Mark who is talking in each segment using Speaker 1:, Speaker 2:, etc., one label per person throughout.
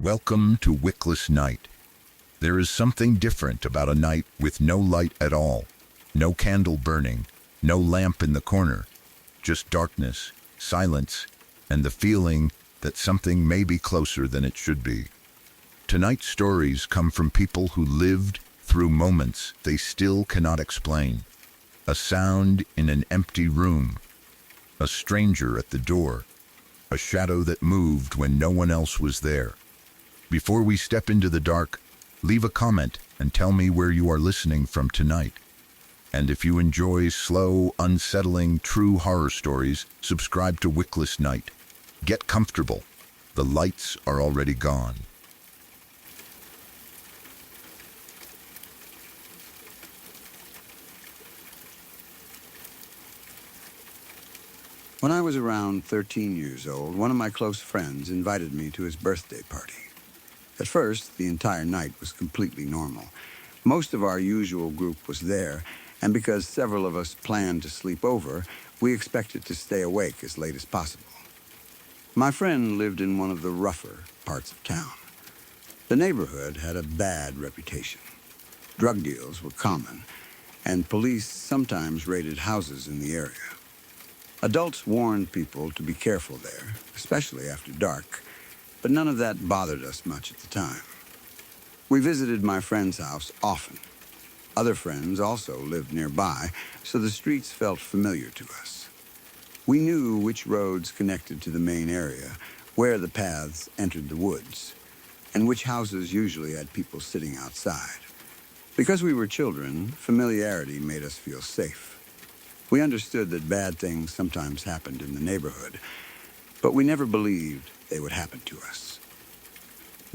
Speaker 1: Welcome to Wickless Night. There is something different about a night with no light at all, no candle burning, no lamp in the corner, just darkness, silence, and the feeling that something may be closer than it should be. Tonight's stories come from people who lived through moments they still cannot explain. A sound in an empty room, a stranger at the door, a shadow that moved when no one else was there. Before we step into the dark, leave a comment and tell me where you are listening from tonight. And if you enjoy slow, unsettling, true horror stories, subscribe to Wickless Night. Get comfortable. The lights are already gone.
Speaker 2: When I was around 13 years old, one of my close friends invited me to his birthday party. At first, the entire night was completely normal. Most of our usual group was there, and because several of us planned to sleep over, we expected to stay awake as late as possible. My friend lived in one of the rougher parts of town. The neighborhood had a bad reputation. Drug deals were common, and police sometimes raided houses in the area. Adults warned people to be careful there, especially after dark, but none of that bothered us much at the time. We visited my friend's house often. Other friends also lived nearby, so the streets felt familiar to us. We knew which roads connected to the main area, where the paths entered the woods, and which houses usually had people sitting outside. Because we were children, familiarity made us feel safe. We understood that bad things sometimes happened in the neighborhood, but we never believed they would happen to us.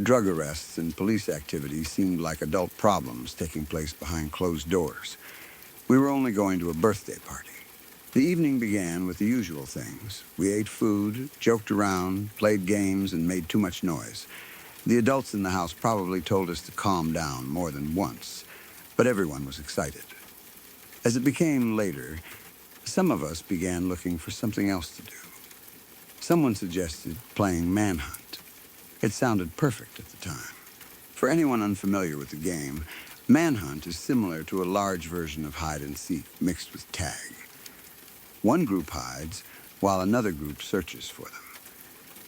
Speaker 2: Drug arrests and police activity seemed like adult problems taking place behind closed doors. We were only going to a birthday party. The evening began with the usual things. We ate food, joked around, played games, and made too much noise. The adults in the house probably told us to calm down more than once, but everyone was excited. As it became later, some of us began looking for something else to do. Someone suggested playing manhunt. It sounded perfect at the time. For anyone unfamiliar with the game, manhunt is similar to a large version of hide and seek mixed with tag. One group hides, while another group searches for them.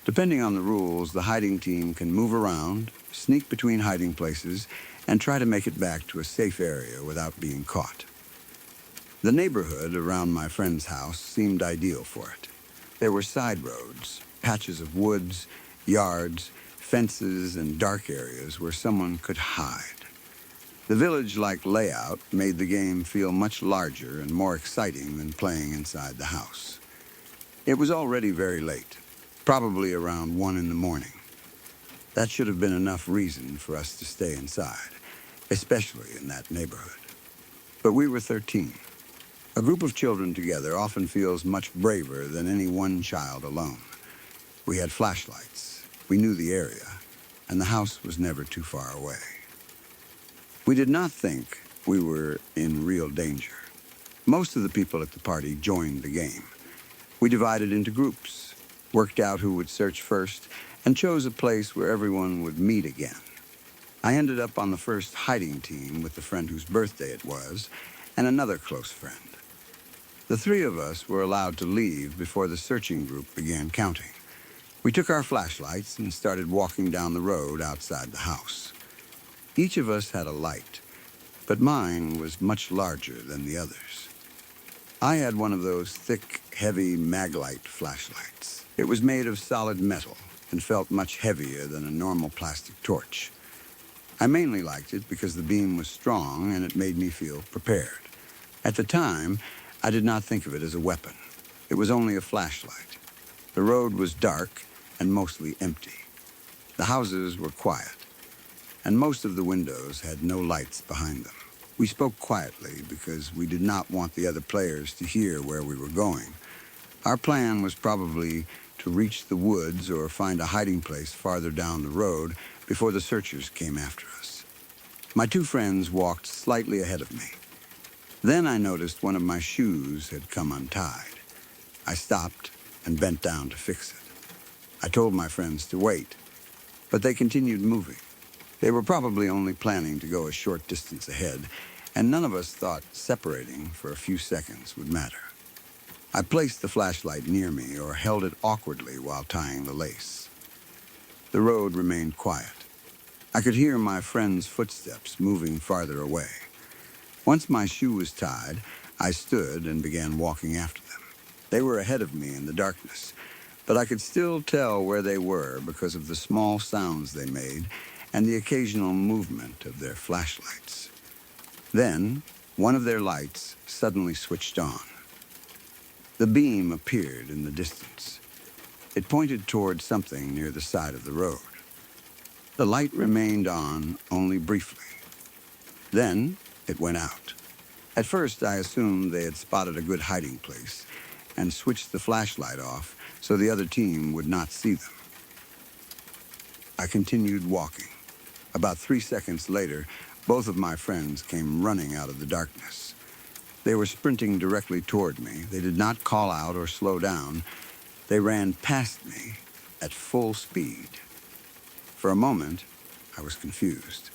Speaker 2: Depending on the rules, the hiding team can move around, sneak between hiding places, and try to make it back to a safe area without being caught. The neighborhood around my friend's house seemed ideal for it. There were side roads, patches of woods, yards, fences, and dark areas where someone could hide. The village-like layout made the game feel much larger and more exciting than playing inside the house. It was already very late, probably around 1 in the morning. That should have been enough reason for us to stay inside, especially in that neighborhood. But we were 13. A group of children together often feels much braver than any one child alone. We had flashlights, we knew the area, and the house was never too far away. We did not think we were in real danger. Most of the people at the party joined the game. We divided into groups, worked out who would search first, and chose a place where everyone would meet again. I ended up on the first hiding team with the friend whose birthday it was, and another close friend. The three of us were allowed to leave before the searching group began counting. We took our flashlights and started walking down the road outside the house. Each of us had a light, but mine was much larger than the others. I had one of those thick, heavy Maglite flashlights. It was made of solid metal and felt much heavier than a normal plastic torch. I mainly liked it because the beam was strong and it made me feel prepared. At the time, I did not think of it as a weapon. It was only a flashlight. The road was dark and mostly empty. The houses were quiet, and most of the windows had no lights behind them. We spoke quietly because we did not want the other players to hear where we were going. Our plan was probably to reach the woods or find a hiding place farther down the road before the searchers came after us. My two friends walked slightly ahead of me. Then I noticed one of my shoes had come untied. I stopped and bent down to fix it. I told my friends to wait, but they continued moving. They were probably only planning to go a short distance ahead, and none of us thought separating for a few seconds would matter. I placed the flashlight near me or held it awkwardly while tying the lace. The road remained quiet. I could hear my friend's footsteps moving farther away. Once my shoe was tied, I stood and began walking after them. They were ahead of me in the darkness, but I could still tell where they were because of the small sounds they made and the occasional movement of their flashlights. Then, one of their lights suddenly switched on. The beam appeared in the distance. It pointed toward something near the side of the road. The light remained on only briefly. Then, it went out. At first, I assumed they had spotted a good hiding place and switched the flashlight off so the other team would not see them. I continued walking. About 3 seconds later, both of my friends came running out of the darkness. They were sprinting directly toward me. They did not call out or slow down. They ran past me at full speed. For a moment, I was confused.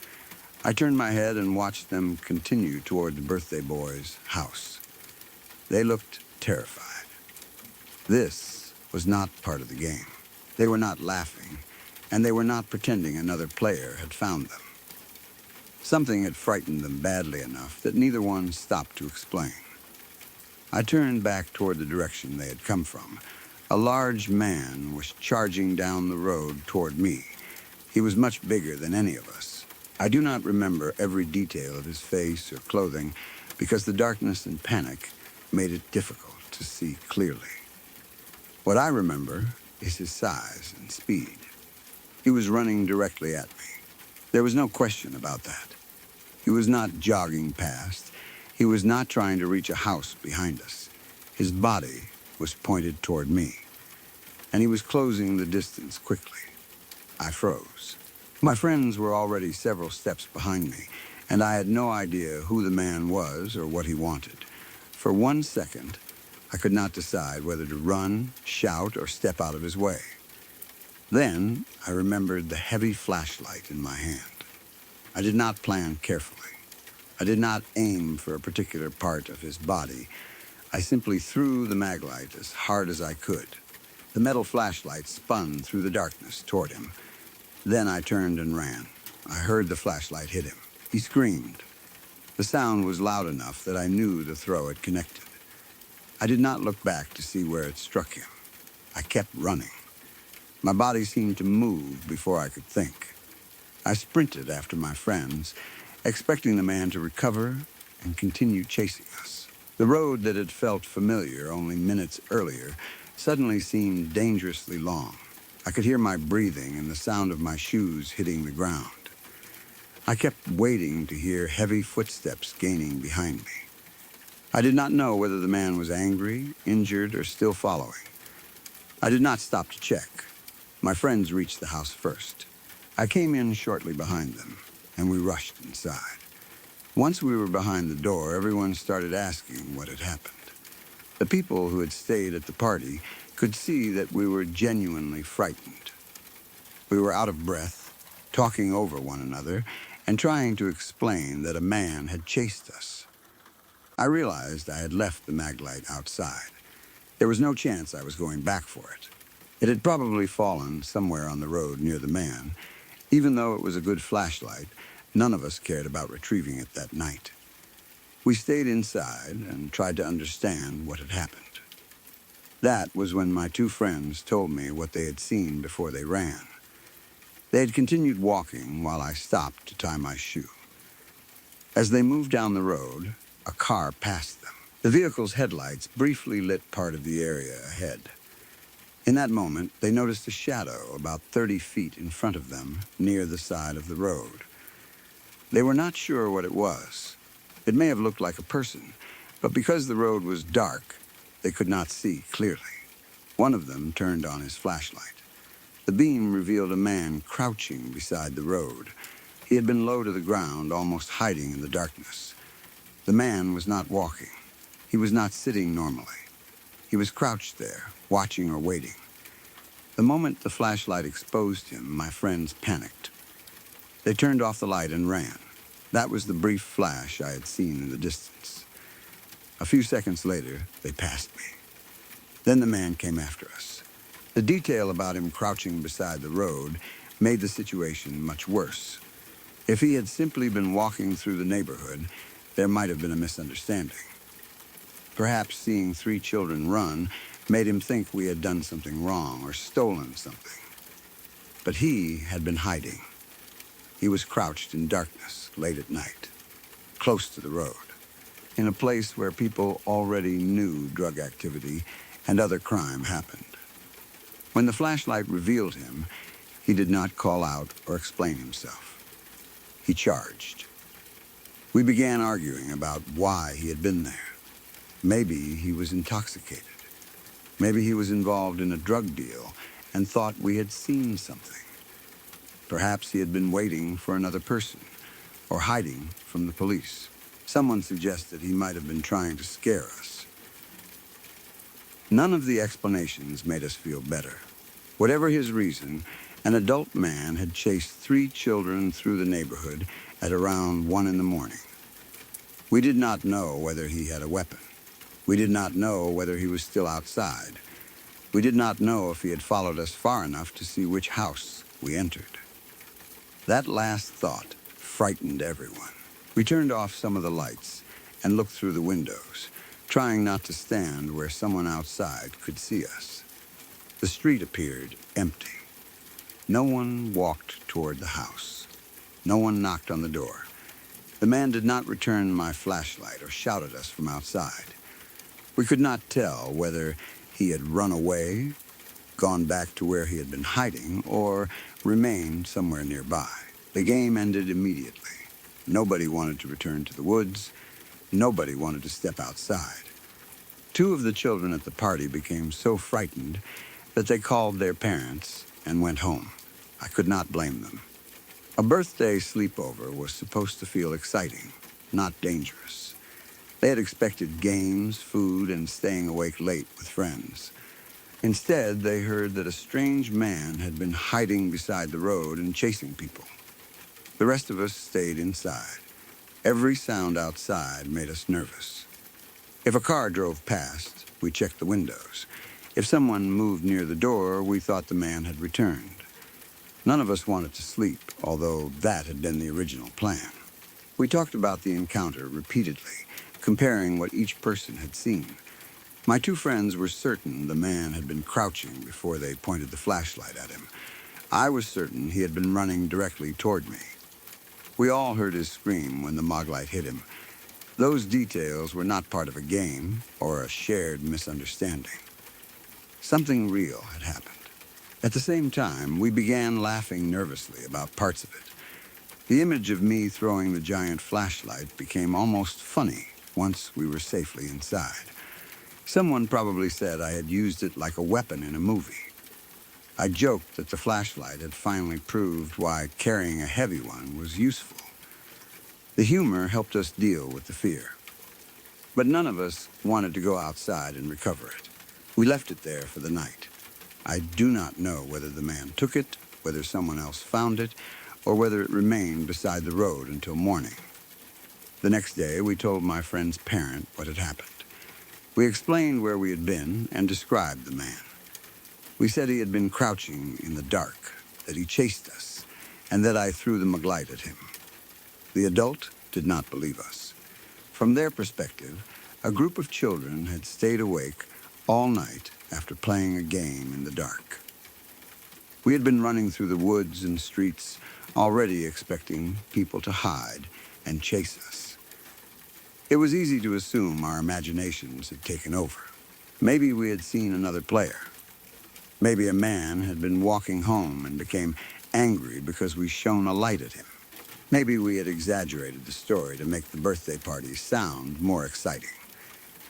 Speaker 2: I turned my head and watched them continue toward the birthday boy's house. They looked terrified. This was not part of the game. They were not laughing, and they were not pretending another player had found them. Something had frightened them badly enough that neither one stopped to explain. I turned back toward the direction they had come from. A large man was charging down the road toward me. He was much bigger than any of us. I do not remember every detail of his face or clothing because the darkness and panic made it difficult to see clearly. What I remember is his size and speed. He was running directly at me. There was no question about that. He was not jogging past. He was not trying to reach a house behind us. His body was pointed toward me, and he was closing the distance quickly. I froze. My friends were already several steps behind me, and I had no idea who the man was or what he wanted. For 1 second, I could not decide whether to run, shout, or step out of his way. Then I remembered the heavy flashlight in my hand. I did not plan carefully. I did not aim for a particular part of his body. I simply threw the maglite as hard as I could. The metal flashlight spun through the darkness toward him. Then I turned and ran. I heard the flashlight hit him. He screamed. The sound was loud enough that I knew the throw had connected. I did not look back to see where it struck him. I kept running. My body seemed to move before I could think. I sprinted after my friends, expecting the man to recover and continue chasing us. The road that had felt familiar only minutes earlier suddenly seemed dangerously long. I could hear my breathing and the sound of my shoes hitting the ground. I kept waiting to hear heavy footsteps gaining behind me. I did not know whether the man was angry, injured, or still following. I did not stop to check. My friends reached the house first. I came in shortly behind them, and we rushed inside. Once we were behind the door, everyone started asking what had happened. The people who had stayed at the party could see that we were genuinely frightened. We were out of breath, talking over one another, and trying to explain that a man had chased us. I realized I had left the maglite outside. There was no chance I was going back for it. It had probably fallen somewhere on the road near the man. Even though it was a good flashlight, none of us cared about retrieving it that night. We stayed inside and tried to understand what had happened. That was when my two friends told me what they had seen before they ran. They had continued walking while I stopped to tie my shoe. As they moved down the road, a car passed them. The vehicle's headlights briefly lit part of the area ahead. In that moment, they noticed a shadow about 30 feet in front of them near the side of the road. They were not sure what it was. It may have looked like a person, but because the road was dark, they could not see clearly. One of them turned on his flashlight. The beam revealed a man crouching beside the road. He had been low to the ground, almost hiding in the darkness. The man was not walking. He was not sitting normally. He was crouched there, watching or waiting. The moment the flashlight exposed him, my friends panicked. They turned off the light and ran. That was the brief flash I had seen in the distance. A few seconds later, they passed me. Then the man came after us. The detail about him crouching beside the road made the situation much worse. If he had simply been walking through the neighborhood, there might have been a misunderstanding. Perhaps seeing 3 children run made him think we had done something wrong or stolen something. But he had been hiding. He was crouched in darkness late at night, close to the road, in a place where people already knew drug activity and other crime happened. When the flashlight revealed him, he did not call out or explain himself. He charged. We began arguing about why he had been there. Maybe he was intoxicated. Maybe he was involved in a drug deal and thought we had seen something. Perhaps he had been waiting for another person or hiding from the police. Someone suggested he might have been trying to scare us. None of the explanations made us feel better. Whatever his reason, an adult man had chased 3 children through the neighborhood at around 1 in the morning. We did not know whether he had a weapon. We did not know whether he was still outside. We did not know if he had followed us far enough to see which house we entered. That last thought frightened everyone. We turned off some of the lights and looked through the windows, trying not to stand where someone outside could see us. The street appeared empty. No one walked toward the house. No one knocked on the door. The man did not return my flashlight or shout at us from outside. We could not tell whether he had run away, gone back to where he had been hiding, or remained somewhere nearby. The game ended immediately. Nobody wanted to return to the woods. Nobody wanted to step outside. 2 of the children at the party became so frightened that they called their parents and went home. I could not blame them. A birthday sleepover was supposed to feel exciting, not dangerous. They had expected games, food, and staying awake late with friends. Instead, they heard that a strange man had been hiding beside the road and chasing people. The rest of us stayed inside. Every sound outside made us nervous. If a car drove past, we checked the windows. If someone moved near the door, we thought the man had returned. None of us wanted to sleep, although that had been the original plan. We talked about the encounter repeatedly, comparing what each person had seen. My 2 friends were certain the man had been crouching before they pointed the flashlight at him. I was certain he had been running directly toward me. We all heard his scream when the Moglite hit him. Those details were not part of a game or a shared misunderstanding. Something real had happened. At the same time, we began laughing nervously about parts of it. The image of me throwing the giant flashlight became almost funny once we were safely inside. Someone probably said I had used it like a weapon in a movie. I joked that the flashlight had finally proved why carrying a heavy one was useful. The humor helped us deal with the fear. But none of us wanted to go outside and recover it. We left it there for the night. I do not know whether the man took it, whether someone else found it, or whether it remained beside the road until morning. The next day, we told my friend's parent what had happened. We explained where we had been and described the man. We said he had been crouching in the dark, that he chased us, and that I threw the Moglite at him. The adult did not believe us. From their perspective, a group of children had stayed awake all night after playing a game in the dark. We had been running through the woods and streets, already expecting people to hide and chase us. It was easy to assume our imaginations had taken over. Maybe we had seen another player. Maybe a man had been walking home and became angry because we shone a light at him. Maybe we had exaggerated the story to make the birthday party sound more exciting.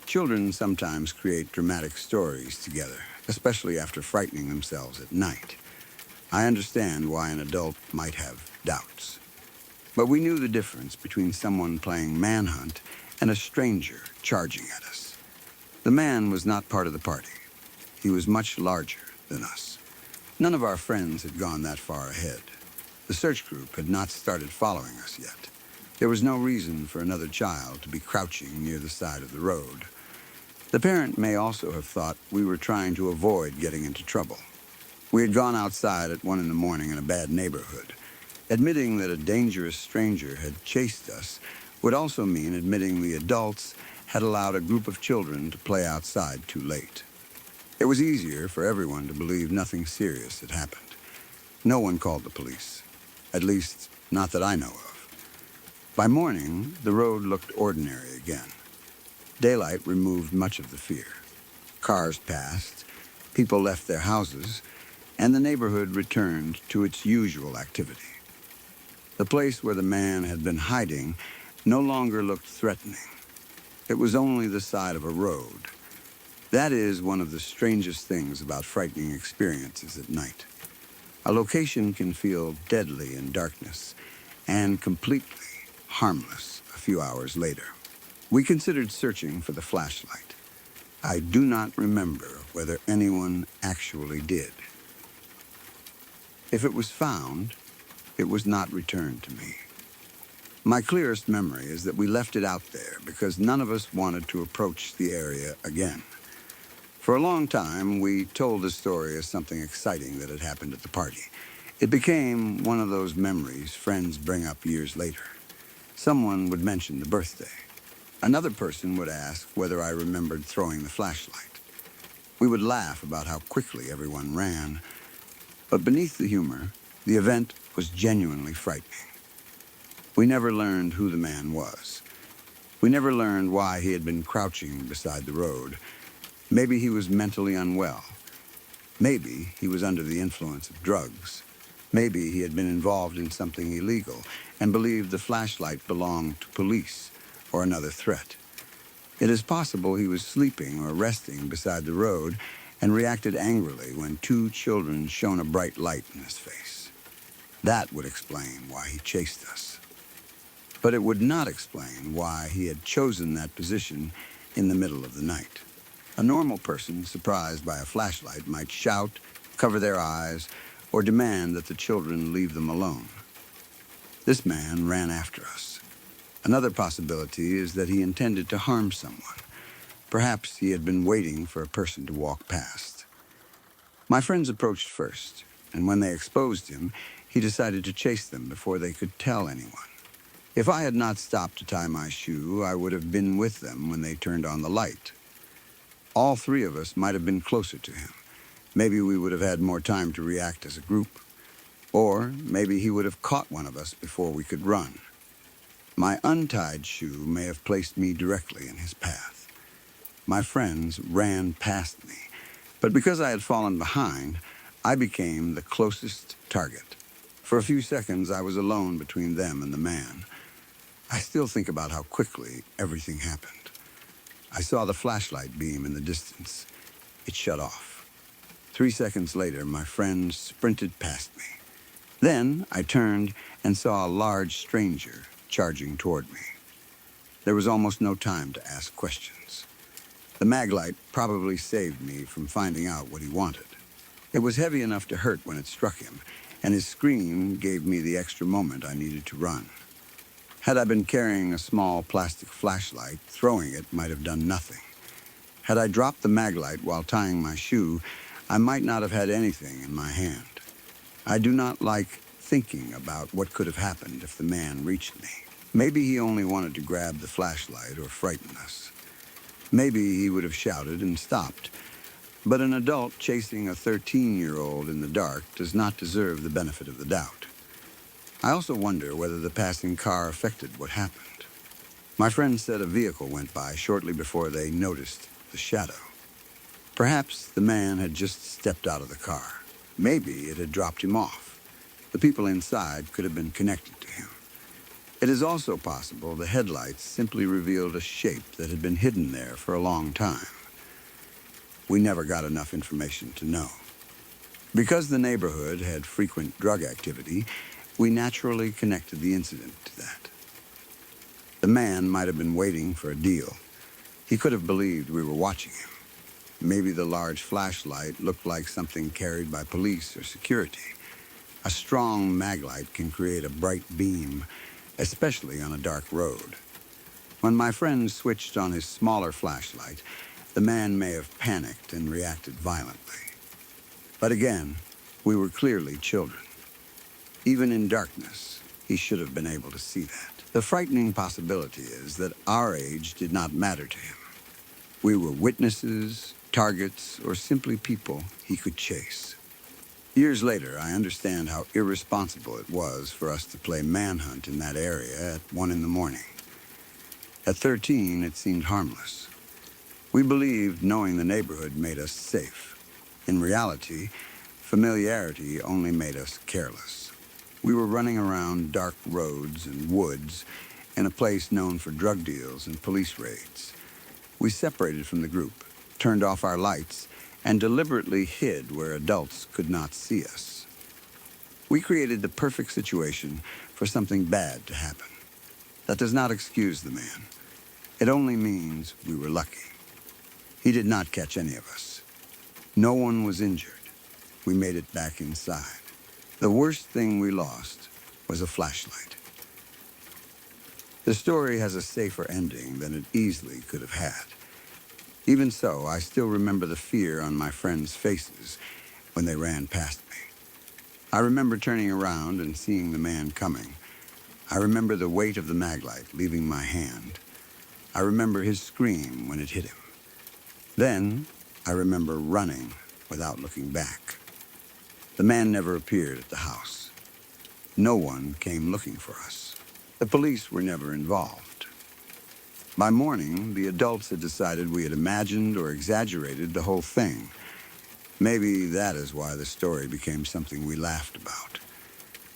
Speaker 2: Children sometimes create dramatic stories together, especially after frightening themselves at night. I understand why an adult might have doubts. But we knew the difference between someone playing manhunt and a stranger charging at us. The man was not part of the party. He was much larger than us. None of our friends had gone that far ahead. The search group had not started following us yet. There was no reason for another child to be crouching near the side of the road. The parent may also have thought we were trying to avoid getting into trouble. We had gone outside at 1 in the morning in a bad neighborhood. Admitting that a dangerous stranger had chased us would also mean admitting the adults had allowed a group of children to play outside too late. It was easier for everyone to believe nothing serious had happened. No one called the police. At least, not that I know of. By morning, the road looked ordinary again. Daylight removed much of the fear. Cars passed, people left their houses, and the neighborhood returned to its usual activity. The place where the man had been hiding no longer looked threatening. It was only the side of a road. That is one of the strangest things about frightening experiences at night. A location can feel deadly in darkness and completely harmless a few hours later. We considered searching for the flashlight. I do not remember whether anyone actually did. If it was found, it was not returned to me. My clearest memory is that we left it out there because none of us wanted to approach the area again. For a long time, we told the story as something exciting that had happened at the party. It became one of those memories friends bring up years later. Someone would mention the birthday. Another person would ask whether I remembered throwing the flashlight. We would laugh about how quickly everyone ran. But beneath the humor, the event was genuinely frightening. We never learned who the man was. We never learned why he had been crouching beside the road. Maybe he was mentally unwell. Maybe he was under the influence of drugs. Maybe he had been involved in something illegal and believed the flashlight belonged to police or another threat. It is possible he was sleeping or resting beside the road and reacted angrily when 2 children shone a bright light in his face. That would explain why he chased us. But it would not explain why he had chosen that position in the middle of the night. A normal person surprised by a flashlight might shout, cover their eyes, or demand that the children leave them alone. This man ran after us. Another possibility is that he intended to harm someone. Perhaps he had been waiting for a person to walk past. My friends approached first, and when they exposed him, he decided to chase them before they could tell anyone. If I had not stopped to tie my shoe, I would have been with them when they turned on the light. All 3 of us might have been closer to him. Maybe we would have had more time to react as a group. Or maybe he would have caught one of us before we could run. My untied shoe may have placed me directly in his path. My friends ran past me, but because I had fallen behind, I became the closest target. For a few seconds, I was alone between them and the man. I still think about how quickly everything happened. I saw the flashlight beam in the distance. It shut off. 3 seconds later, my friend sprinted past me. Then I turned and saw a large stranger charging toward me. There was almost no time to ask questions. The maglite probably saved me from finding out what he wanted. It was heavy enough to hurt when it struck him, and his scream gave me the extra moment I needed to run. Had I been carrying a small plastic flashlight, throwing it might have done nothing. Had I dropped the maglite while tying my shoe, I might not have had anything in my hand. I do not like thinking about what could have happened if the man reached me. Maybe he only wanted to grab the flashlight or frighten us. Maybe he would have shouted and stopped. But an adult chasing a 13-year-old in the dark does not deserve the benefit of the doubt. I also wonder whether the passing car affected what happened. My friend said a vehicle went by shortly before they noticed the shadow. Perhaps the man had just stepped out of the car. Maybe it had dropped him off. The people inside could have been connected to him. It is also possible the headlights simply revealed a shape that had been hidden there for a long time. We never got enough information to know. Because the neighborhood had frequent drug activity, we naturally connected the incident to that. The man might have been waiting for a deal. He could have believed we were watching him. Maybe the large flashlight looked like something carried by police or security. A strong maglite can create a bright beam, especially on a dark road. When my friend switched on his smaller flashlight, the man may have panicked and reacted violently. But again, we were clearly children. Even in darkness, he should have been able to see that. The frightening possibility is that our age did not matter to him. We were witnesses, targets, or simply people he could chase. Years later, I understand how irresponsible it was for us to play manhunt in that area at 1 in the morning. At 13, it seemed harmless. We believed knowing the neighborhood made us safe. In reality, familiarity only made us careless. We were running around dark roads and woods in a place known for drug deals and police raids. We separated from the group, turned off our lights, and deliberately hid where adults could not see us. We created the perfect situation for something bad to happen. That does not excuse the man. It only means we were lucky. He did not catch any of us. No one was injured. We made it back inside. The worst thing we lost was a flashlight. The story has a safer ending than it easily could have had. Even so, I still remember the fear on my friends' faces when they ran past me. I remember turning around and seeing the man coming. I remember the weight of the maglite leaving my hand. I remember his scream when it hit him. Then, I remember running without looking back. The man never appeared at the house. No one came looking for us. The police were never involved. By morning, the adults had decided we had imagined or exaggerated the whole thing. Maybe that is why the story became something we laughed about.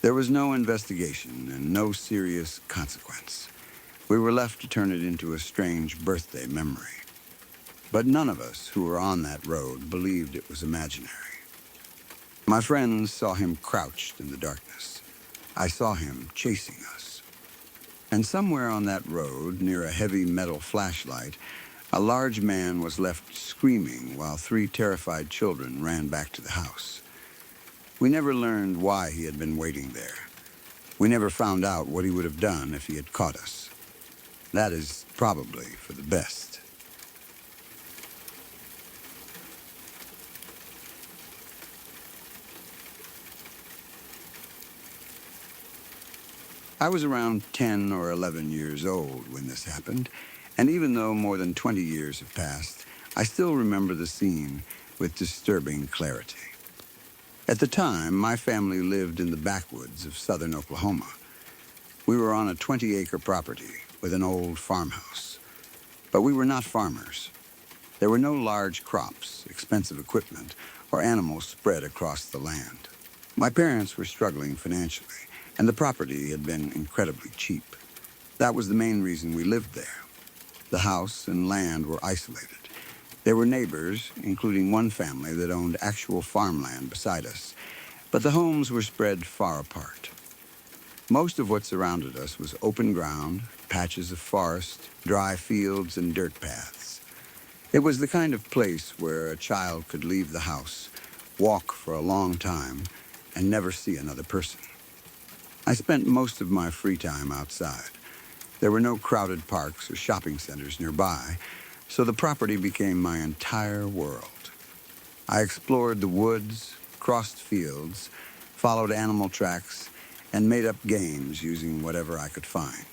Speaker 2: There was no investigation and no serious consequence. We were left to turn it into a strange birthday memory. But none of us who were on that road believed it was imaginary. My friends saw him crouched in the darkness. I saw him chasing us. And somewhere on that road, near a heavy metal flashlight, a large man was left screaming while 3 terrified children ran back to the house. We never learned why he had been waiting there. We never found out what he would have done if he had caught us. That is probably for the best. I was around 10 or 11 years old when this happened, and even though more than 20 years have passed, I still remember the scene with disturbing clarity. At the time, my family lived in the backwoods of southern Oklahoma. We were on a 20-acre property with an old farmhouse. But we were not farmers. There were no large crops, expensive equipment, or animals spread across the land. My parents were struggling financially, and the property had been incredibly cheap. That was the main reason we lived there. The house and land were isolated. There were neighbors, including one family that owned actual farmland beside us, but the homes were spread far apart. Most of what surrounded us was open ground, patches of forest, dry fields, and dirt paths. It was the kind of place where a child could leave the house, walk for a long time, and never see another person. I spent most of my free time outside. There were no crowded parks or shopping centers nearby, so the property became my entire world. I explored the woods, crossed fields, followed animal tracks, and made up games using whatever I could find.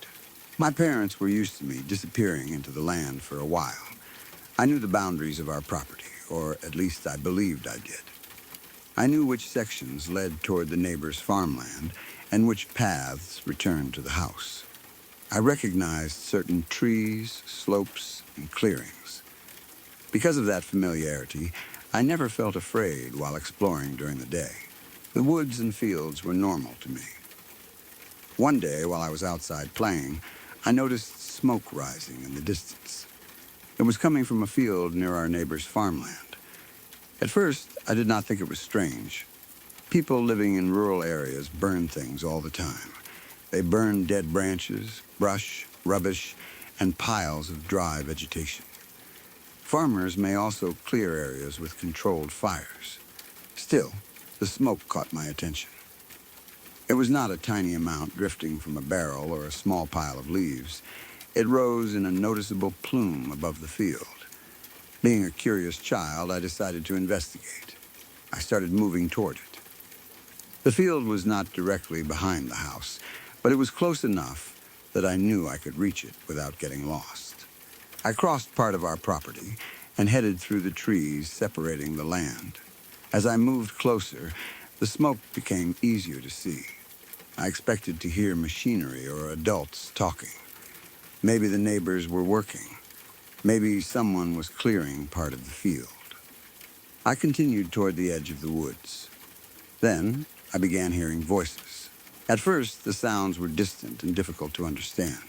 Speaker 2: My parents were used to me disappearing into the land for a while. I knew the boundaries of our property, or at least I believed I did. I knew which sections led toward the neighbor's farmland and which paths returned to the house. I recognized certain trees, slopes, and clearings. Because of that familiarity, I never felt afraid while exploring during the day. The woods and fields were normal to me. One day, while I was outside playing, I noticed smoke rising in the distance. It was coming from a field near our neighbor's farmland. At first, I did not think it was strange. People living in rural areas burn things all the time. They burn dead branches, brush, rubbish, and piles of dry vegetation. Farmers may also clear areas with controlled fires. Still, the smoke caught my attention. It was not a tiny amount drifting from a barrel or a small pile of leaves. It rose in a noticeable plume above the field. Being a curious child, I decided to investigate. I started moving toward it. The field was not directly behind the house, but it was close enough that I knew I could reach it without getting lost. I crossed part of our property and headed through the trees separating the land. As I moved closer, the smoke became easier to see. I expected to hear machinery or adults talking. Maybe the neighbors were working. Maybe someone was clearing part of the field. I continued toward the edge of the woods. Then I began hearing voices. At first, the sounds were distant and difficult to understand.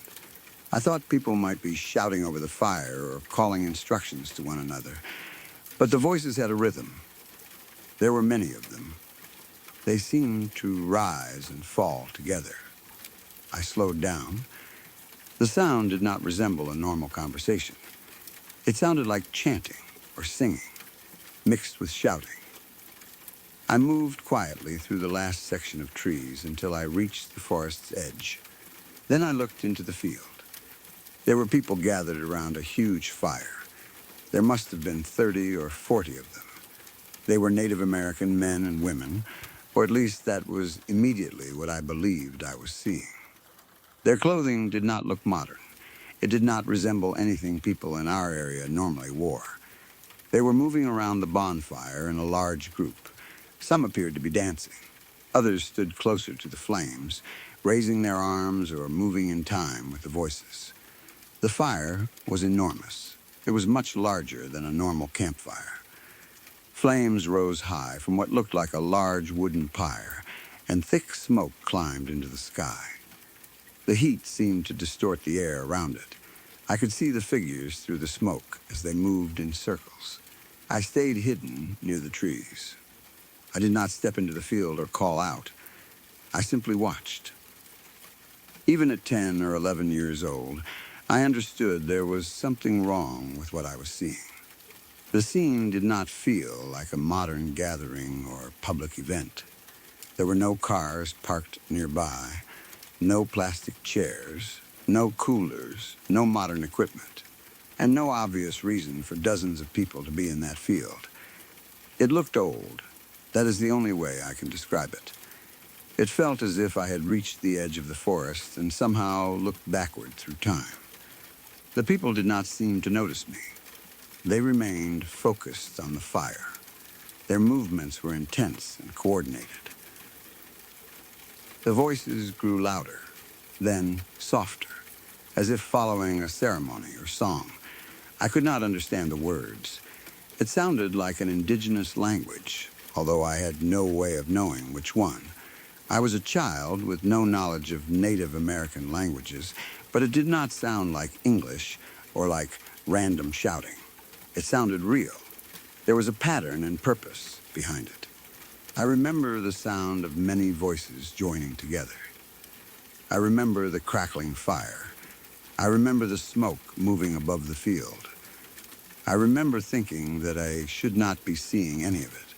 Speaker 2: I thought people might be shouting over the fire or calling instructions to one another. But the voices had a rhythm. There were many of them. They seemed to rise and fall together. I slowed down. The sound did not resemble a normal conversation. It sounded like chanting or singing, mixed with shouting. I moved quietly through the last section of trees until I reached the forest's edge. Then I looked into the field. There were people gathered around a huge fire. There must have been 30 or 40 of them. They were Native American men and women, or at least that was immediately what I believed I was seeing. Their clothing did not look modern. It did not resemble anything people in our area normally wore. They were moving around the bonfire in a large group. Some appeared to be dancing. Others stood closer to the flames, raising their arms or moving in time with the voices. The fire was enormous. It was much larger than a normal campfire. Flames rose high from what looked like a large wooden pyre, and thick smoke climbed into the sky. The heat seemed to distort the air around it. I could see the figures through the smoke as they moved in circles. I stayed hidden near the trees. I did not step into the field or call out. I simply watched. Even at 10 or 11 years old, I understood there was something wrong with what I was seeing. The scene did not feel like a modern gathering or public event. There were no cars parked nearby, no plastic chairs, no coolers, no modern equipment, and no obvious reason for dozens of people to be in that field. It looked old. That is the only way I can describe it. It felt as if I had reached the edge of the forest and somehow looked backward through time. The people did not seem to notice me. They remained focused on the fire. Their movements were intense and coordinated. The voices grew louder, then softer, as if following a ceremony or song. I could not understand the words. It sounded like an indigenous language, although I had no way of knowing which one. I was a child with no knowledge of Native American languages, but it did not sound like English or like random shouting. It sounded real. There was a pattern and purpose behind it. I remember the sound of many voices joining together. I remember the crackling fire. I remember the smoke moving above the field. I remember thinking that I should not be seeing any of it.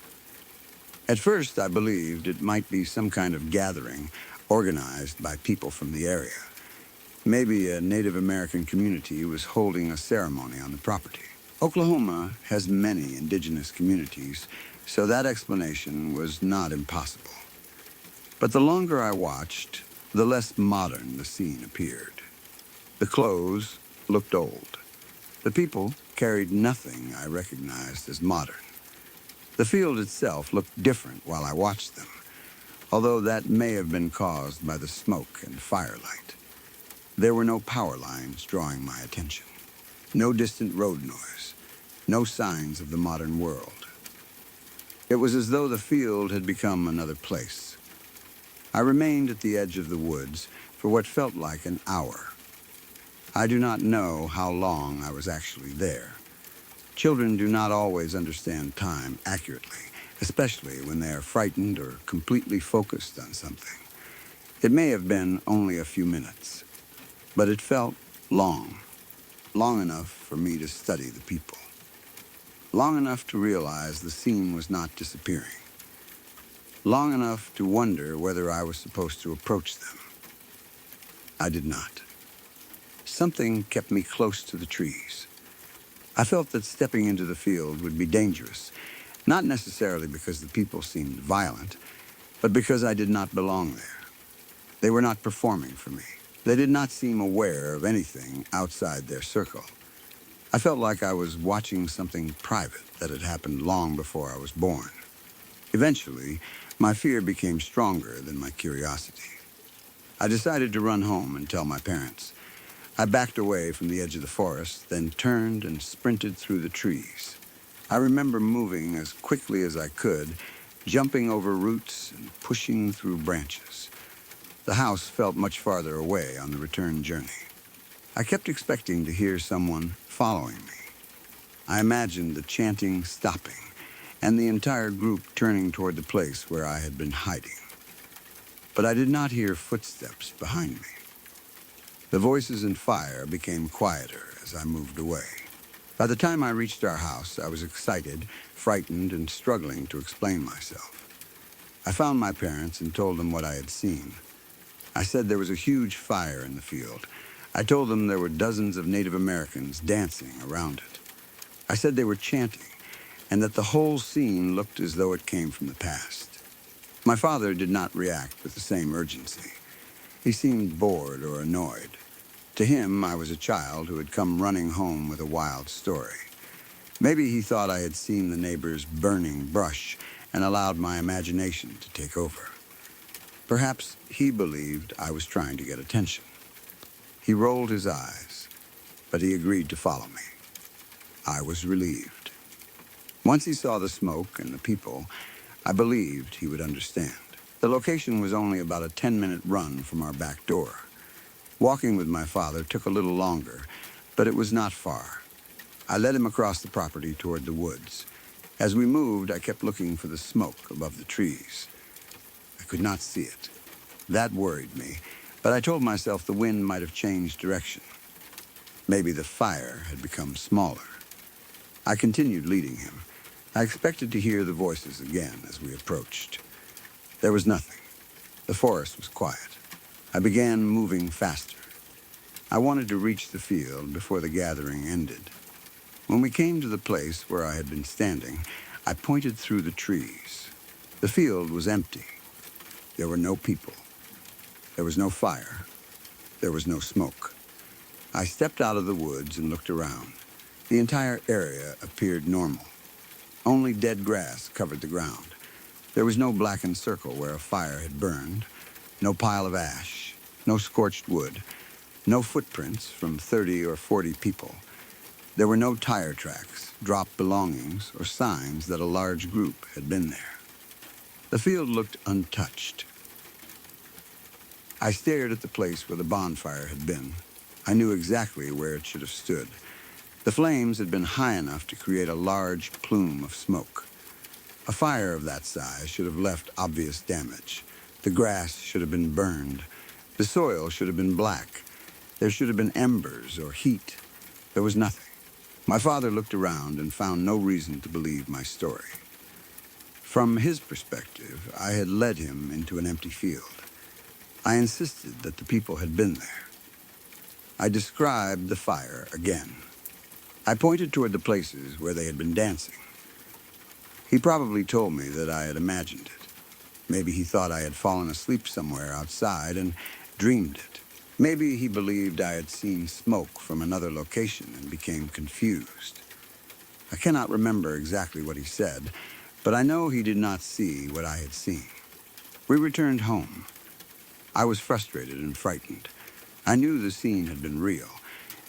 Speaker 2: At first, I believed it might be some kind of gathering organized by people from the area. Maybe a Native American community was holding a ceremony on the property. Oklahoma has many indigenous communities, so that explanation was not impossible. But the longer I watched, the less modern the scene appeared. The clothes looked old. The people carried nothing I recognized as modern. The field itself looked different while I watched them, although that may have been caused by the smoke and firelight. There were no power lines drawing my attention, no distant road noise, no signs of the modern world. It was as though the field had become another place. I remained at the edge of the woods for what felt like an hour. I do not know how long I was actually there. Children do not always understand time accurately, especially when they are frightened or completely focused on something. It may have been only a few minutes, but it felt long enough for me to study the people. long enough to realize the scene was not disappearing, long enough to wonder whether I was supposed to approach them. I did not. Something kept me close to the trees. I felt that stepping into the field would be dangerous, not necessarily because the people seemed violent, but because I did not belong there. They were not performing for me. They did not seem aware of anything outside their circle. I felt like I was watching something private that had happened long before I was born. Eventually, my fear became stronger than my curiosity. I decided to run home and tell my parents. I backed away from the edge of the forest, then turned and sprinted through the trees. I remember moving as quickly as I could, jumping over roots and pushing through branches. The house felt much farther away on the return journey. I kept expecting to hear someone following me. I imagined the chanting stopping and the entire group turning toward the place where I had been hiding. But I did not hear footsteps behind me. The voices and fire became quieter as I moved away. By the time I reached our house, I was excited, frightened, and struggling to explain myself. I found my parents and told them what I had seen. I said there was a huge fire in the field. I told them there were dozens of Native Americans dancing around it. I said they were chanting, and that the whole scene looked as though it came from the past. My father did not react with the same urgency. He seemed bored or annoyed. To him, I was a child who had come running home with a wild story. Maybe he thought I had seen the neighbors burning brush and allowed my imagination to take over. Perhaps he believed I was trying to get attention. He rolled his eyes, but he agreed to follow me. I was relieved. Once he saw the smoke and the people, I believed he would understand. The location was only about a 10-minute run from our back door. Walking with my father took a little longer, but it was not far. I led him across the property toward the woods. As we moved, I kept looking for the smoke above the trees. I could not see it. That worried me, but I told myself the wind might have changed direction. Maybe the fire had become smaller. I continued leading him. I expected to hear the voices again as we approached. There was nothing. The forest was quiet. I began moving faster. I wanted to reach the field before the gathering ended. When we came to the place where I had been standing, I pointed through the trees. The field was empty. There were no people. There was no fire. There was no smoke. I stepped out of the woods and looked around. The entire area appeared normal. Only dead grass covered the ground. There was no blackened circle where a fire had burned, no pile of ash, no scorched wood, no footprints from 30 or 40 people. There were no tire tracks, dropped belongings, or signs that a large group had been there. The field looked untouched. I stared at the place where the bonfire had been. I knew exactly where it should have stood. The flames had been high enough to create a large plume of smoke. A fire of that size should have left obvious damage. The grass should have been burned. The soil should have been black. There should have been embers or heat. There was nothing. My father looked around and found no reason to believe my story. From his perspective, I had led him into an empty field. I insisted that the people had been there. I described the fire again. I pointed toward the places where they had been dancing. He probably told me that I had imagined it. Maybe he thought I had fallen asleep somewhere outside and dreamed it. Maybe he believed I had seen smoke from another location and became confused. I cannot remember exactly what he said, but I know he did not see what I had seen. We returned home. I was frustrated and frightened. I knew the scene had been real.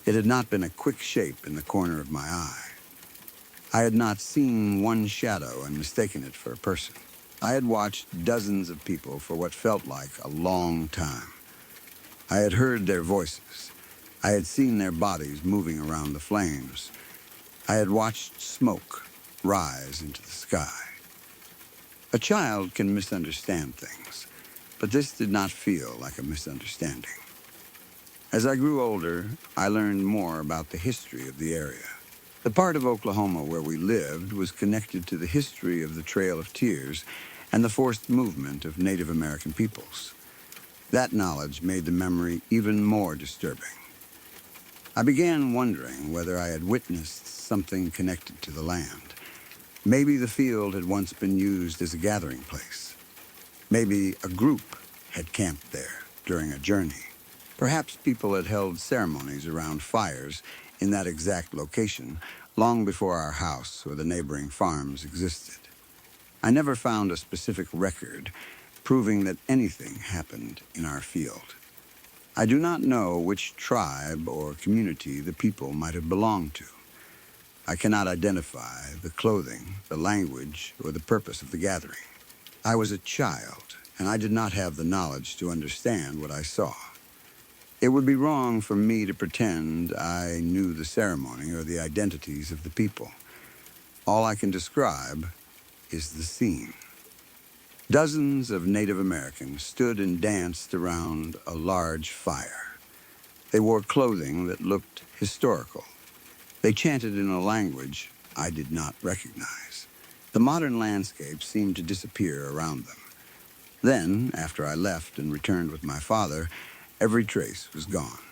Speaker 2: It had not been a quick shape in the corner of my eye. I had not seen one shadow and mistaken it for a person. I had watched dozens of people for what felt like a long time. I had heard their voices. I had seen their bodies moving around the flames. I had watched smoke rise into the sky. A child can misunderstand things, but this did not feel like a misunderstanding. As I grew older, I learned more about the history of the area. The part of Oklahoma where we lived was connected to the history of the Trail of Tears and the forced movement of Native American peoples. That knowledge made the memory even more disturbing. I began wondering whether I had witnessed something connected to the land. Maybe the field had once been used as a gathering place. Maybe a group had camped there during a journey. Perhaps people had held ceremonies around fires in that exact location long before our house or the neighboring farms existed. I never found a specific record proving that anything happened in our field. I do not know which tribe or community the people might have belonged to. I cannot identify the clothing, the language, or the purpose of the gathering. I was a child, and I did not have the knowledge to understand what I saw. It would be wrong for me to pretend I knew the ceremony or the identities of the people. All I can describe is the scene. Dozens of Native Americans stood and danced around a large fire. They wore clothing that looked historical. They chanted in a language I did not recognize. The modern landscape seemed to disappear around them. Then, after I left and returned with my father, every trace was gone.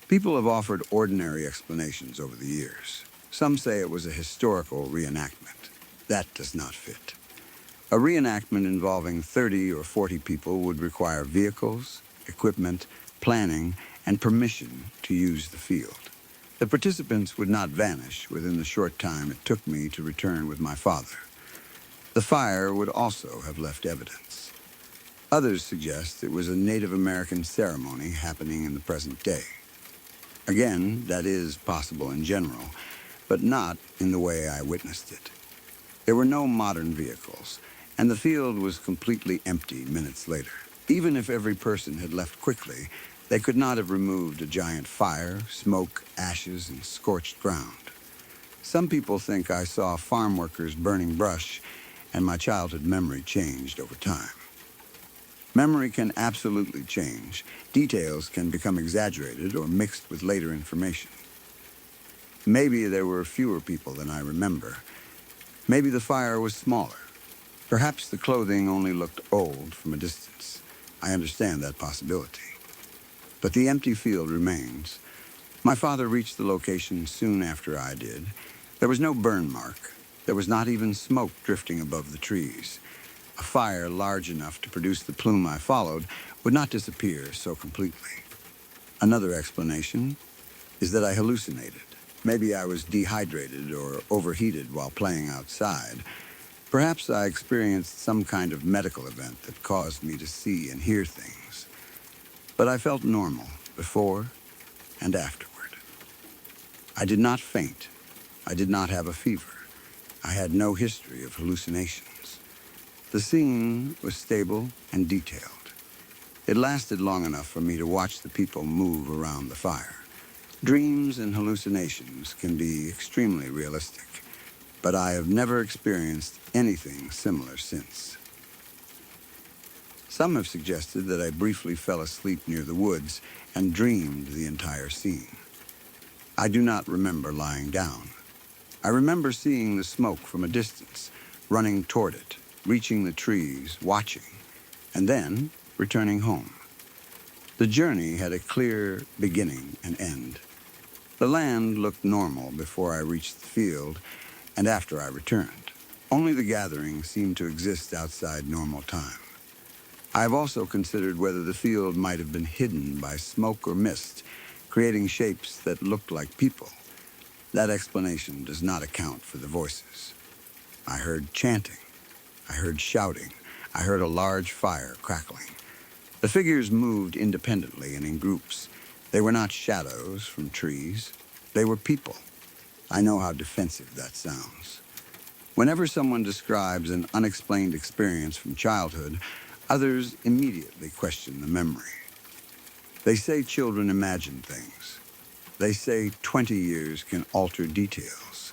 Speaker 2: People have offered ordinary explanations over the years. Some say it was a historical reenactment. That does not fit. A reenactment involving 30 or 40 people would require vehicles, equipment, planning, and permission to use the field. The participants would not vanish within the short time it took me to return with my father. The fire would also have left evidence. Others suggest it was a Native American ceremony happening in the present day. Again, that is possible in general, but not in the way I witnessed it. There were no modern vehicles, and the field was completely empty minutes later. Even if every person had left quickly, they could not have removed a giant fire, smoke, ashes, and scorched ground. Some people think I saw farm workers burning brush, and my childhood memory changed over time. Memory can absolutely change. Details can become exaggerated or mixed with later information. Maybe there were fewer people than I remember. Maybe the fire was smaller. Perhaps the clothing only looked old from a distance. I understand that possibility. But the empty field remains. My father reached the location soon after I did. There was no burn mark. There was not even smoke drifting above the trees. A fire large enough to produce the plume I followed would not disappear so completely. Another explanation is that I hallucinated. Maybe I was dehydrated or overheated while playing outside. Perhaps I experienced some kind of medical event that caused me to see and hear things. But I felt normal before and afterward. I did not faint. I did not have a fever. I had no history of hallucinations. The scene was stable and detailed. It lasted long enough for me to watch the people move around the fire. Dreams and hallucinations can be extremely realistic, but I have never experienced anything similar since. Some have suggested that I briefly fell asleep near the woods and dreamed the entire scene. I do not remember lying down. I remember seeing the smoke from a distance, running toward it, reaching the trees, watching, and then returning home. The journey had a clear beginning and end. The land looked normal before I reached the field and after I returned. Only the gathering seemed to exist outside normal time. I have also considered whether the field might have been hidden by smoke or mist, creating shapes that looked like people. That explanation does not account for the voices. I heard chanting. I heard shouting. I heard a large fire crackling. The figures moved independently and in groups. They were not shadows from trees. They were people. I know how defensive that sounds. Whenever someone describes an unexplained experience from childhood, others immediately question the memory. They say children imagine things. They say 20 years can alter details.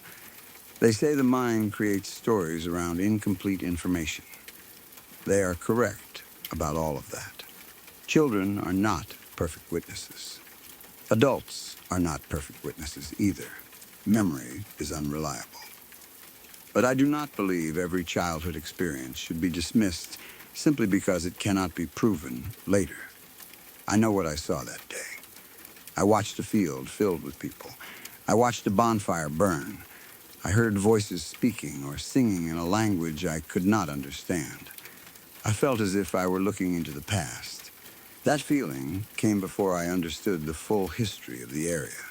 Speaker 2: They say the mind creates stories around incomplete information. They are correct about all of that. Children are not perfect witnesses. Adults are not perfect witnesses either. Memory is unreliable. But I do not believe every childhood experience should be dismissed simply because it cannot be proven later. I know what I saw that day. I watched a field filled with people. I watched a bonfire burn. I heard voices speaking or singing in a language I could not understand. I felt as if I were looking into the past. That feeling came before I understood the full history of the area.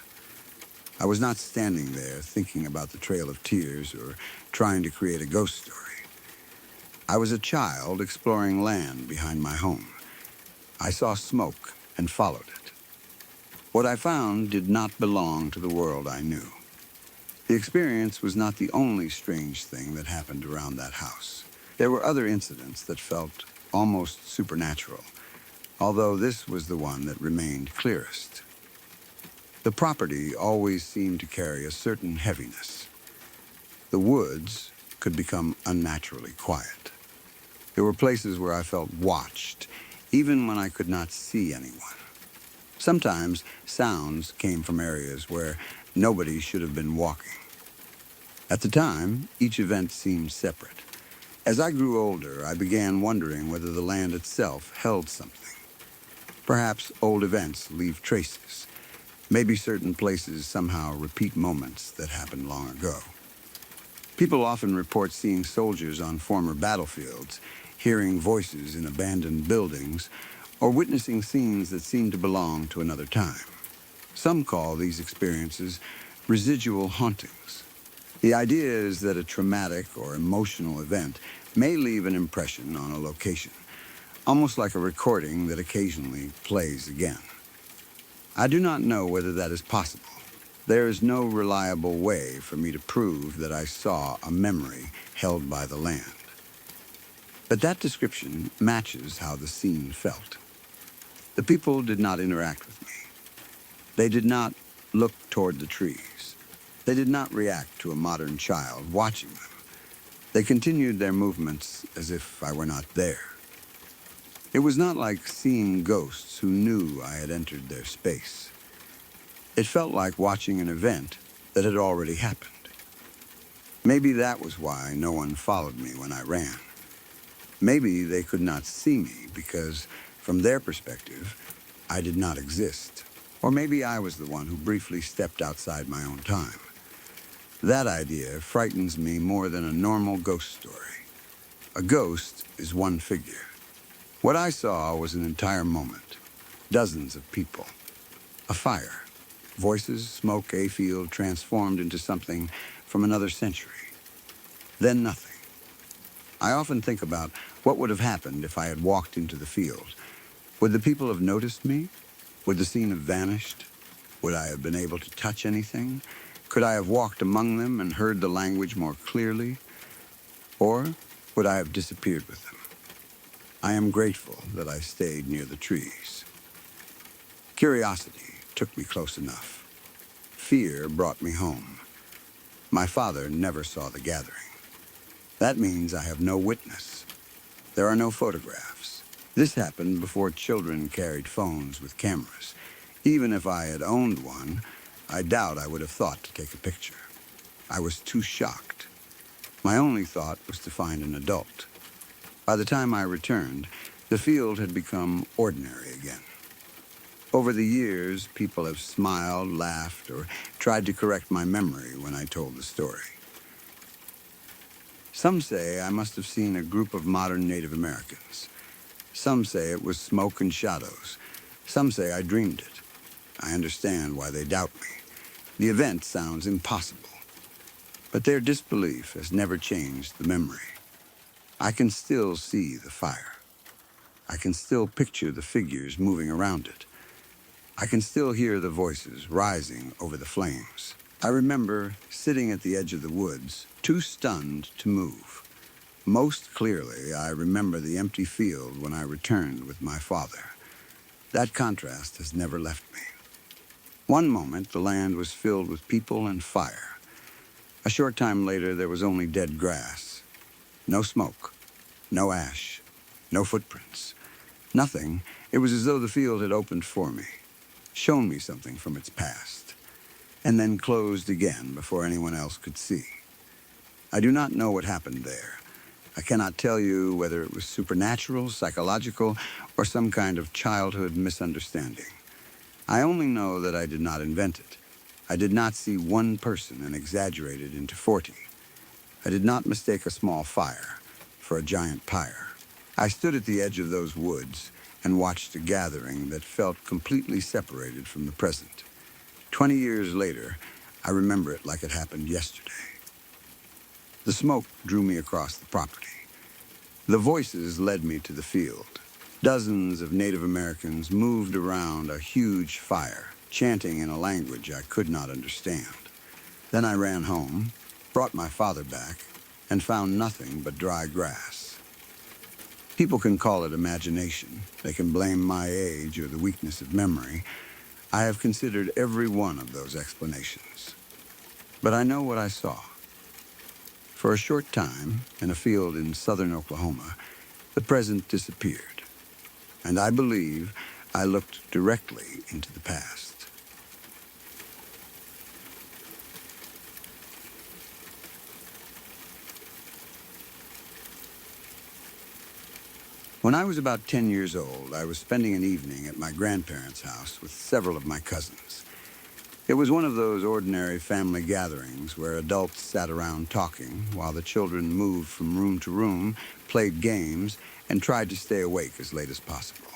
Speaker 2: I was not standing there thinking about the Trail of Tears or trying to create a ghost story. I was a child exploring land behind my home. I saw smoke and followed it. What I found did not belong to the world I knew. The experience was not the only strange thing that happened around that house. There were other incidents that felt almost supernatural, although this was the one that remained clearest. The property always seemed to carry a certain heaviness. The woods could become unnaturally quiet. There were places where I felt watched, even when I could not see anyone. Sometimes sounds came from areas where nobody should have been walking. At the time, each event seemed separate. As I grew older, I began wondering whether the land itself held something. Perhaps old events leave traces. Maybe certain places somehow repeat moments that happened long ago. People often report seeing soldiers on former battlefields, hearing voices in abandoned buildings, or witnessing scenes that seem to belong to another time. Some call these experiences residual hauntings. The idea is that a traumatic or emotional event may leave an impression on a location, almost like a recording that occasionally plays again. I do not know whether that is possible. There is no reliable way for me to prove that I saw a memory held by the land. But that description matches how the scene felt. The people did not interact with me. They did not look toward the trees. They did not react to a modern child watching them. They continued their movements as if I were not there. It was not like seeing ghosts who knew I had entered their space. It felt like watching an event that had already happened. Maybe that was why no one followed me when I ran. Maybe they could not see me because, from their perspective, I did not exist. Or maybe I was the one who briefly stepped outside my own time. That idea frightens me more than a normal ghost story. A ghost is one figure. What I saw was an entire moment. Dozens of people. A fire. Voices, smoke, a field transformed into something from another century. Then nothing. I often think about what would have happened if I had walked into the field. Would the people have noticed me? Would the scene have vanished? Would I have been able to touch anything? Could I have walked among them and heard the language more clearly? Or would I have disappeared with them? I am grateful that I stayed near the trees. Curiosity took me close enough. Fear brought me home. My father never saw the gathering. That means I have no witness. There are no photographs. This happened before children carried phones with cameras. Even if I had owned one, I doubt I would have thought to take a picture. I was too shocked. My only thought was to find an adult. By the time I returned, the field had become ordinary again. Over the years, people have smiled, laughed, or tried to correct my memory when I told the story. Some say I must have seen a group of modern Native Americans. Some say it was smoke and shadows. Some say I dreamed it. I understand why they doubt me. The event sounds impossible. But their disbelief has never changed the memory. I can still see the fire. I can still picture the figures moving around it. I can still hear the voices rising over the flames. I remember sitting at the edge of the woods, too stunned to move. Most clearly, I remember the empty field when I returned with my father. That contrast has never left me. One moment, the land was filled with people and fire. A short time later, there was only dead grass. No smoke, no ash, no footprints. Nothing. It was as though the field had opened for me, shown me something from its past. and then closed again before anyone else could see. I do not know what happened there. I cannot tell you whether it was supernatural, psychological, or some kind of childhood misunderstanding. I only know that I did not invent it. I did not see one person and exaggerate it into 40. I did not mistake a small fire for a giant pyre. I stood at the edge of those woods and watched a gathering that felt completely separated from the present. 20 years later, I remember it like it happened yesterday. The smoke drew me across the property. The voices led me to the field. Dozens of Native Americans moved around a huge fire, chanting in a language I could not understand. Then I ran home, brought my father back, and found nothing but dry grass. People can call it imagination. They can blame my age or the weakness of memory. I have considered every one of those explanations. But I know what I saw. For a short time, in a field in southern Oklahoma, the present disappeared. And I believe I looked directly into the past. When I was about 10 years old, I was spending an evening at my grandparents' house with several of my cousins. It was one of those ordinary family gatherings where adults sat around talking while the children moved from room to room, played games, and tried to stay awake as late as possible.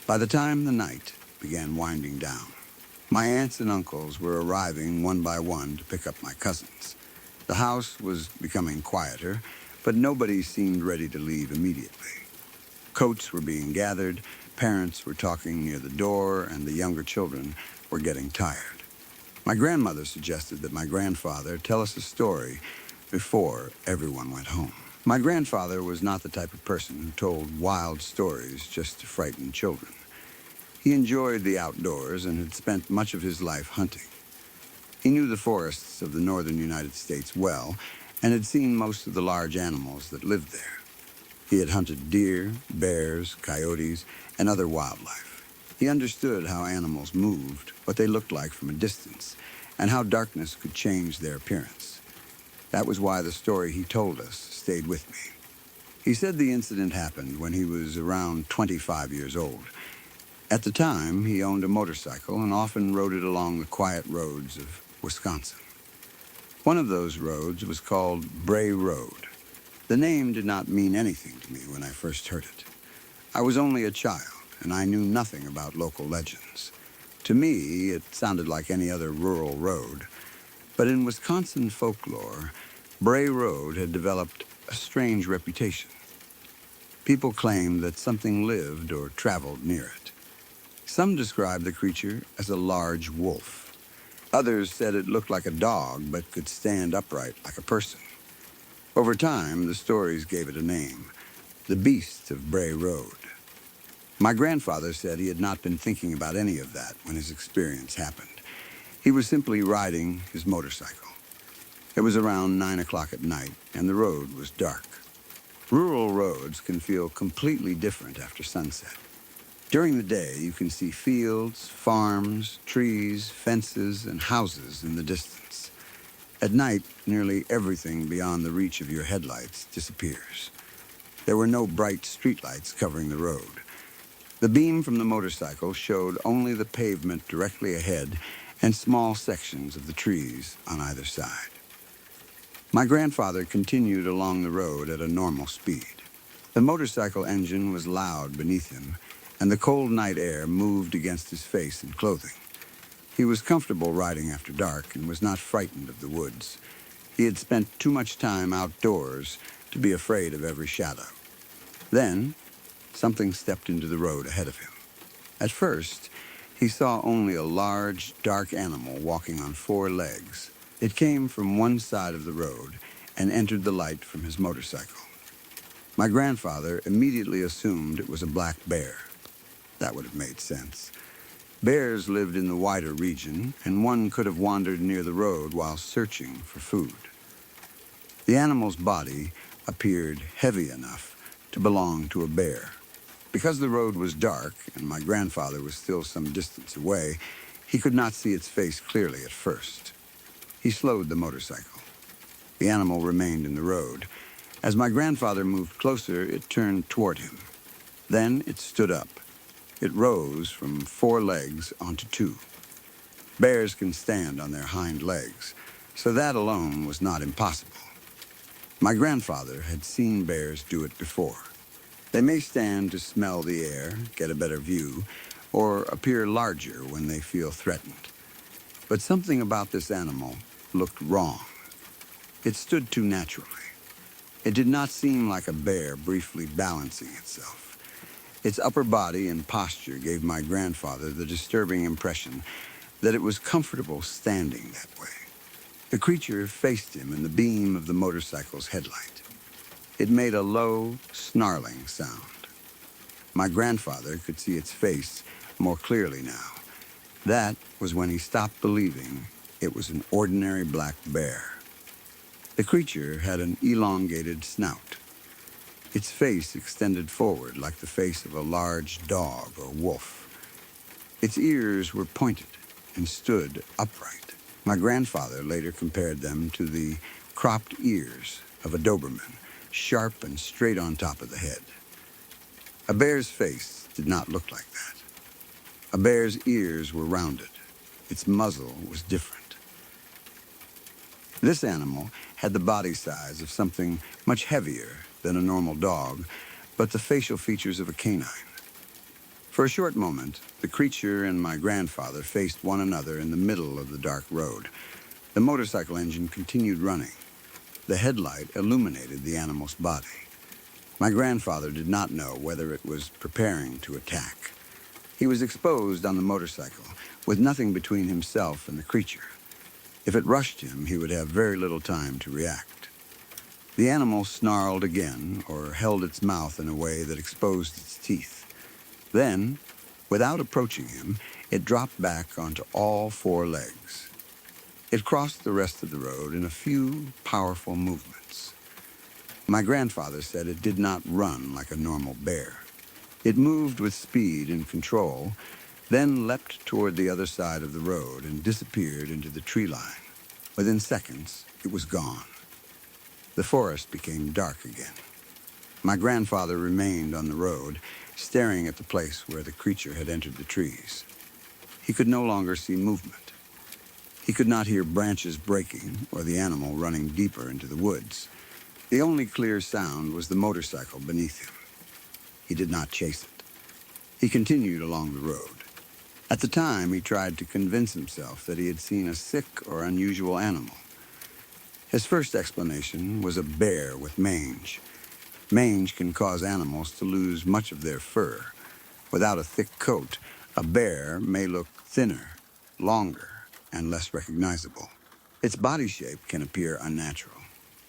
Speaker 2: By the time the night began winding down, my aunts and uncles were arriving one by one to pick up my cousins. The house was becoming quieter, but nobody seemed ready to leave immediately. Coats were being gathered, parents were talking near the door, and the younger children were getting tired. My grandmother suggested that my grandfather tell us a story before everyone went home. My grandfather was not the type of person who told wild stories just to frighten children. He enjoyed the outdoors and had spent much of his life hunting. He knew the forests of the northern United States well and had seen most of the large animals that lived there. He had hunted deer, bears, coyotes, and other wildlife. He understood how animals moved, what they looked like from a distance, and how darkness could change their appearance. That was why the story he told us stayed with me. He said the incident happened when he was around 25 years old. At the time, he owned a motorcycle and often rode it along the quiet roads of Wisconsin. One of those roads was called Bray Road. The name did not mean anything to me when I first heard it. I was only a child, and I knew nothing about local legends. To me, it sounded like any other rural road. But in Wisconsin folklore, Bray Road had developed a strange reputation. People claimed that something lived or traveled near it. Some described the creature as a large wolf. Others said it looked like a dog but could stand upright like a person. Over time, the stories gave it a name, the Beast of Bray Road. My grandfather said he had not been thinking about any of that when his experience happened. He was simply riding his motorcycle. It was around 9 o'clock at night, and the road was dark. Rural roads can feel completely different after sunset. During the day, you can see fields, farms, trees, fences, and houses in the distance. At night, nearly everything beyond the reach of your headlights disappears. There were no bright streetlights covering the road. The beam from the motorcycle showed only the pavement directly ahead and small sections of the trees on either side. My grandfather continued along the road at a normal speed. The motorcycle engine was loud beneath him, and the cold night air moved against his face and clothing. He was comfortable riding after dark and was not frightened of the woods. He had spent too much time outdoors to be afraid of every shadow. Then, something stepped into the road ahead of him. At first, he saw only a large, dark animal walking on 4 legs. It came from one side of the road and entered the light from his motorcycle. My grandfather immediately assumed it was a black bear. That would have made sense. Bears lived in the wider region, and one could have wandered near the road while searching for food. The animal's body appeared heavy enough to belong to a bear. Because the road was dark and my grandfather was still some distance away, He could not see its face clearly at first. He slowed the motorcycle. The animal remained in the road. As my grandfather moved closer, it turned toward him. Then it stood up. It rose from 4 legs onto 2. Bears can stand on their hind legs, so that alone was not impossible. My grandfather had seen bears do it before. They may stand to smell the air, get a better view, or appear larger when they feel threatened. But something about this animal looked wrong. It stood too naturally. It did not seem like a bear briefly balancing itself. Its upper body and posture gave my grandfather the disturbing impression that it was comfortable standing that way. The creature faced him in the beam of the motorcycle's headlight. It made a low, snarling sound. My grandfather could see its face more clearly now. That was when he stopped believing it was an ordinary black bear. The creature had an elongated snout. Its face extended forward like the face of a large dog or wolf. Its ears were pointed and stood upright. My grandfather later compared them to the cropped ears of a Doberman, sharp and straight on top of the head. A bear's face did not look like that. A bear's ears were rounded. Its muzzle was different. This animal had the body size of something much heavier than a normal dog, but the facial features of a canine. For a short moment, the creature and my grandfather faced one another in the middle of the dark road. The motorcycle engine continued running. The headlight illuminated the animal's body. My grandfather did not know whether it was preparing to attack. He was exposed on the motorcycle, with nothing between himself and the creature. If it rushed him, he would have very little time to react. The animal snarled again, or held its mouth in a way that exposed its teeth. Then, without approaching him, it dropped back onto all 4 legs. It crossed the rest of the road in a few powerful movements. My grandfather said it did not run like a normal bear. It moved with speed and control, then leapt toward the other side of the road and disappeared into the tree line. Within seconds, it was gone. The forest became dark again. My grandfather remained on the road, staring at the place where the creature had entered the trees. He could no longer see movement. He could not hear branches breaking or the animal running deeper into the woods. The only clear sound was the motorcycle beneath him. He did not chase it. He continued along the road. At the time, he tried to convince himself that he had seen a sick or unusual animal. His first explanation was a bear with mange. Mange can cause animals to lose much of their fur. Without a thick coat, a bear may look thinner, longer, and less recognizable. Its body shape can appear unnatural,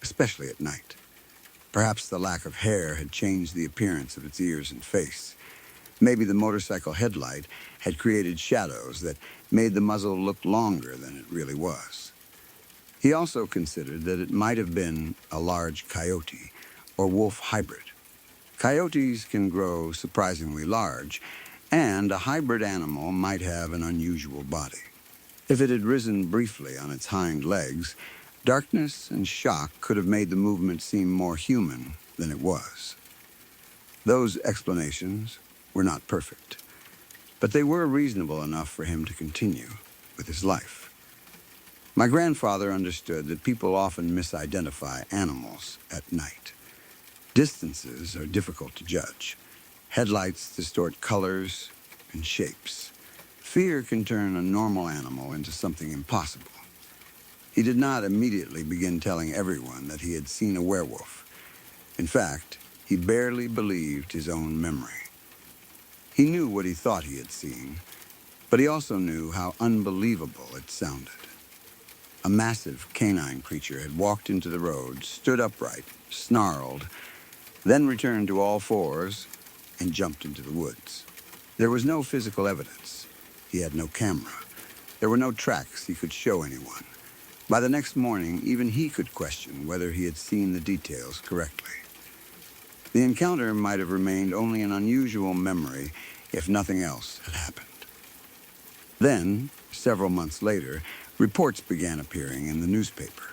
Speaker 2: especially at night. Perhaps the lack of hair had changed the appearance of its ears and face. Maybe the motorcycle headlight had created shadows that made the muzzle look longer than it really was. He also considered that it might have been a large coyote or wolf hybrid. Coyotes can grow surprisingly large, and a hybrid animal might have an unusual body. If it had risen briefly on its hind legs, darkness and shock could have made the movement seem more human than it was. Those explanations were not perfect, but they were reasonable enough for him to continue with his life. My grandfather understood that people often misidentify animals at night. Distances are difficult to judge. Headlights distort colors and shapes. Fear can turn a normal animal into something impossible. He did not immediately begin telling everyone that he had seen a werewolf. In fact, he barely believed his own memory. He knew what he thought he had seen, but he also knew how unbelievable it sounded. A massive canine creature had walked into the road, stood upright, snarled, then returned to all 4s and jumped into the woods. There was no physical evidence. He had no camera. There were no tracks he could show anyone. By the next morning, even he could question whether he had seen the details correctly. The encounter might have remained only an unusual memory if nothing else had happened. Then, several months later, reports began appearing in the newspaper.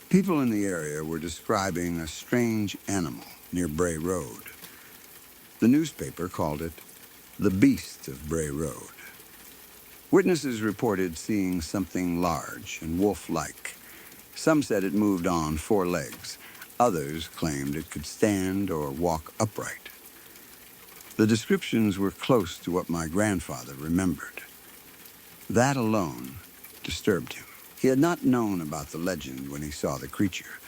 Speaker 2: People in the area were describing a strange animal near Bray Road. The newspaper called it the Beast of Bray Road. Witnesses reported seeing something large and wolf-like. Some said it moved on 4 legs. Others claimed it could stand or walk upright. The descriptions were close to what my grandfather remembered. That alone disturbed him. He had not known about the legend when he saw the creature,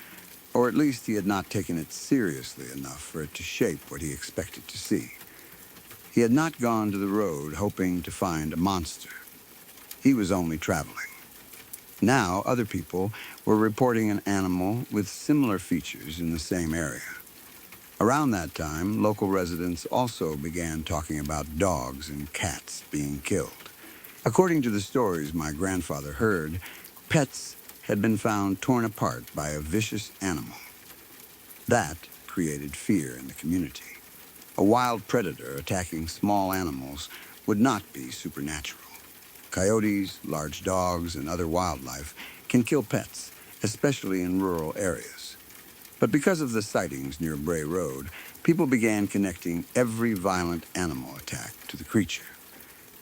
Speaker 2: or at least he had not taken it seriously enough for it to shape what he expected to see. He had not gone to the road hoping to find a monster. He was only traveling. Now, other people were reporting an animal with similar features in the same area. Around that time, local residents also began talking about dogs and cats being killed. According to the stories my grandfather heard, pets had been found torn apart by a vicious animal. That created fear in the community. A wild predator attacking small animals would not be supernatural. Coyotes, large dogs, and other wildlife can kill pets, especially in rural areas. But because of the sightings near Bray Road, people began connecting every violent animal attack to the creature.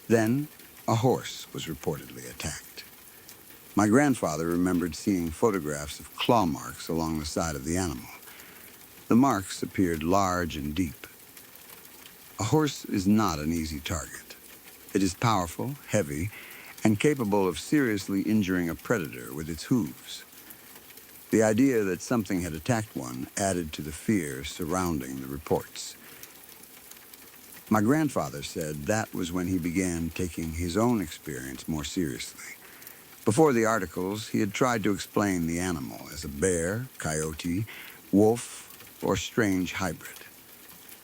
Speaker 2: Then, a horse was reportedly attacked. My grandfather remembered seeing photographs of claw marks along the side of the animal. The marks appeared large and deep. A horse is not an easy target. It is powerful, heavy, and capable of seriously injuring a predator with its hooves. The idea that something had attacked one added to the fear surrounding the reports. My grandfather said that was when he began taking his own experience more seriously. Before the articles, he had tried to explain the animal as a bear, coyote, wolf, or strange hybrid.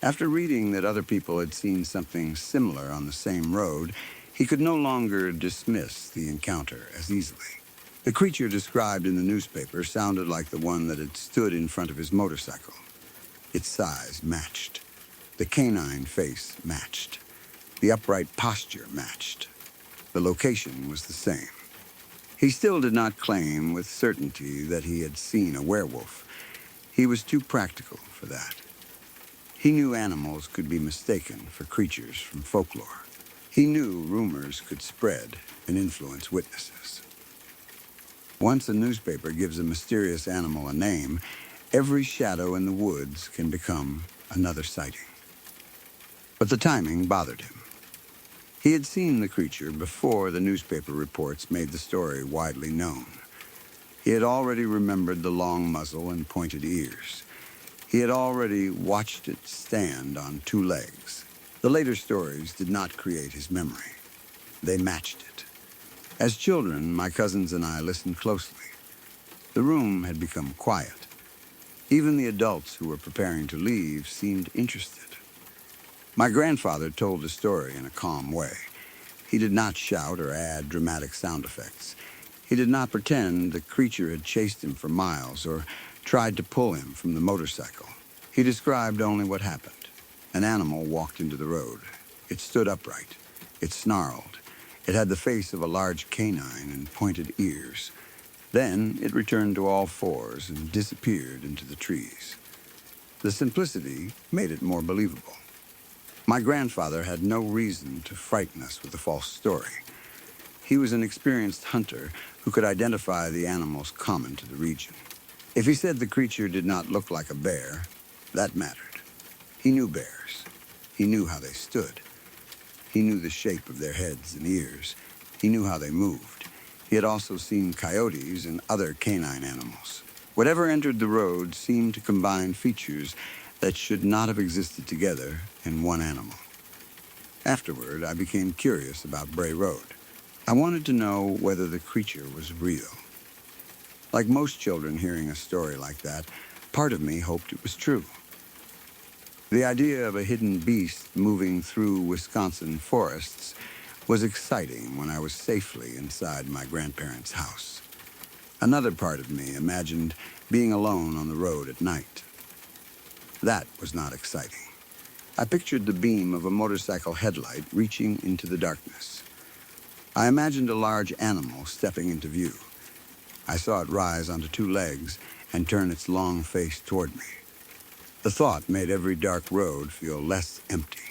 Speaker 2: After reading that other people had seen something similar on the same road, he could no longer dismiss the encounter as easily. The creature described in the newspaper sounded like the one that had stood in front of his motorcycle. Its size matched. The canine face matched. The upright posture matched. The location was the same. He still did not claim with certainty that he had seen a werewolf. He was too practical for that. He knew animals could be mistaken for creatures from folklore. He knew rumors could spread and influence witnesses. Once a newspaper gives a mysterious animal a name, every shadow in the woods can become another sighting. But the timing bothered him. He had seen the creature before the newspaper reports made the story widely known. He had already remembered the long muzzle and pointed ears. He had already watched it stand on 2 legs. The later stories did not create his memory. They matched it. As children, my cousins and I listened closely. The room had become quiet. Even the adults who were preparing to leave seemed interested. My grandfather told the story in a calm way. He did not shout or add dramatic sound effects. He did not pretend the creature had chased him for miles or tried to pull him from the motorcycle. He described only what happened. An animal walked into the road. It stood upright. It snarled. It had the face of a large canine and pointed ears. Then it returned to all 4s and disappeared into the trees. The simplicity made it more believable. My grandfather had no reason to frighten us with a false story. He was an experienced hunter who could identify the animals common to the region. If he said the creature did not look like a bear, that mattered. He knew bears. He knew how they stood. He knew the shape of their heads and ears. He knew how they moved. He had also seen coyotes and other canine animals. Whatever entered the road seemed to combine features that should not have existed together in one animal. Afterward, I became curious about Bray Road. I wanted to know whether the creature was real. Like most children hearing a story like that, part of me hoped it was true. The idea of a hidden beast moving through Wisconsin forests was exciting when I was safely inside my grandparents' house. Another part of me imagined being alone on the road at night. That was not exciting. I pictured the beam of a motorcycle headlight reaching into the darkness. I imagined a large animal stepping into view. I saw it rise onto two legs and turn its long face toward me. The thought made every dark road feel less empty.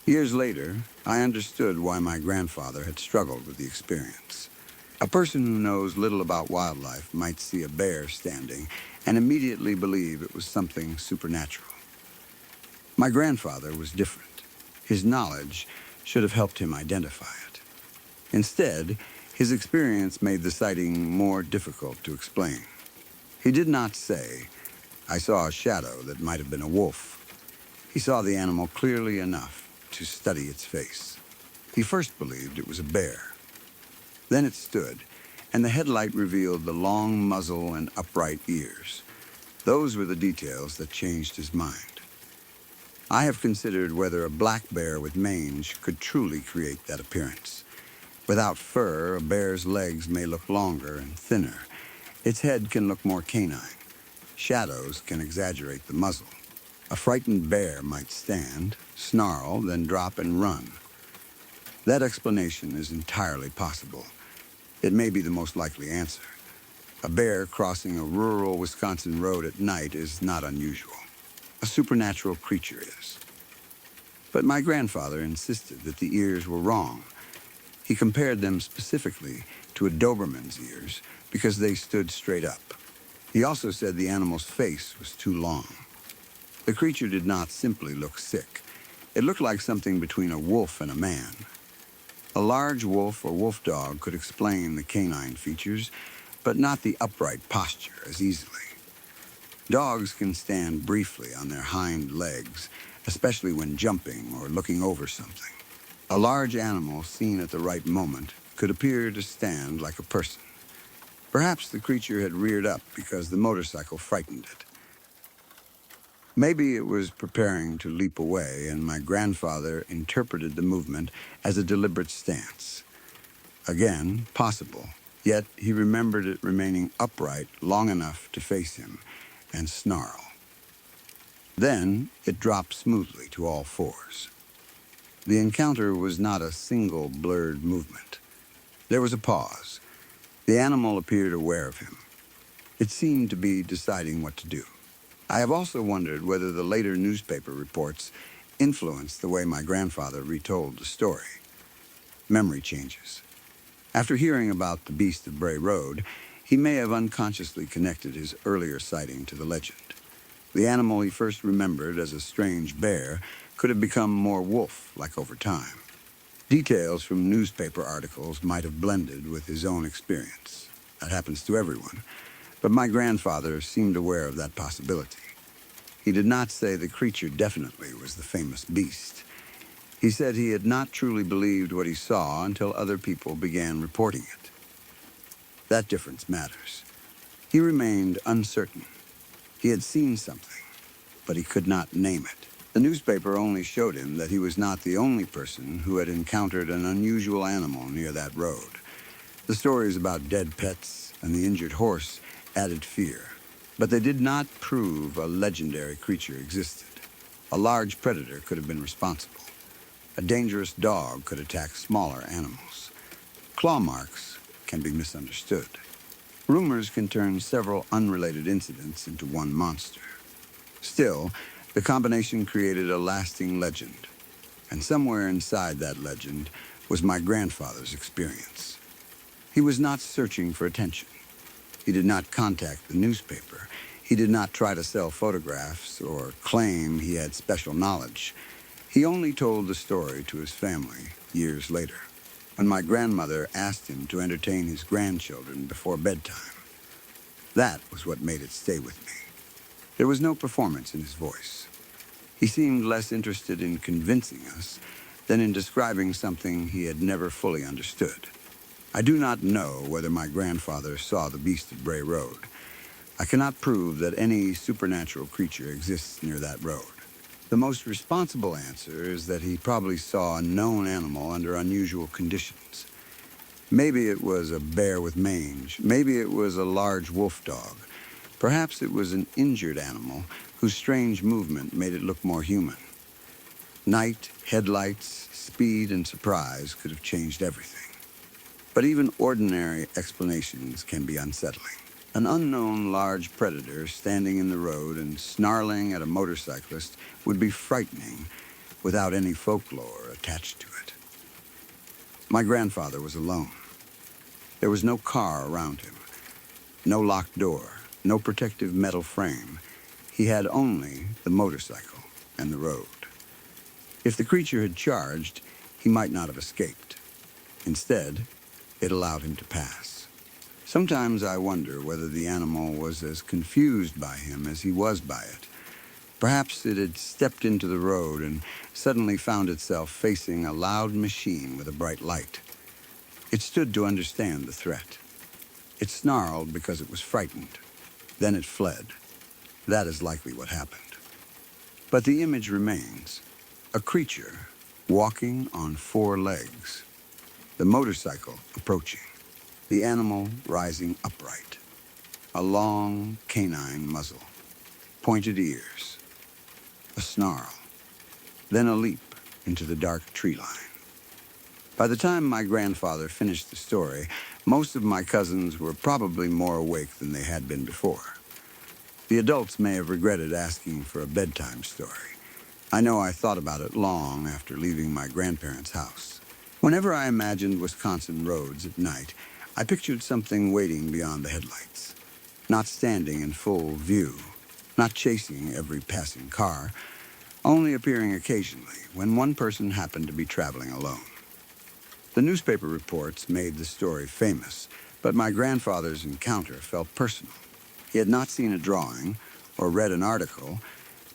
Speaker 2: Years later, I understood why my grandfather had struggled with the experience. A person who knows little about wildlife might see a bear standing and immediately believe it was something supernatural. My grandfather was different. His knowledge should have helped him identify it. Instead, his experience made the sighting more difficult to explain. He did not say, "I saw a shadow that might have been a wolf." He saw the animal clearly enough to study its face. He first believed it was a bear. Then it stood, and the headlight revealed the long muzzle and upright ears. Those were the details that changed his mind. I have considered whether a black bear with mange could truly create that appearance. Without fur, a bear's legs may look longer and thinner. Its head can look more canine. Shadows can exaggerate the muzzle. A frightened bear might stand, snarl, then drop and run. That explanation is entirely possible. It may be the most likely answer. A bear crossing a rural Wisconsin road at night is not unusual. A supernatural creature is. But my grandfather insisted that the ears were wrong. He compared them specifically to a Doberman's ears because they stood straight up. He also said the animal's face was too long. The creature did not simply look sick. It looked like something between a wolf and a man. A large wolf or wolf dog could explain the canine features, but not the upright posture as easily. Dogs can stand briefly on their hind legs, especially when jumping or looking over something. A large animal seen at the right moment could appear to stand like a person. Perhaps the creature had reared up because the motorcycle frightened it. Maybe it was preparing to leap away, and my grandfather interpreted the movement as a deliberate stance. Again, possible, yet he remembered it remaining upright long enough to face him and snarl. Then it dropped smoothly to all fours. The encounter was not a single blurred movement. There was a pause. The animal appeared aware of him. It seemed to be deciding what to do. I have also wondered whether the later newspaper reports influenced the way my grandfather retold the story. Memory changes. After hearing about the Beast of Bray Road, he may have unconsciously connected his earlier sighting to the legend. The animal he first remembered as a strange bear could have become more wolf-like over time. Details from newspaper articles might have blended with his own experience. That happens to everyone. But my grandfather seemed aware of that possibility. He did not say the creature definitely was the famous beast. He said he had not truly believed what he saw until other people began reporting it. That difference matters. He remained uncertain. He had seen something, but he could not name it. The newspaper only showed him that he was not the only person who had encountered an unusual animal near that road. The stories about dead pets and the injured horse added fear, but they did not prove a legendary creature existed. A large predator could have been responsible. A dangerous dog could attack smaller animals. Claw marks can be misunderstood. Rumors can turn several unrelated incidents into one monster. Still, the combination created a lasting legend, and somewhere inside that legend was my grandfather's experience. He was not searching for attention. He did not contact the newspaper. He did not try to sell photographs or claim he had special knowledge. He only told the story to his family years later, when my grandmother asked him to entertain his grandchildren before bedtime. That was what made it stay with me. There was no performance in his voice. He seemed less interested in convincing us than in describing something he had never fully understood. I do not know whether my grandfather saw the Beast of Bray Road. I cannot prove that any supernatural creature exists near that road. The most responsible answer is that he probably saw a known animal under unusual conditions. Maybe it was a bear with mange. Maybe it was a large wolf dog. Perhaps it was an injured animal whose strange movement made it look more human. Night, headlights, speed, and surprise could have changed everything. But even ordinary explanations can be unsettling. An unknown large predator standing in the road and snarling at a motorcyclist would be frightening without any folklore attached to it. My grandfather was alone. There was no car around him, no locked door, no protective metal frame. He had only the motorcycle and the road. If the creature had charged, he might not have escaped. Instead, it allowed him to pass. Sometimes I wonder whether the animal was as confused by him as he was by it. Perhaps it had stepped into the road and suddenly found itself facing a loud machine with a bright light. It stood to understand the threat. It snarled because it was frightened. Then it fled. That is likely what happened. But the image remains. A creature walking on four legs. The motorcycle approaching. The animal rising upright. A long canine muzzle. Pointed ears. A snarl. Then a leap into the dark tree line. By the time my grandfather finished the story, most of my cousins were probably more awake than they had been before. The adults may have regretted asking for a bedtime story. I know I thought about it long after leaving my grandparents' house. Whenever I imagined Wisconsin roads at night, I pictured something waiting beyond the headlights. Not standing in full view, not chasing every passing car, only appearing occasionally when one person happened to be traveling alone. The newspaper reports made the story famous, but my grandfather's encounter felt personal. He had not seen a drawing or read an article,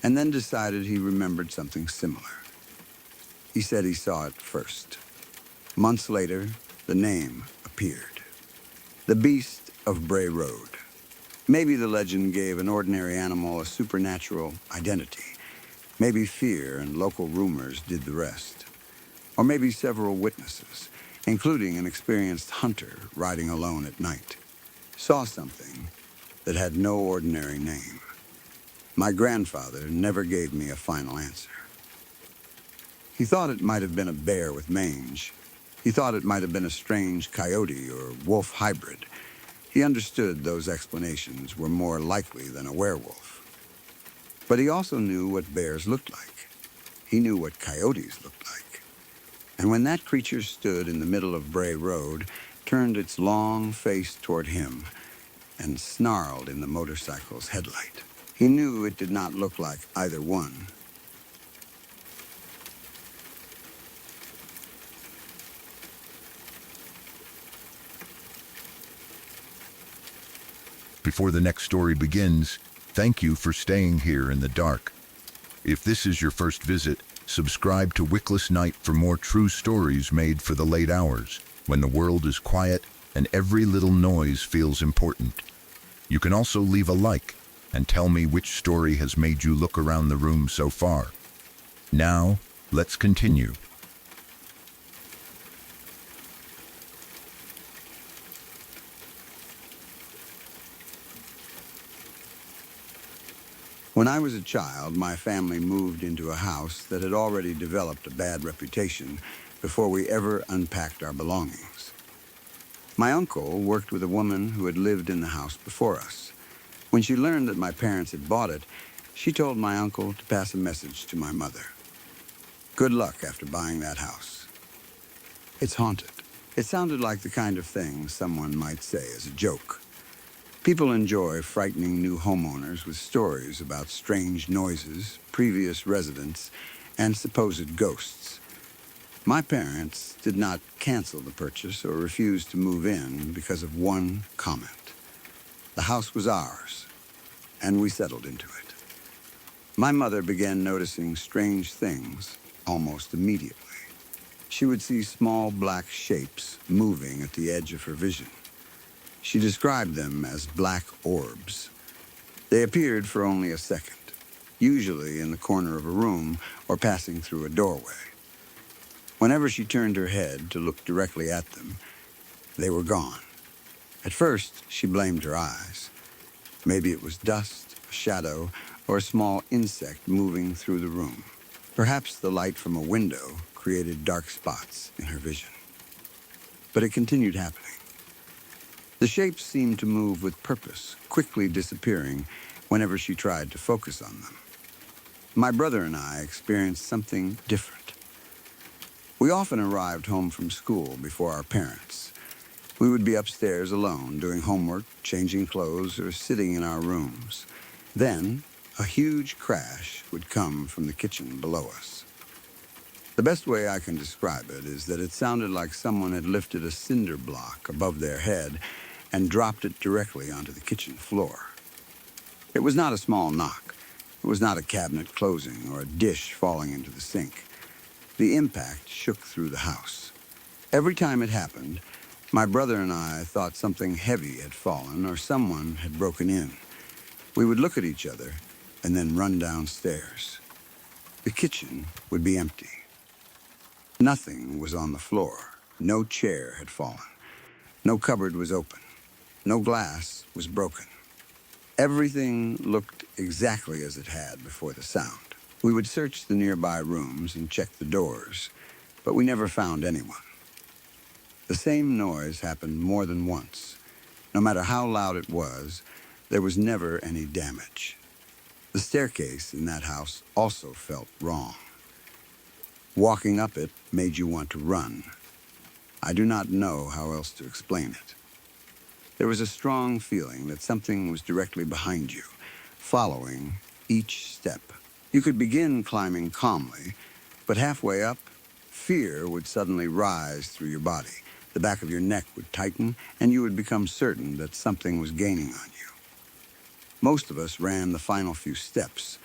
Speaker 2: and then decided he remembered something similar. He said he saw it first. Months later, the name appeared. The Beast of Bray Road. Maybe the legend gave an ordinary animal a supernatural identity. Maybe fear and local rumors did the rest. Or maybe several witnesses, including an experienced hunter riding alone at night, saw something that had no ordinary name. My grandfather never gave me a final answer. He thought it might have been a bear with mange. He thought it might have been a strange coyote or wolf hybrid. He understood those explanations were more likely than a werewolf. But he also knew what bears looked like. He knew what coyotes looked like. And when that creature stood in the middle of Bray Road, turned its long face toward him, and snarled in the motorcycle's headlight, he knew it did not look like either one.
Speaker 1: Before the next story begins, thank you for staying here in the dark. If this is your first visit, subscribe to Wickless Night for more true stories made for the late hours, when the world is quiet and every little noise feels important. You can also leave a like and tell me which story has made you look around the room so far. Now, let's continue.
Speaker 2: When I was a child, my family moved into a house that had already developed a bad reputation before we ever unpacked our belongings. My uncle worked with a woman who had lived in the house before us. When she learned that my parents had bought it, she told my uncle to pass a message to my mother. Good luck after buying that house. It's haunted. It sounded like the kind of thing someone might say as a joke. People enjoy frightening new homeowners with stories about strange noises, previous residents, and supposed ghosts. My parents did not cancel the purchase or refuse to move in because of one comment. The house was ours, and we settled into it. My mother began noticing strange things almost immediately. She would see small black shapes moving at the edge of her vision. She described them as black orbs. They appeared for only a second, usually in the corner of a room or passing through a doorway. Whenever she turned her head to look directly at them, they were gone. At first, she blamed her eyes. Maybe it was dust, a shadow, or a small insect moving through the room. Perhaps the light from a window created dark spots in her vision. but it continued happening. The shapes seemed to move with purpose, quickly disappearing whenever she tried to focus on them. My brother and I experienced something different. We often arrived home from school before our parents. We would be upstairs alone, doing homework, changing clothes, or sitting in our rooms. Then, a huge crash would come from the kitchen below us. The best way I can describe it is that it sounded like someone had lifted a cinder block above their head and dropped it directly onto the kitchen floor. It was not a small knock. It was not a cabinet closing or a dish falling into the sink. The impact shook through the house. Every time it happened, my brother and I thought something heavy had fallen or someone had broken in. We would look at each other and then run downstairs. The kitchen would be empty. Nothing was on the floor. No chair had fallen. No cupboard was open. No glass was broken. Everything looked exactly as it had before the sound. We would search the nearby rooms and check the doors, but we never found anyone. The same noise happened more than once. No matter how loud it was, there was never any damage. The staircase in that house also felt wrong. Walking up it made you want to run. I do not know how else to explain it. There was a strong feeling that something was directly behind you, following each step. You could begin climbing calmly, but halfway up, fear would suddenly rise through your body. The back of your neck would tighten, and you would become certain that something was gaining on you. Most of us ran the final few steps.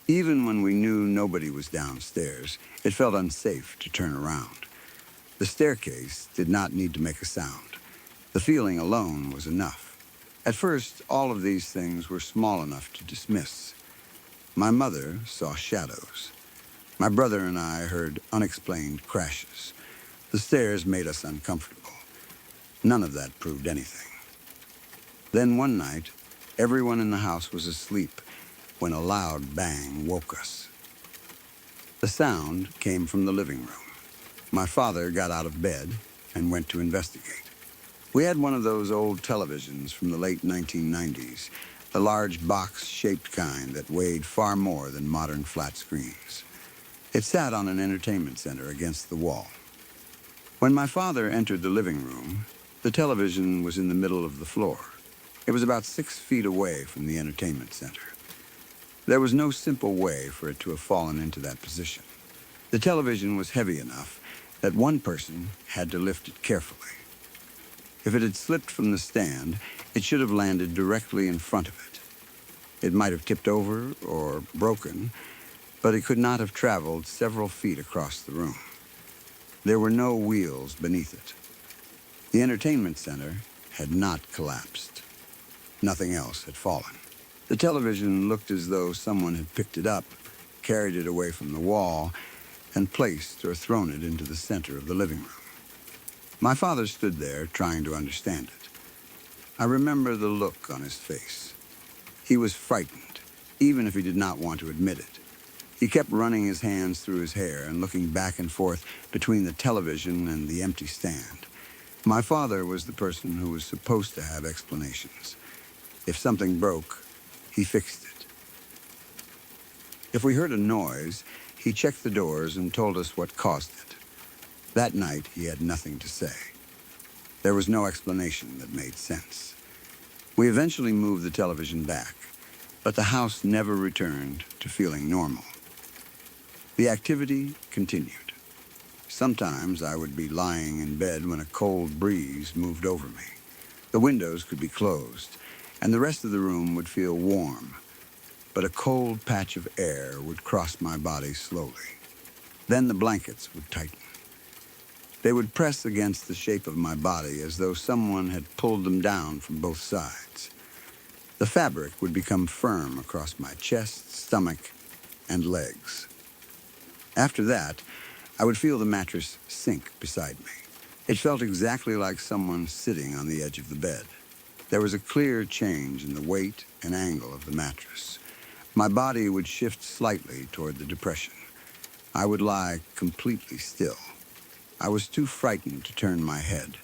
Speaker 2: Even when we knew nobody was downstairs, it felt unsafe to turn around. The staircase did not need to make a sound. The feeling alone was enough. At first, all of these things were small enough to dismiss. My mother saw shadows. My brother and I heard unexplained crashes. The stairs made us uncomfortable. None of that proved anything. Then one night, everyone in the house was asleep when a loud bang woke us. The sound came from the living room. My father got out of bed and went to investigate. We had one of those old televisions from the late 1990s, the large box-shaped kind that weighed far more than modern flat screens. It sat on an entertainment center against the wall. When my father entered the living room, the television was in the middle of the floor. It was about 6 feet away from the entertainment center. There was no simple way for it to have fallen into that position. The television was heavy enough that one person had to lift it carefully. If it had slipped from the stand, it should have landed directly in front of it. It might have tipped over or broken, but it could not have traveled several feet across the room. There were no wheels beneath it. The entertainment center had not collapsed. Nothing else had fallen. The television looked as though someone had picked it up, carried it away from the wall, and placed or thrown it into the center of the living room. My father stood there trying to understand it. I remember the look on his face. He was frightened, even if he did not want to admit it. He kept running his hands through his hair and looking back and forth between the television and the empty stand. My father was the person who was supposed to have explanations. If something broke, he fixed it. If we heard a noise, he checked the doors and told us what caused it. That night, he had nothing to say. There was no explanation that made sense. We eventually moved the television back, but the house never returned to feeling normal. The activity continued. Sometimes I would be lying in bed when a cold breeze moved over me. The windows could be closed, and the rest of the room would feel warm, but a cold patch of air would cross my body slowly. Then the blankets would tighten. They would press against the shape of my body as though someone had pulled them down from both sides. The fabric would become firm across my chest, stomach, and legs. After that, I would feel the mattress sink beside me. It felt exactly like someone sitting on the edge of the bed. There was a clear change in the weight and angle of the mattress. My body would shift slightly toward the depression. I would lie completely still. I was too frightened to turn my head.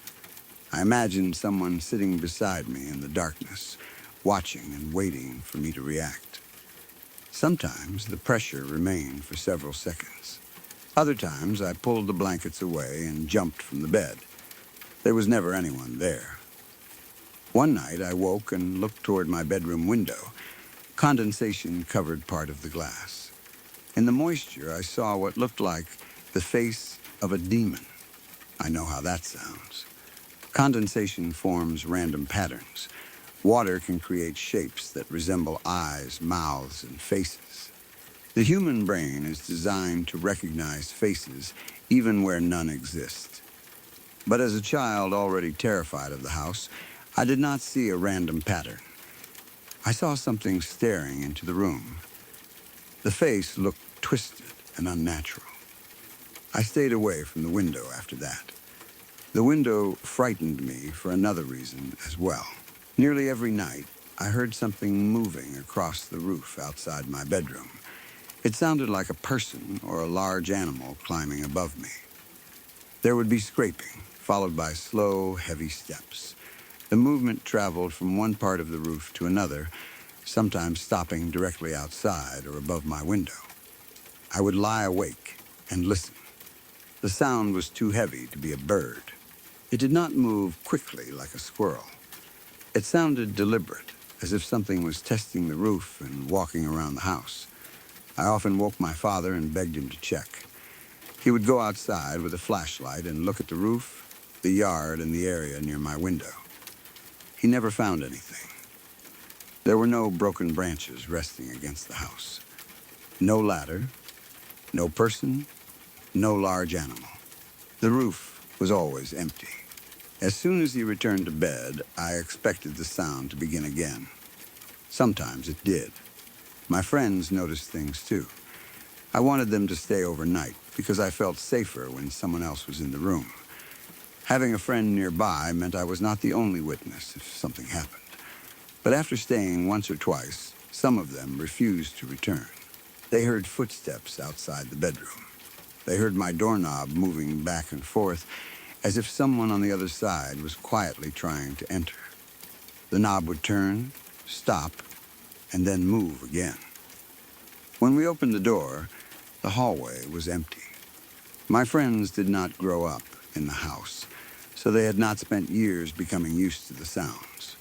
Speaker 2: I imagined someone sitting beside me in the darkness, watching and waiting for me to react. Sometimes the pressure remained for several seconds. Other times I pulled the blankets away and jumped from the bed. There was never anyone there. One night I woke and looked toward my bedroom window. Condensation covered part of the glass. In the moisture, I saw what looked like the face of a demon. I know how that sounds. Condensation forms random patterns. Water can create shapes that resemble eyes, mouths, and faces. The human brain is designed to recognize faces even where none exist. But as a child already terrified of the house, I did not see a random pattern. I saw something staring into the room. The face looked twisted and unnatural. I stayed away from the window after that. The window frightened me for another reason as well. Nearly every night, I heard something moving across the roof outside my bedroom. It sounded like a person or a large animal climbing above me. There would be scraping, followed by slow, heavy steps. The movement traveled from one part of the roof to another, sometimes stopping directly outside or above my window. I would lie awake and listen. The sound was too heavy to be a bird. It did not move quickly like a squirrel. It sounded deliberate, as if something was testing the roof and walking around the house. I often woke my father and begged him to check. He would go outside with a flashlight and look at the roof, the yard, and the area near my window. He never found anything. There were no broken branches resting against the house. No ladder, no person, no large animal. The roof was always empty. As soon as he returned to bed, I expected the sound to begin again. Sometimes it did. My friends noticed things too. I wanted them to stay overnight because I felt safer when someone else was in the room. Having a friend nearby meant I was not the only witness if something happened. But after staying once or twice, some of them refused to return. They heard footsteps outside the bedroom. They heard my doorknob moving back and forth as if someone on the other side was quietly trying to enter. The knob would turn, stop, and then move again. When we opened the door, the hallway was empty. My friends did not grow up in the house, so they had not spent years becoming used to the sounds.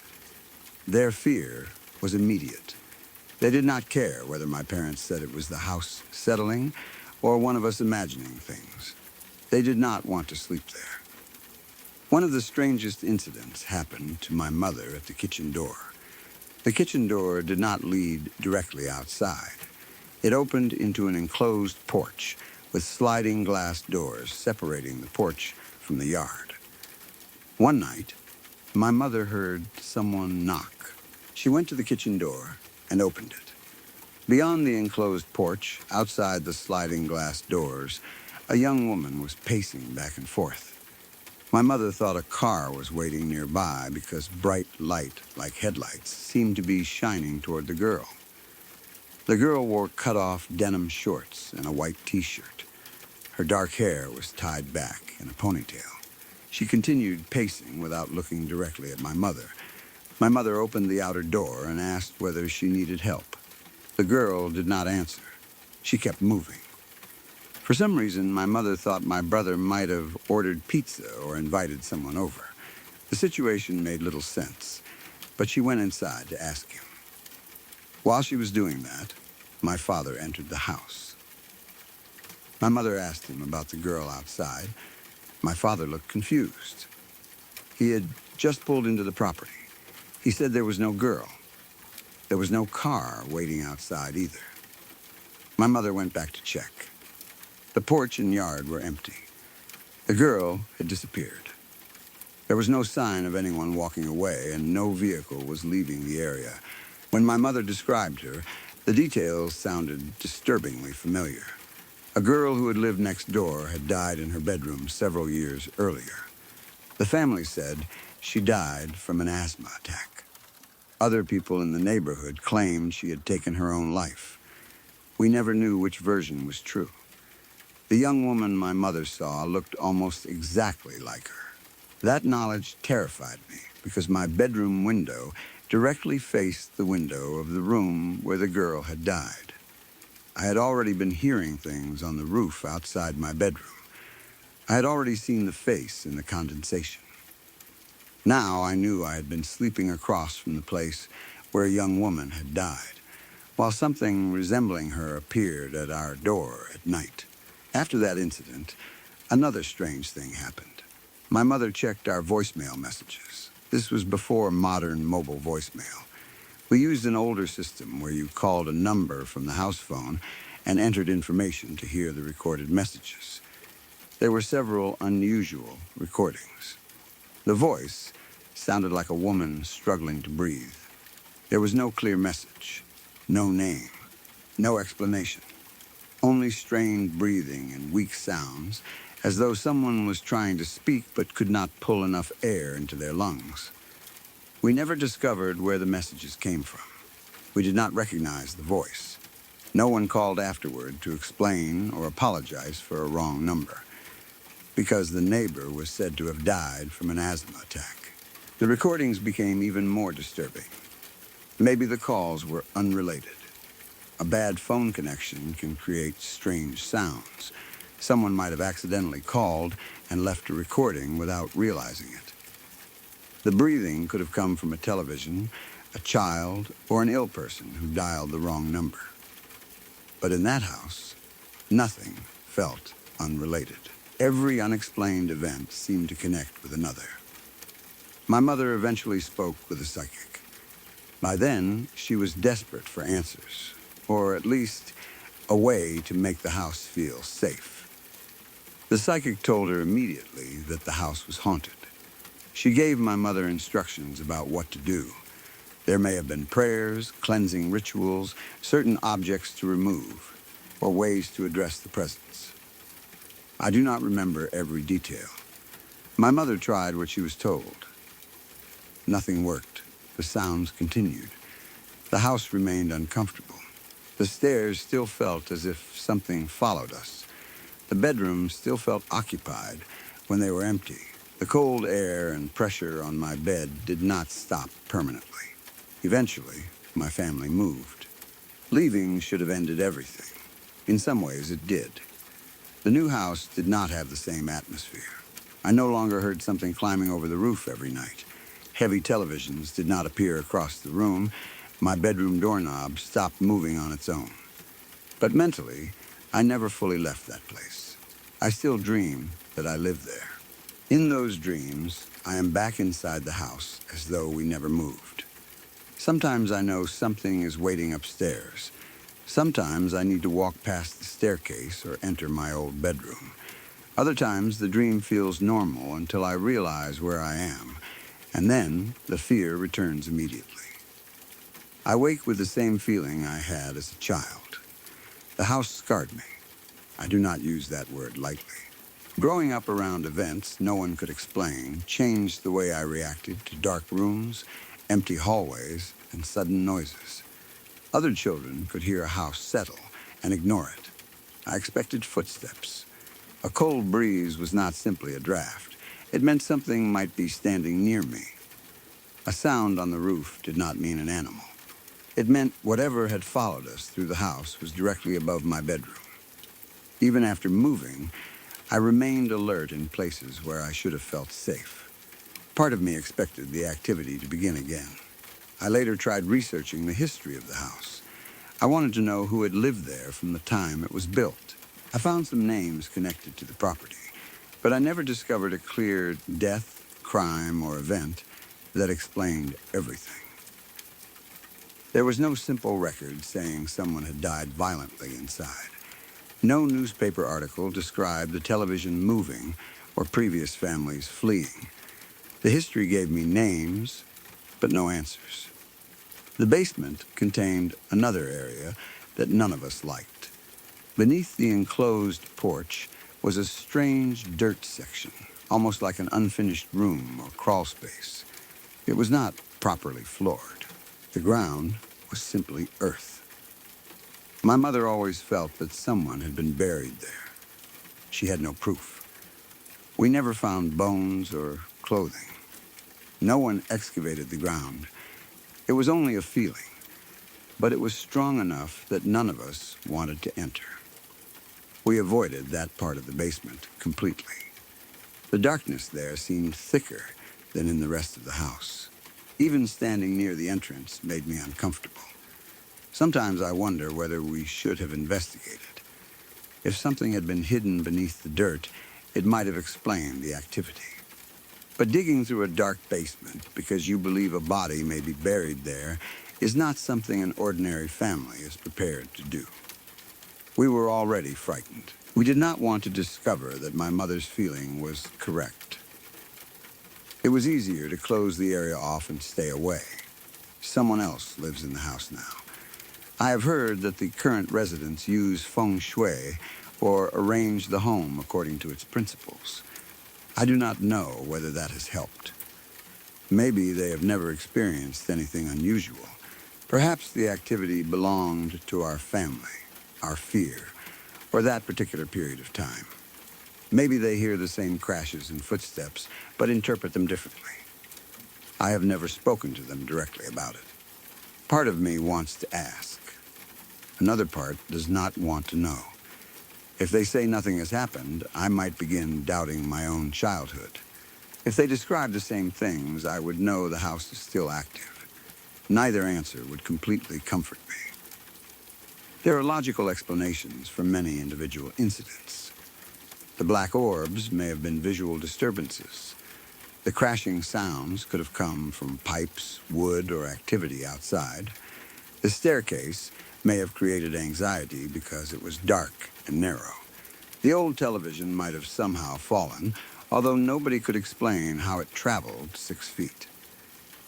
Speaker 2: Their fear was immediate. They did not care whether my parents said it was the house settling or one of us imagining things. They did not want to sleep there. One of the strangest incidents happened to my mother at the kitchen door. The kitchen door did not lead directly outside. It opened into an enclosed porch with sliding glass doors separating the porch from the yard. One night, my mother heard someone knock. She went to the kitchen door and opened it. Beyond the enclosed porch, outside the sliding glass doors, a young woman was pacing back and forth. My mother thought a car was waiting nearby because bright light, like headlights, seemed to be shining toward the girl. The girl wore cut-off denim shorts and a white t-shirt. Her dark hair was tied back in a ponytail. She continued pacing without looking directly at my mother. My mother opened the outer door and asked whether she needed help. The girl did not answer. She kept moving. For some reason, my mother thought my brother might have ordered pizza or invited someone over. The situation made little sense, but she went inside to ask him. While she was doing that, my father entered the house. My mother asked him about the girl outside. My father looked confused. He had just pulled into the property. He said there was no girl. There was no car waiting outside either. My mother went back to check. The porch and yard were empty. The girl had disappeared. There was no sign of anyone walking away, and no vehicle was leaving the area. When my mother described her, the details sounded disturbingly familiar. A girl who had lived next door had died in her bedroom several years earlier. The family said she died from an asthma attack. Other people in the neighborhood claimed she had taken her own life. We never knew which version was true. The young woman my mother saw looked almost exactly like her. That knowledge terrified me because my bedroom window directly faced the window of the room where the girl had died. I had already been hearing things on the roof outside my bedroom. I had already seen the face in the condensation. Now I knew I had been sleeping across from the place where a young woman had died, while something resembling her appeared at our door at night. After that incident, another strange thing happened. My mother checked our voicemail messages. This was before modern mobile voicemail. We used an older system where you called a number from the house phone and entered information to hear the recorded messages. There were several unusual recordings. The voice sounded like a woman struggling to breathe. There was no clear message, no name, no explanation, only strained breathing and weak sounds, as though someone was trying to speak but could not pull enough air into their lungs. We never discovered where the messages came from. We did not recognize the voice. No one called afterward to explain or apologize for a wrong number, because the neighbor was said to have died from an asthma attack. The recordings became even more disturbing. Maybe the calls were unrelated. A bad phone connection can create strange sounds. Someone might have accidentally called and left a recording without realizing it. The breathing could have come from a television, a child, or an ill person who dialed the wrong number. But in that house, nothing felt unrelated. Every unexplained event seemed to connect with another. My mother eventually spoke with a psychic. By then, she was desperate for answers, or at least a way to make the house feel safe. The psychic told her immediately that the house was haunted. She gave my mother instructions about what to do. There may have been prayers, cleansing rituals, certain objects to remove, or ways to address the presence. I do not remember every detail. My mother tried what she was told. Nothing worked. The sounds continued. The house remained uncomfortable. The stairs still felt as if something followed us. The bedrooms still felt occupied when they were empty. The cold air and pressure on my bed did not stop permanently. Eventually, my family moved. Leaving should have ended everything. In some ways, it did. The new house did not have the same atmosphere. I no longer heard something climbing over the roof every night. Heavy televisions did not appear across the room. My bedroom doorknob stopped moving on its own. But mentally, I never fully left that place. I still dream that I live there. In those dreams, I am back inside the house as though we never moved. Sometimes I know something is waiting upstairs. Sometimes I need to walk past the staircase or enter my old bedroom. Other times the dream feels normal until I realize where I am, and then the fear returns immediately. I wake with the same feeling I had as a child. The house scarred me. I do not use that word lightly. Growing up around events no one could explain changed the way I reacted to dark rooms, empty hallways, and sudden noises. Other children could hear a house settle and ignore it. I expected footsteps. A cold breeze was not simply a draft. It meant something might be standing near me. A sound on the roof did not mean an animal. It meant whatever had followed us through the house was directly above my bedroom. Even after moving, I remained alert in places where I should have felt safe. Part of me expected the activity to begin again. I later tried researching the history of the house. I wanted to know who had lived there from the time it was built. I found some names connected to the property, but I never discovered a clear death, crime, or event that explained everything. There was no simple record saying someone had died violently inside. No newspaper article described the television moving or previous families fleeing. The history gave me names, but no answers. The basement contained another area that none of us liked. Beneath the enclosed porch was a strange dirt section, almost like an unfinished room or crawl space. It was not properly floored. The ground was simply earth. My mother always felt that someone had been buried there. She had no proof. We never found bones or clothing. No one excavated the ground. It was only a feeling, but it was strong enough that none of us wanted to enter. We avoided that part of the basement completely. The darkness there seemed thicker than in the rest of the house. Even standing near the entrance made me uncomfortable. Sometimes I wonder whether we should have investigated. If something had been hidden beneath the dirt, it might have explained the activity. But digging through a dark basement because you believe a body may be buried there is not something an ordinary family is prepared to do. We were already frightened. We did not want to discover that my mother's feeling was correct. It was easier to close the area off and stay away. Someone else lives in the house now. I have heard that the current residents use feng shui or arrange the home according to its principles. I do not know whether that has helped. Maybe they have never experienced anything unusual. Perhaps the activity belonged to our family, our fear, or that particular period of time. Maybe they hear the same crashes and footsteps, but interpret them differently. I have never spoken to them directly about it. Part of me wants to ask. Another part does not want to know. If they say nothing has happened, I might begin doubting my own childhood. If they describe the same things, I would know the house is still active. Neither answer would completely comfort me. There are logical explanations for many individual incidents. The black orbs may have been visual disturbances. The crashing sounds could have come from pipes, wood, or activity outside. The staircase may have created anxiety because it was dark and narrow. The old television might have somehow fallen, although nobody could explain how it traveled 6 feet.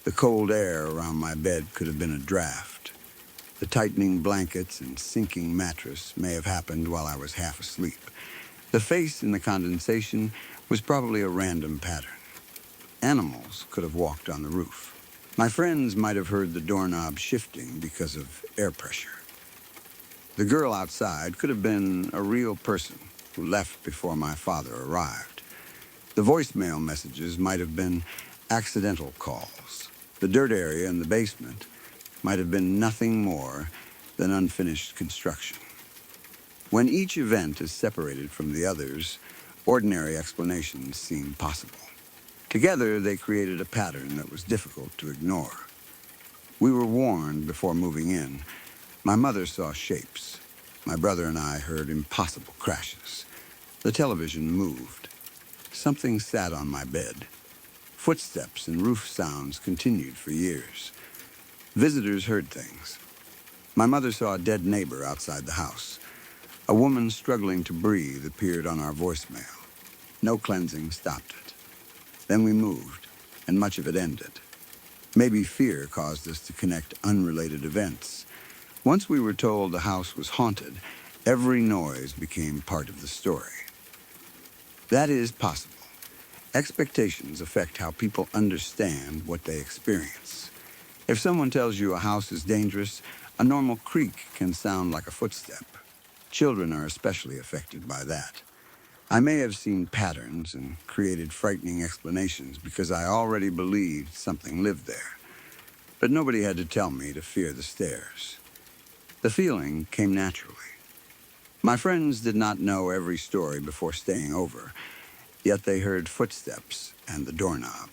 Speaker 2: The cold air around my bed could have been a draft. The tightening blankets and sinking mattress may have happened while I was half asleep. The face in the condensation was probably a random pattern. Animals could have walked on the roof. My friends might have heard the doorknob shifting because of air pressure. The girl outside could have been a real person who left before my father arrived. The voicemail messages might have been accidental calls. The dirt area in the basement might have been nothing more than unfinished construction. When each event is separated from the others, ordinary explanations seem possible. Together, they created a pattern that was difficult to ignore. We were warned before moving in. My mother saw shapes. My brother and I heard impossible crashes. The television moved. Something sat on my bed. Footsteps and roof sounds continued for years. Visitors heard things. My mother saw a dead neighbor outside the house. A woman struggling to breathe appeared on our voicemail. No cleansing stopped it. Then we moved, and much of it ended. Maybe fear caused us to connect unrelated events. Once we were told the house was haunted, every noise became part of the story. That is possible. Expectations affect how people understand what they experience. If someone tells you a house is dangerous, a normal creak can sound like a footstep. Children are especially affected by that. I may have seen patterns and created frightening explanations because I already believed something lived there. But nobody had to tell me to fear the stairs. The feeling came naturally. My friends did not know every story before staying over, yet they heard footsteps and the doorknob.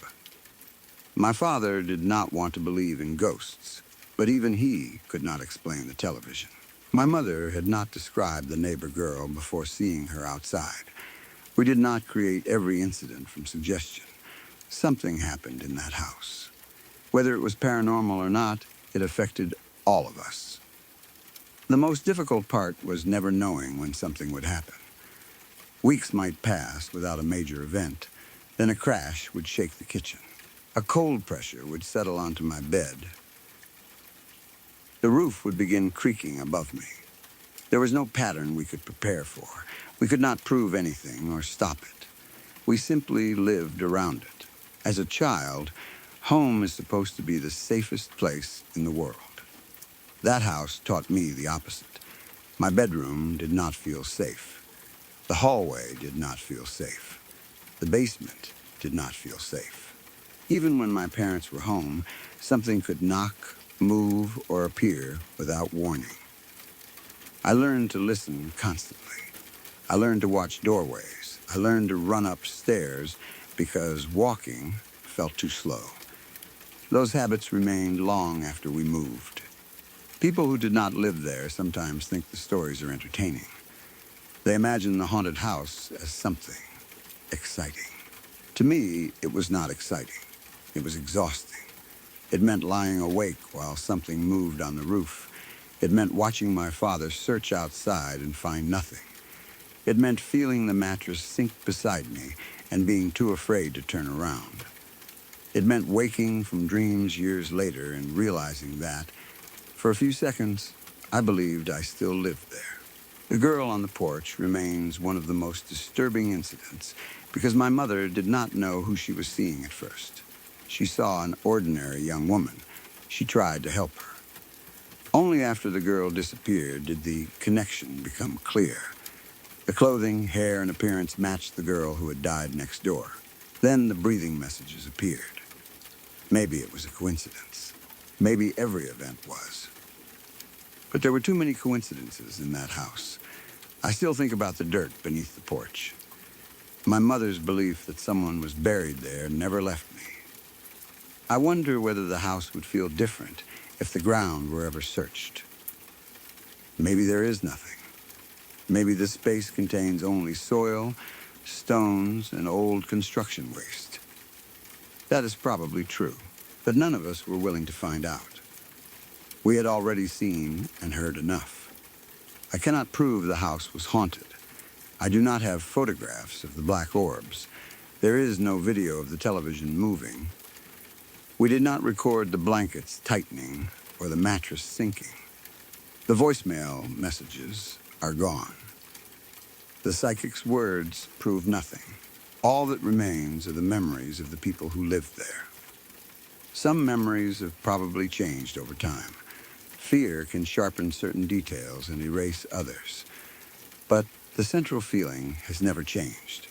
Speaker 2: My father did not want to believe in ghosts, but even he could not explain the television. My mother had not described the neighbor girl before seeing her outside. We did not create every incident from suggestion. Something happened in that house. Whether it was paranormal or not, it affected all of us. The most difficult part was never knowing when something would happen. Weeks might pass without a major event. Then a crash would shake the kitchen. A cold pressure would settle onto my bed. The roof would begin creaking above me. There was no pattern we could prepare for. We could not prove anything or stop it. We simply lived around it. As a child, home is supposed to be the safest place in the world. That house taught me the opposite. My bedroom did not feel safe. The hallway did not feel safe. The basement did not feel safe. Even when my parents were home, something could knock, move, or appear without warning. I learned to listen constantly. I learned to watch doorways. I learned to run upstairs because walking felt too slow. Those habits remained long after we moved. People who did not live there sometimes think the stories are entertaining. They imagine the haunted house as something exciting. To me, it was not exciting. It was exhausting. It meant lying awake while something moved on the roof. It meant watching my father search outside and find nothing. It meant feeling the mattress sink beside me and being too afraid to turn around. It meant waking from dreams years later and realizing that, for a few seconds, I believed I still lived there. The girl on the porch remains one of the most disturbing incidents because my mother did not know who she was seeing at first. She saw an ordinary young woman. She tried to help her. Only after the girl disappeared did the connection become clear. The clothing, hair, and appearance matched the girl who had died next door. Then the breathing messages appeared. Maybe it was a coincidence. Maybe every event was. But there were too many coincidences in that house. I still think about the dirt beneath the porch. My mother's belief that someone was buried there never left me. I wonder whether the house would feel different if the ground were ever searched. Maybe there is nothing. Maybe this space contains only soil, stones, and old construction waste. That is probably true, but none of us were willing to find out. We had already seen and heard enough. I cannot prove the house was haunted. I do not have photographs of the black orbs. There is no video of the television moving. We did not record the blankets tightening or the mattress sinking. The voicemail messages are gone. The psychic's words prove nothing. All that remains are the memories of the people who lived there. Some memories have probably changed over time. Fear can sharpen certain details and erase others. But the central feeling has never changed.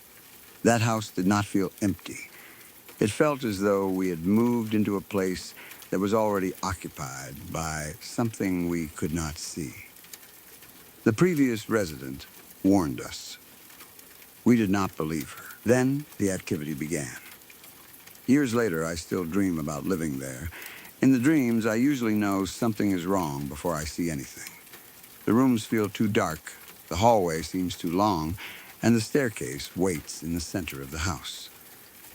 Speaker 2: That house did not feel empty. It felt as though we had moved into a place that was already occupied by something we could not see. The previous resident warned us. We did not believe her. Then the activity began. Years later, I still dream about living there. In the dreams, I usually know something is wrong before I see anything. The rooms feel too dark, the hallway seems too long, and the staircase waits in the center of the house.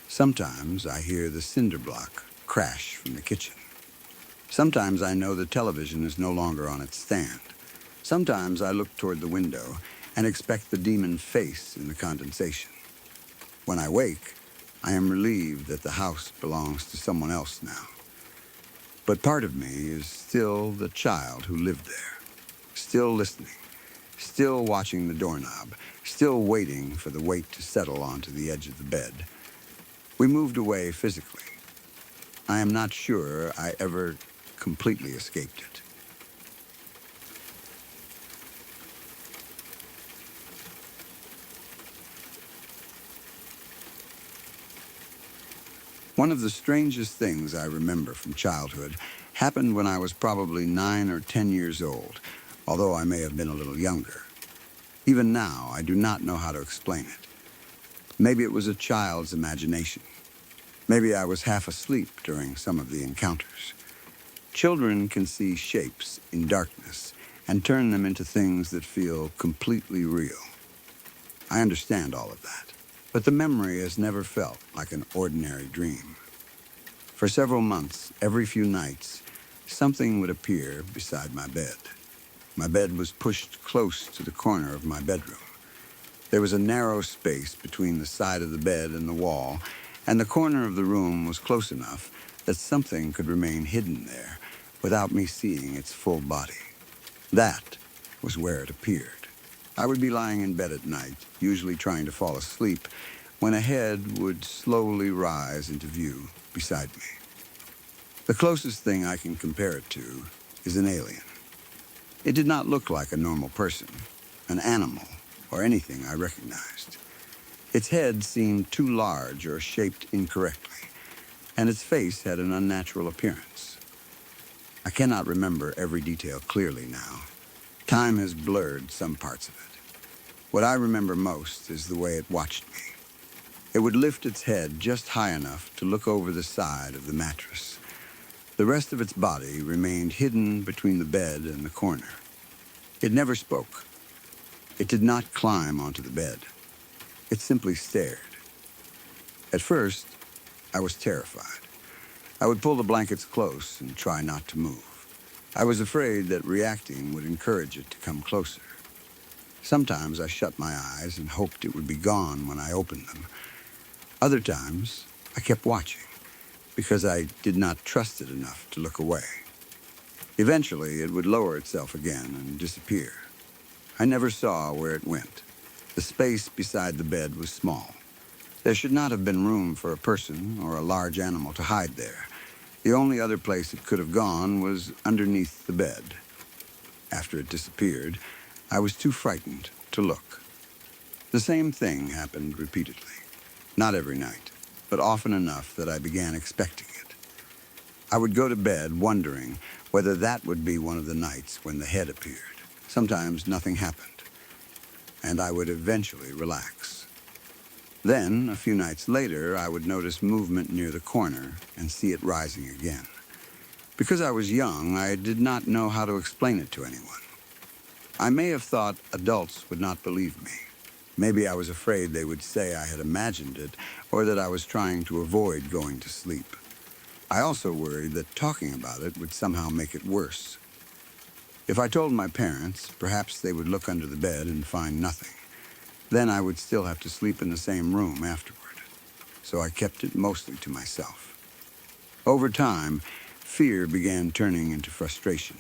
Speaker 2: Sometimes I hear the cinder block crash from the kitchen. Sometimes I know the television is no longer on its stand. Sometimes I look toward the window and expect the demon face in the condensation. When I wake, I am relieved that the house belongs to someone else now. But part of me is still the child who lived there, still listening, still watching the doorknob, still waiting for the weight to settle onto the edge of the bed. We moved away physically. I am not sure I ever completely escaped it. One of the strangest things I remember from childhood happened when I was probably 9 or 10 years old, although I may have been a little younger. Even now, I do not know how to explain it. Maybe it was a child's imagination. Maybe I was half asleep during some of the encounters. Children can see shapes in darkness and turn them into things that feel completely real. I understand all of that, but the memory has never felt like an ordinary dream. For several months, every few nights, something would appear beside my bed. My bed was pushed close to the corner of my bedroom. There was a narrow space between the side of the bed and the wall, and the corner of the room was close enough that something could remain hidden there without me seeing its full body. That was where it appeared. I would be lying in bed at night, usually trying to fall asleep, when a head would slowly rise into view beside me. The closest thing I can compare it to is an alien. It did not look like a normal person, an animal, or anything I recognized. Its head seemed too large or shaped incorrectly, and its face had an unnatural appearance. I cannot remember every detail clearly now. Time has blurred some parts of it. What I remember most is the way it watched me. It would lift its head just high enough to look over the side of the mattress. The rest of its body remained hidden between the bed and the corner. It never spoke. It did not climb onto the bed. It simply stared. At first, I was terrified. I would pull the blankets close and try not to move. I was afraid that reacting would encourage it to come closer. Sometimes I shut my eyes and hoped it would be gone when I opened them. Other times, I kept watching because I did not trust it enough to look away. Eventually, it would lower itself again and disappear. I never saw where it went. The space beside the bed was small. There should not have been room for a person or a large animal to hide there. The only other place it could have gone was underneath the bed. After it disappeared, I was too frightened to look. The same thing happened repeatedly. Not every night, but often enough that I began expecting it. I would go to bed wondering whether that would be one of the nights when the head appeared. Sometimes nothing happened, and I would eventually relax. Then, a few nights later, I would notice movement near the corner and see it rising again. Because I was young, I did not know how to explain it to anyone. I may have thought adults would not believe me. Maybe I was afraid they would say I had imagined it or that I was trying to avoid going to sleep. I also worried that talking about it would somehow make it worse. If I told my parents, perhaps they would look under the bed and find nothing. Then I would still have to sleep in the same room afterward. So I kept it mostly to myself. Over time, fear began turning into frustration.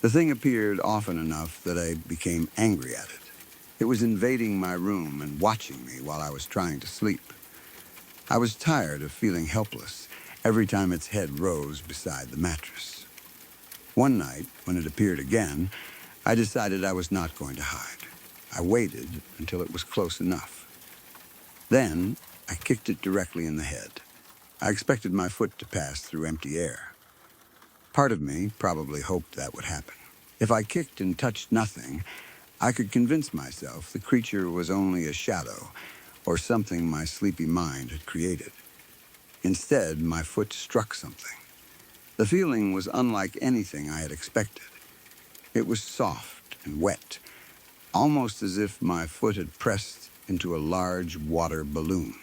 Speaker 2: The thing appeared often enough that I became angry at it. It was invading my room and watching me while I was trying to sleep. I was tired of feeling helpless every time its head rose beside the mattress. One night, when it appeared again, I decided I was not going to hide. I waited until it was close enough. Then, I kicked it directly in the head. I expected my foot to pass through empty air. Part of me probably hoped that would happen. If I kicked and touched nothing, I could convince myself the creature was only a shadow or something my sleepy mind had created. Instead, my foot struck something. The feeling was unlike anything I had expected. It was soft and wet, almost as if my foot had pressed into a large water balloon.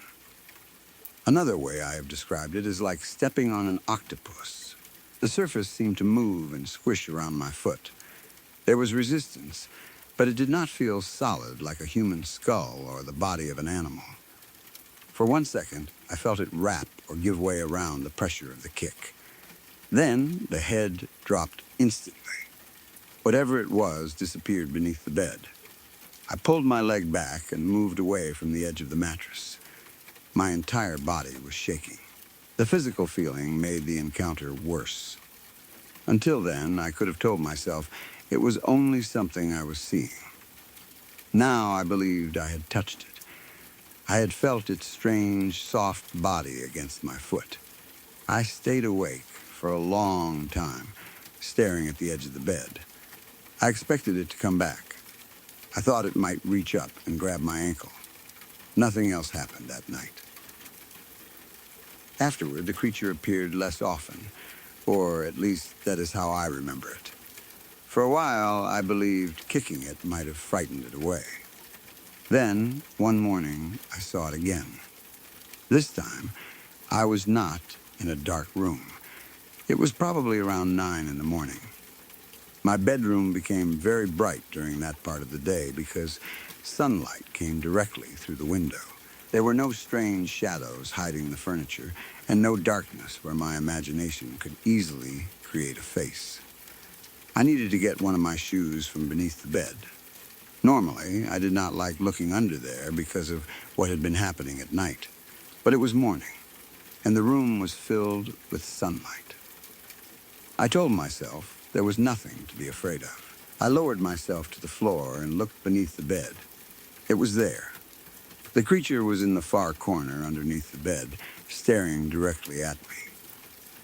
Speaker 2: Another way I have described it is like stepping on an octopus. The surface seemed to move and squish around my foot. There was resistance, but it did not feel solid like a human skull or the body of an animal. For 1 second, I felt it wrap or give way around the pressure of the kick. Then the head dropped instantly. Whatever it was disappeared beneath the bed. I pulled my leg back and moved away from the edge of the mattress. My entire body was shaking. The physical feeling made the encounter worse. Until then, I could have told myself it was only something I was seeing. Now I believed I had touched it. I had felt its strange, soft body against my foot. I stayed awake for a long time, staring at the edge of the bed. I expected it to come back. I thought it might reach up and grab my ankle. Nothing else happened that night. Afterward, the creature appeared less often, or at least that is how I remember it. For a while, I believed kicking it might have frightened it away. Then, one morning, I saw it again. This time, I was not in a dark room. It was probably around 9 in the morning. My bedroom became very bright during that part of the day because sunlight came directly through the window. There were no strange shadows hiding the furniture and no darkness where my imagination could easily create a face. I needed to get one of my shoes from beneath the bed. Normally, I did not like looking under there because of what had been happening at night. But it was morning, and the room was filled with sunlight. I told myself there was nothing to be afraid of. I lowered myself to the floor and looked beneath the bed. It was there. The creature was in the far corner underneath the bed, staring directly at me.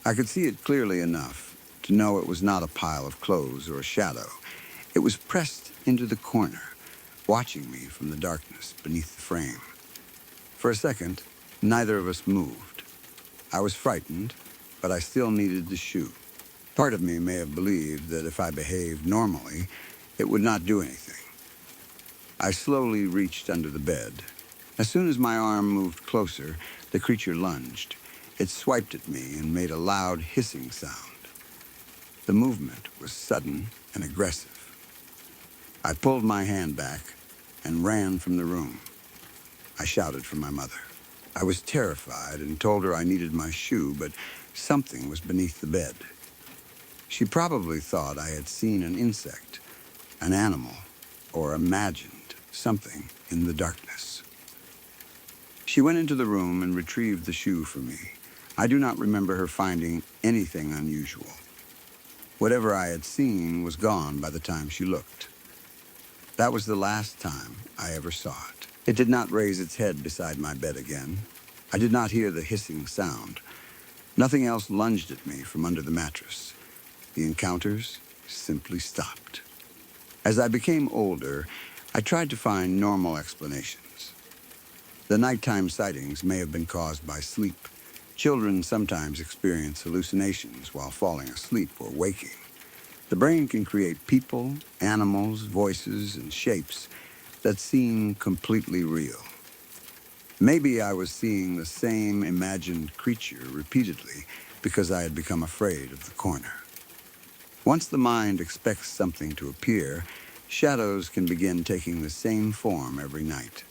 Speaker 2: I could see it clearly enough to know it was not a pile of clothes or a shadow. It was pressed into the corner, watching me from the darkness beneath the frame. For a second, neither of us moved. I was frightened, but I still needed the shoe. Part of me may have believed that if I behaved normally, it would not do anything. I slowly reached under the bed. As soon as my arm moved closer, the creature lunged. It swiped at me and made a loud hissing sound. The movement was sudden and aggressive. I pulled my hand back and ran from the room. I shouted for my mother. I was terrified and told her I needed my shoe, but something was beneath the bed. She probably thought I had seen an insect, an animal, or imagined something in the darkness. She went into the room and retrieved the shoe for me. I do not remember her finding anything unusual. Whatever I had seen was gone by the time she looked. That was the last time I ever saw it. It did not raise its head beside my bed again. I did not hear the hissing sound. Nothing else lunged at me from under the mattress. The encounters simply stopped. As I became older, I tried to find normal explanations. The nighttime sightings may have been caused by sleep. Children sometimes experience hallucinations while falling asleep or waking. The brain can create people, animals, voices, and shapes that seem completely real. Maybe I was seeing the same imagined creature repeatedly because I had become afraid of the corner. Once the mind expects something to appear, shadows can begin taking the same form every night.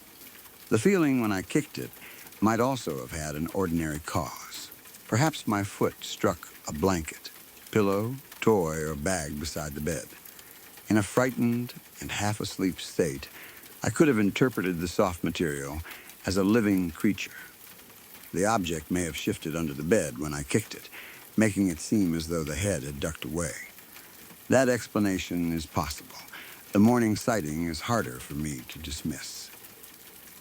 Speaker 2: The feeling when I kicked it might also have had an ordinary cause. Perhaps my foot struck a blanket, pillow, toy, or bag beside the bed. In a frightened and half-asleep state, I could have interpreted the soft material as a living creature. The object may have shifted under the bed when I kicked it, making it seem as though the head had ducked away. That explanation is possible. The morning sighting is harder for me to dismiss.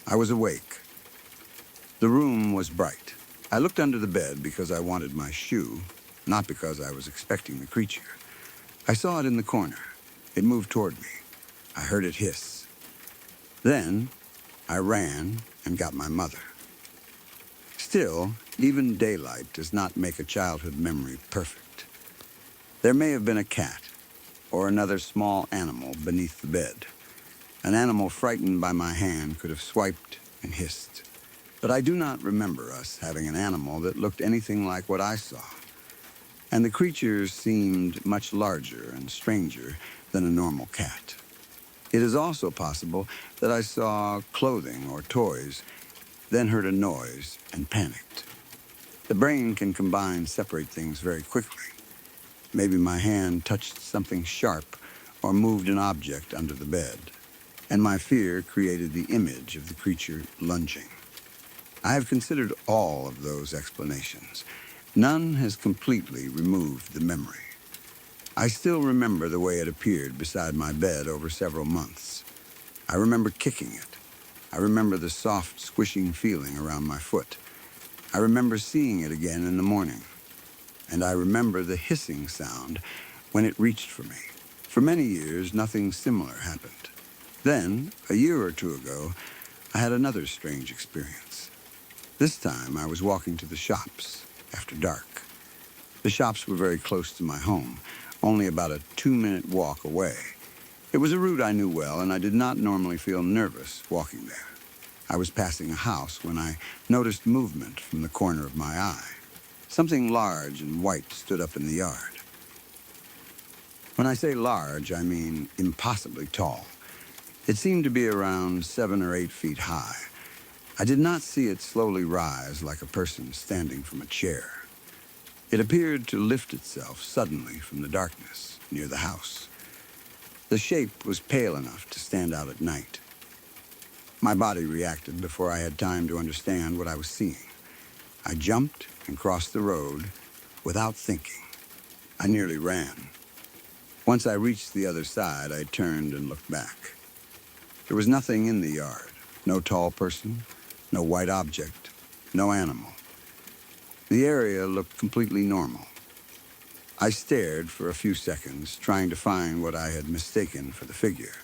Speaker 2: I was awake. The room was bright. I looked under the bed because I wanted my shoe, not because I was expecting the creature. I saw it in the corner. It moved toward me. I heard it hiss. Then I ran and got my mother. Still, even daylight does not make a childhood memory perfect. There may have been a cat or another small animal beneath the bed. An animal frightened by my hand could have swiped and hissed. But I do not remember us having an animal that looked anything like what I saw. And the creatures seemed much larger and stranger than a normal cat. It is also possible that I saw clothing or toys, then heard a noise and panicked. The brain can combine separate things very quickly. Maybe my hand touched something sharp or moved an object under the bed, and my fear created the image of the creature lunging. I have considered all of those explanations. None has completely removed the memory. I still remember the way it appeared beside my bed over several months. I remember kicking it. I remember the soft, squishing feeling around my foot. I remember seeing it again in the morning. And I remember the hissing sound when it reached for me. For many years, nothing similar happened. Then, a year or two ago, I had another strange experience. This time, I was walking to the shops after dark. The shops were very close to my home, only about a 2-minute walk away. It was a route I knew well, and I did not normally feel nervous walking there. I was passing a house when I noticed movement from the corner of my eye. Something large and white stood up in the yard. When I say large, I mean impossibly tall. It seemed to be around 7 or 8 feet high. I did not see it slowly rise like a person standing from a chair. It appeared to lift itself suddenly from the darkness near the house. The shape was pale enough to stand out at night. My body reacted before I had time to understand what I was seeing. I jumped and crossed the road without thinking. I nearly ran. Once I reached the other side, I turned and looked back. There was nothing in the yard. No tall person, no white object, no animal. The area looked completely normal. I stared for a few seconds, trying to find what I had mistaken for the figure.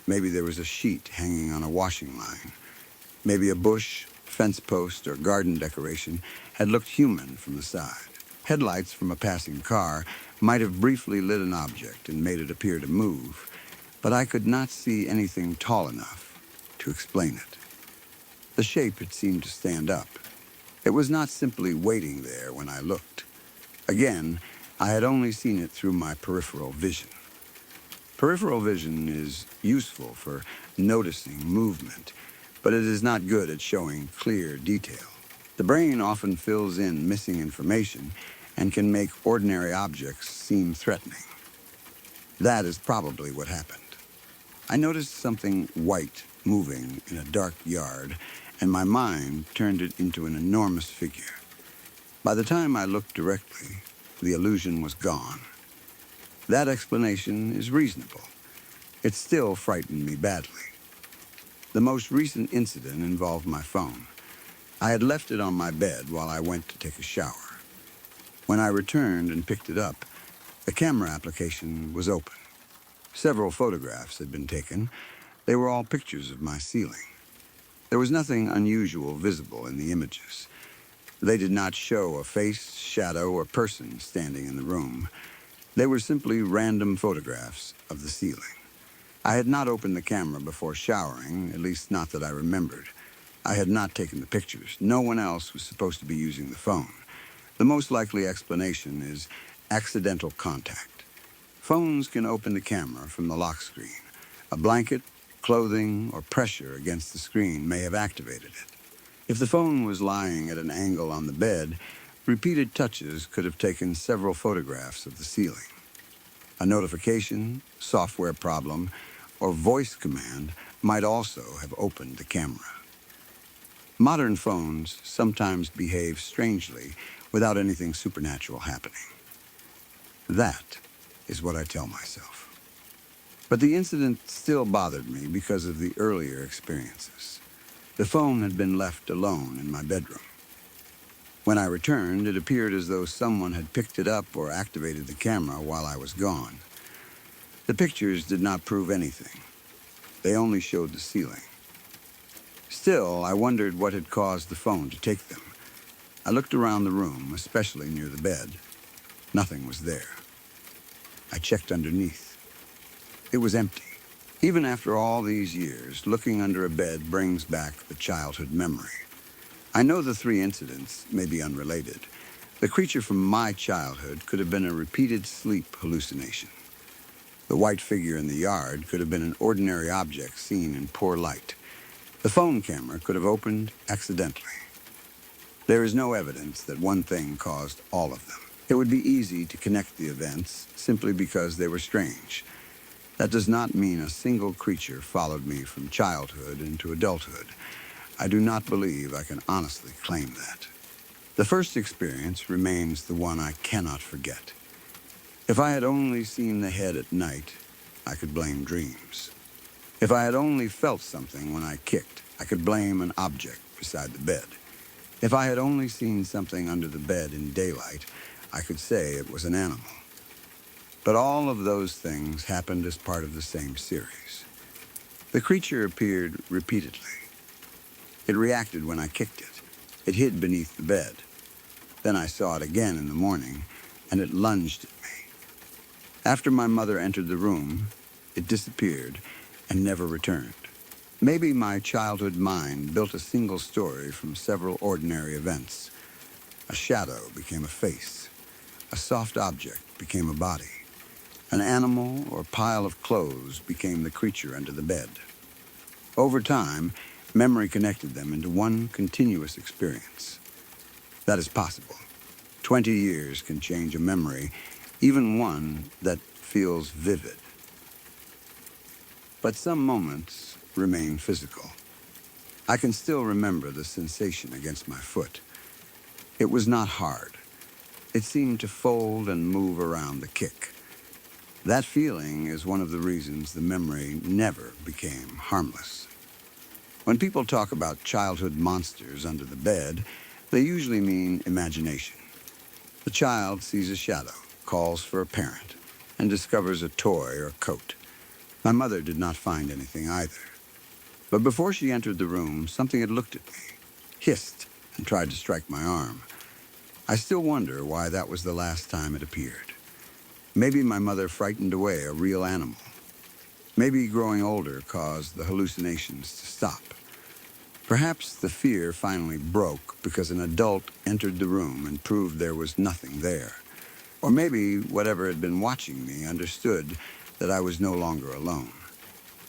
Speaker 2: Maybe there was a sheet hanging on a washing line. Maybe a bush, fence post, or garden decoration had looked human from the side. Headlights from a passing car might have briefly lit an object and made it appear to move, but I could not see anything tall enough to explain it. The shape had seemed to stand up. It was not simply waiting there when I looked. Again, I had only seen it through my peripheral vision. Peripheral vision is useful for noticing movement, but it is not good at showing clear detail. The brain often fills in missing information and can make ordinary objects seem threatening. That is probably what happened. I noticed something white moving in a dark yard, and my mind turned it into an enormous figure. By the time I looked directly, the illusion was gone. That explanation is reasonable. It still frightened me badly. The most recent incident involved my phone. I had left it on my bed while I went to take a shower. When I returned and picked it up, the camera application was open. Several photographs had been taken. They were all pictures of my ceiling. There was nothing unusual visible in the images. They did not show a face, shadow, or person standing in the room. They were simply random photographs of the ceiling. I had not opened the camera before showering, at least not that I remembered. I had not taken the pictures. No one else was supposed to be using the phone. The most likely explanation is accidental contact. Phones can open the camera from the lock screen. A blanket, clothing, or pressure against the screen may have activated it. If the phone was lying at an angle on the bed, repeated touches could have taken several photographs of the ceiling. A notification, software problem, or voice command might also have opened the camera. Modern phones sometimes behave strangely without anything supernatural happening. That is what I tell myself. But the incident still bothered me because of the earlier experiences. The phone had been left alone in my bedroom. When I returned, it appeared as though someone had picked it up or activated the camera while I was gone. The pictures did not prove anything. They only showed the ceiling. Still, I wondered what had caused the phone to take them. I looked around the room, especially near the bed. Nothing was there. I checked underneath. It was empty. Even after all these years, looking under a bed brings back the childhood memory. I know the three incidents may be unrelated. The creature from my childhood could have been a repeated sleep hallucination. The white figure in the yard could have been an ordinary object seen in poor light. The phone camera could have opened accidentally. There is no evidence that one thing caused all of them. It would be easy to connect the events simply because they were strange. That does not mean a single creature followed me from childhood into adulthood. I do not believe I can honestly claim that. The first experience remains the one I cannot forget. If I had only seen the head at night, I could blame dreams. If I had only felt something when I kicked, I could blame an object beside the bed. If I had only seen something under the bed in daylight, I could say it was an animal. But all of those things happened as part of the same series. The creature appeared repeatedly. It reacted when I kicked it. It hid beneath the bed. Then I saw it again in the morning, and it lunged at me. After my mother entered the room, it disappeared and never returned. Maybe my childhood mind built a single story from several ordinary events. A shadow became a face. A soft object became a body. An animal or pile of clothes became the creature under the bed. Over time, memory connected them into one continuous experience. That is possible. 20 years can change a memory, even one that feels vivid. But some moments remain physical. I can still remember the sensation against my foot. It was not hard. It seemed to fold and move around the kick. That feeling is one of the reasons the memory never became harmless. When people talk about childhood monsters under the bed, they usually mean imagination. The child sees a shadow, calls for a parent, and discovers a toy or coat. My mother did not find anything either. But before she entered the room, something had looked at me, hissed, and tried to strike my arm. I still wonder why that was the last time it appeared. Maybe my mother frightened away a real animal. Maybe growing older caused the hallucinations to stop. Perhaps the fear finally broke because an adult entered the room and proved there was nothing there. Or maybe whatever had been watching me understood that I was no longer alone.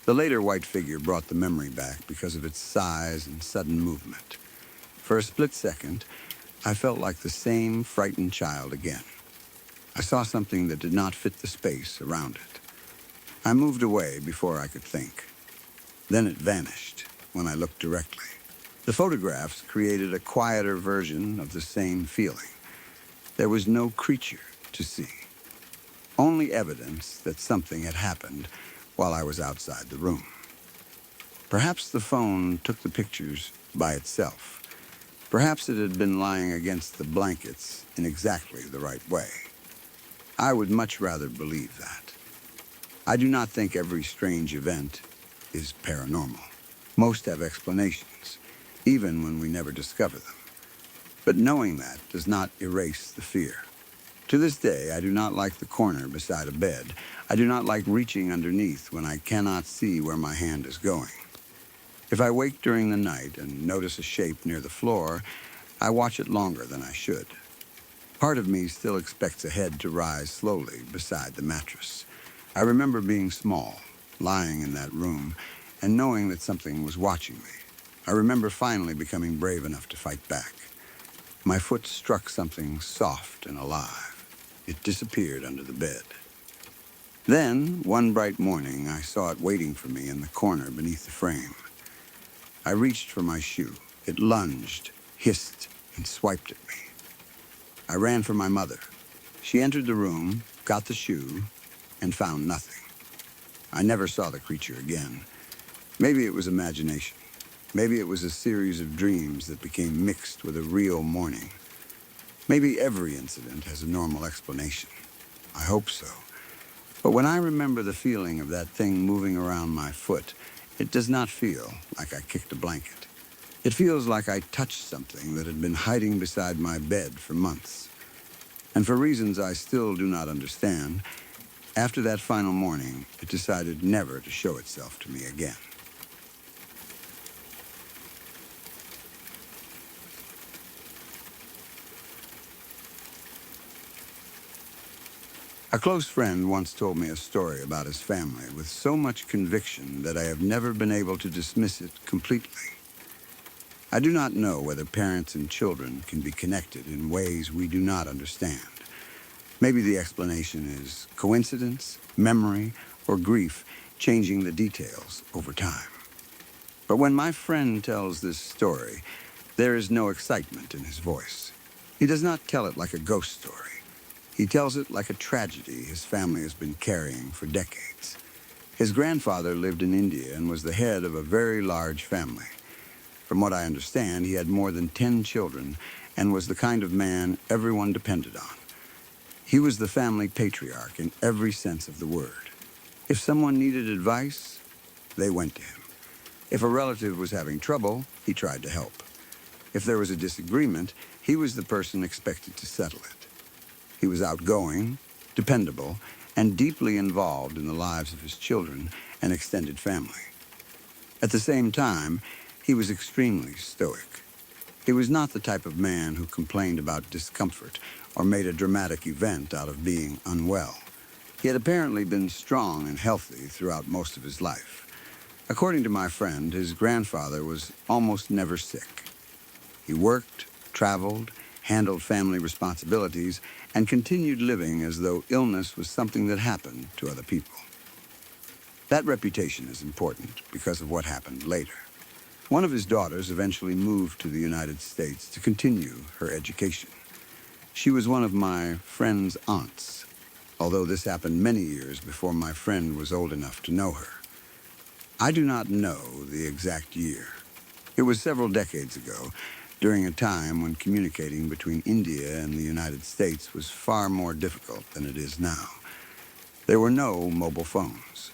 Speaker 2: The later white figure brought the memory back because of its size and sudden movement. For a split second, I felt like the same frightened child again. I saw something that did not fit the space around it. I moved away before I could think. Then it vanished when I looked directly. The photographs created a quieter version of the same feeling. There was no creature to see, only evidence that something had happened while I was outside the room. Perhaps the phone took the pictures by itself. Perhaps it had been lying against the blankets in exactly the right way. I would much rather believe that. I do not think every strange event is paranormal. Most have explanations, even when we never discover them. But knowing that does not erase the fear. To this day, I do not like the corner beside a bed. I do not like reaching underneath when I cannot see where my hand is going. If I wake during the night and notice a shape near the floor, I watch it longer than I should. Part of me still expects a head to rise slowly beside the mattress. I remember being small, lying in that room, and knowing that something was watching me. I remember finally becoming brave enough to fight back. My foot struck something soft and alive. It disappeared under the bed. Then, one bright morning, I saw it waiting for me in the corner beneath the frame. I reached for my shoe. It lunged, hissed, and swiped at me. I ran for my mother. She entered the room, got the shoe, and found nothing. I never saw the creature again. Maybe it was imagination. Maybe it was a series of dreams that became mixed with a real morning. Maybe every incident has a normal explanation. I hope so. But when I remember the feeling of that thing moving around my foot, it does not feel like I kicked a blanket. It feels like I touched something that had been hiding beside my bed for months. And for reasons I still do not understand, after that final morning, it decided never to show itself to me again. A close friend once told me a story about his family with so much conviction that I have never been able to dismiss it completely. I do not know whether parents and children can be connected in ways we do not understand. Maybe the explanation is coincidence, memory, or grief changing the details over time. But when my friend tells this story, there is no excitement in his voice. He does not tell it like a ghost story. He tells it like a tragedy his family has been carrying for decades. His grandfather lived in India and was the head of a very large family. From what I understand, he had more than 10 children and was the kind of man everyone depended on. He was the family patriarch in every sense of the word. If someone needed advice, they went to him. If a relative was having trouble, he tried to help. If there was a disagreement, he was the person expected to settle it. He was outgoing, dependable, and deeply involved in the lives of his children and extended family. At the same time, he was extremely stoic. He was not the type of man who complained about discomfort or made a dramatic event out of being unwell. He had apparently been strong and healthy throughout most of his life. According to my friend, his grandfather was almost never sick. He worked, traveled, handled family responsibilities, and continued living as though illness was something that happened to other people. That reputation is important because of what happened later. One of his daughters eventually moved to the United States to continue her education. She was one of my friend's aunts, although this happened many years before my friend was old enough to know her. I do not know the exact year, It was several decades ago, during a time when communicating between India and the United States was far more difficult than it is now. There were no mobile phones.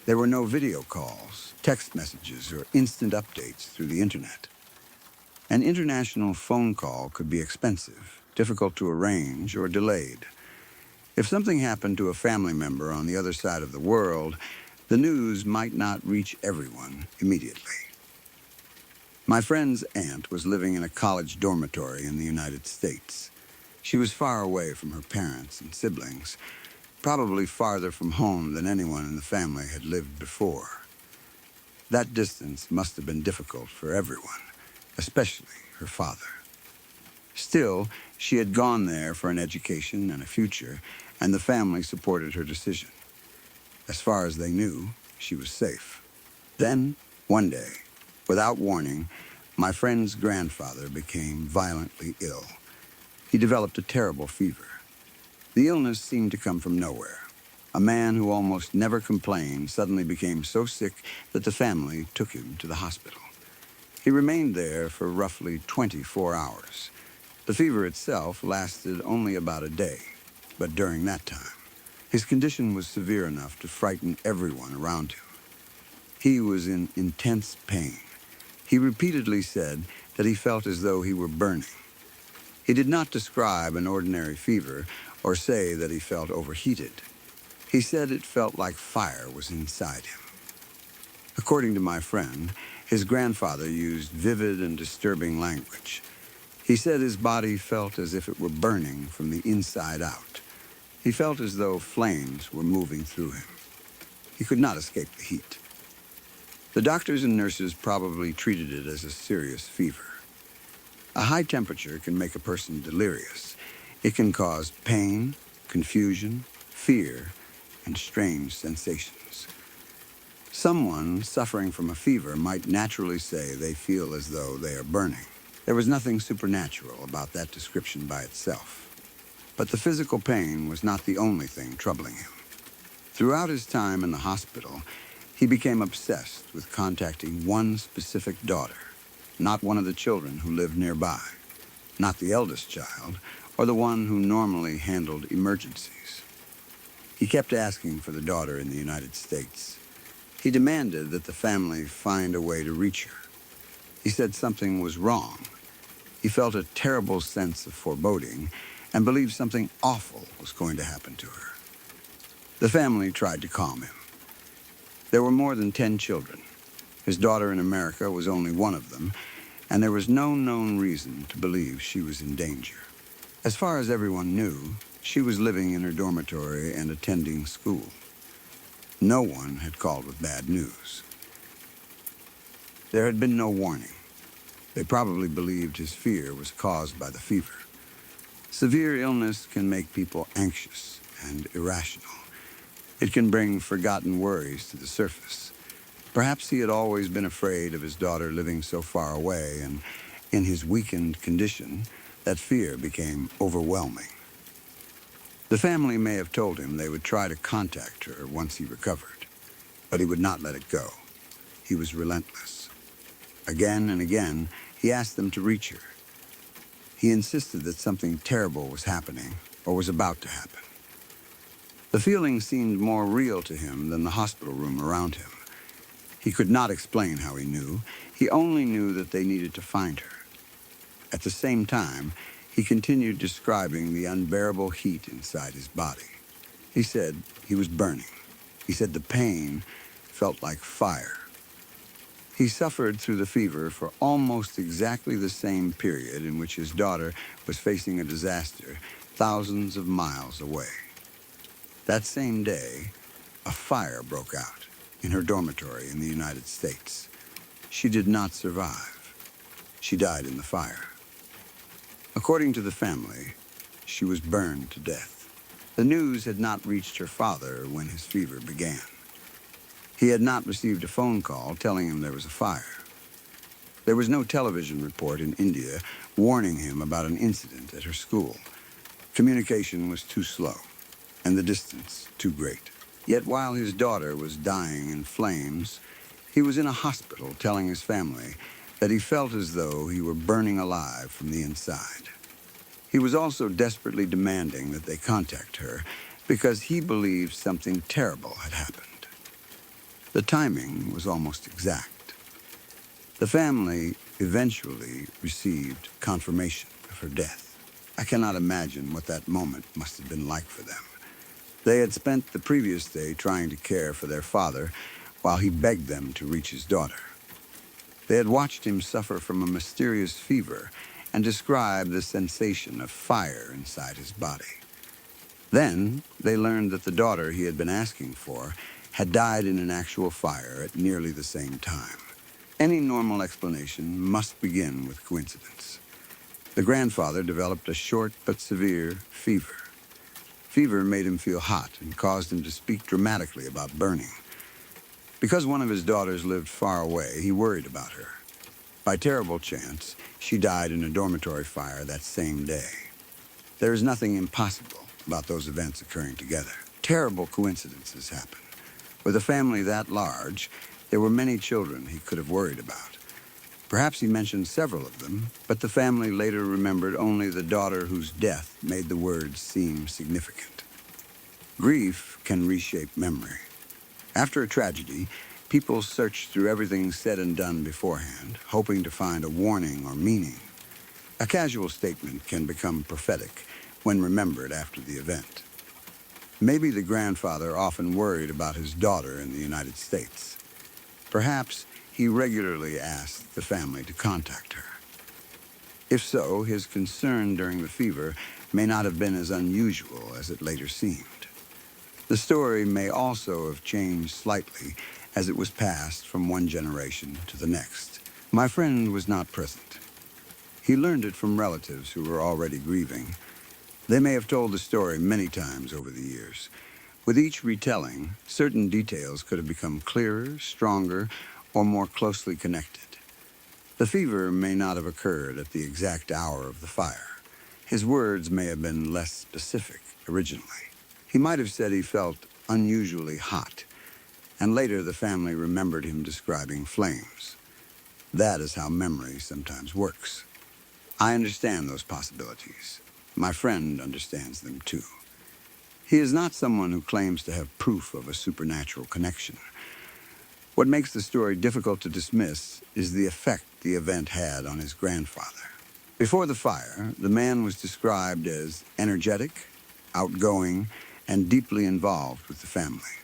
Speaker 2: There were no video calls, text messages, or instant updates through the internet. An international phone call could be expensive, difficult to arrange, or delayed. If something happened to a family member on the other side of the world, the news might not reach everyone immediately. My friend's aunt was living in a college dormitory in the United States. She was far away from her parents and siblings, probably farther from home than anyone in the family had lived before. That distance must have been difficult for everyone, especially her father. Still, she had gone there for an education and a future, and the family supported her decision. As far as they knew, she was safe. Then, one day, without warning, my friend's grandfather became violently ill. He developed a terrible fever. The illness seemed to come from nowhere. A man who almost never complained suddenly became so sick that the family took him to the hospital. He remained there for roughly 24 hours. The fever itself lasted only about a day, but during that time, his condition was severe enough to frighten everyone around him. He was in intense pain. He repeatedly said that he felt as though he were burning. He did not describe an ordinary fever or say that he felt overheated. He said it felt like fire was inside him. According to my friend, his grandfather used vivid and disturbing language. He said his body felt as if it were burning from the inside out. He felt as though flames were moving through him. He could not escape the heat. The doctors and nurses probably treated it as a serious fever. A high temperature can make a person delirious. It can cause pain, confusion, fear, and strange sensations. Someone suffering from a fever might naturally say they feel as though they are burning. There was nothing supernatural about that description by itself. But the physical pain was not the only thing troubling him. Throughout his time in the hospital, he became obsessed with contacting one specific daughter, not one of the children who lived nearby, not the eldest child, or the one who normally handled emergencies. He kept asking for the daughter in the United States. He demanded that the family find a way to reach her. He said something was wrong. He felt a terrible sense of foreboding and believed something awful was going to happen to her. The family tried to calm him. There were more than 10 children. His daughter in America was only one of them, and there was no known reason to believe she was in danger. As far as everyone knew, she was living in her dormitory and attending school. No one had called with bad news. There had been no warning. They probably believed his fear was caused by the fever. Severe illness can make people anxious and irrational. It can bring forgotten worries to the surface. Perhaps he had always been afraid of his daughter living so far away, and in his weakened condition, that fear became overwhelming. The family may have told him they would try to contact her once he recovered, but he would not let it go. He was relentless. Again and again, he asked them to reach her. He insisted that something terrible was happening or was about to happen. The feeling seemed more real to him than the hospital room around him. He could not explain how he knew. He only knew that they needed to find her. At the same time, he continued describing the unbearable heat inside his body. He said he was burning. He said the pain felt like fire. He suffered through the fever for almost exactly the same period in which his daughter was facing a disaster thousands of miles away. That same day, a fire broke out in her dormitory in the United States. She did not survive. She died in the fire. According to the family, she was burned to death. The news had not reached her father when his fever began. He had not received a phone call telling him there was a fire. There was no television report in India warning him about an incident at her school. Communication was too slow, and the distance too great. Yet while his daughter was dying in flames, he was in a hospital telling his family that he felt as though he were burning alive from the inside. He was also desperately demanding that they contact her because he believed something terrible had happened. The timing was almost exact. The family eventually received confirmation of her death. I cannot imagine what that moment must have been like for them. They had spent the previous day trying to care for their father while he begged them to reach his daughter. They had watched him suffer from a mysterious fever and described the sensation of fire inside his body. Then they learned that the daughter he had been asking for had died in an actual fire at nearly the same time. Any normal explanation must begin with coincidence. The grandfather developed a short but severe fever. Fever made him feel hot and caused him to speak dramatically about burning. Because one of his daughters lived far away, he worried about her. By terrible chance, she died in a dormitory fire that same day. There is nothing impossible about those events occurring together. Terrible coincidences happen. With a family that large, there were many children he could have worried about. Perhaps he mentioned several of them, but the family later remembered only the daughter whose death made the words seem significant. Grief can reshape memory. After a tragedy, people search through everything said and done beforehand, hoping to find a warning or meaning. A casual statement can become prophetic when remembered after the event. Maybe the grandfather often worried about his daughter in the United States. Perhaps he regularly asked the family to contact her. If so, his concern during the fever may not have been as unusual as it later seemed. The story may also have changed slightly as it was passed from one generation to the next. My friend was not present. He learned it from relatives who were already grieving. They may have told the story many times over the years. With each retelling, certain details could have become clearer, stronger, or more closely connected. The fever may not have occurred at the exact hour of the fire. His words may have been less specific originally. He might have said he felt unusually hot, and later the family remembered him describing flames. That is how memory sometimes works. I understand those possibilities. My friend understands them too. He is not someone who claims to have proof of a supernatural connection. What makes the story difficult to dismiss is the effect the event had on his grandfather. Before the fire, the man was described as energetic, outgoing, and deeply involved with the family.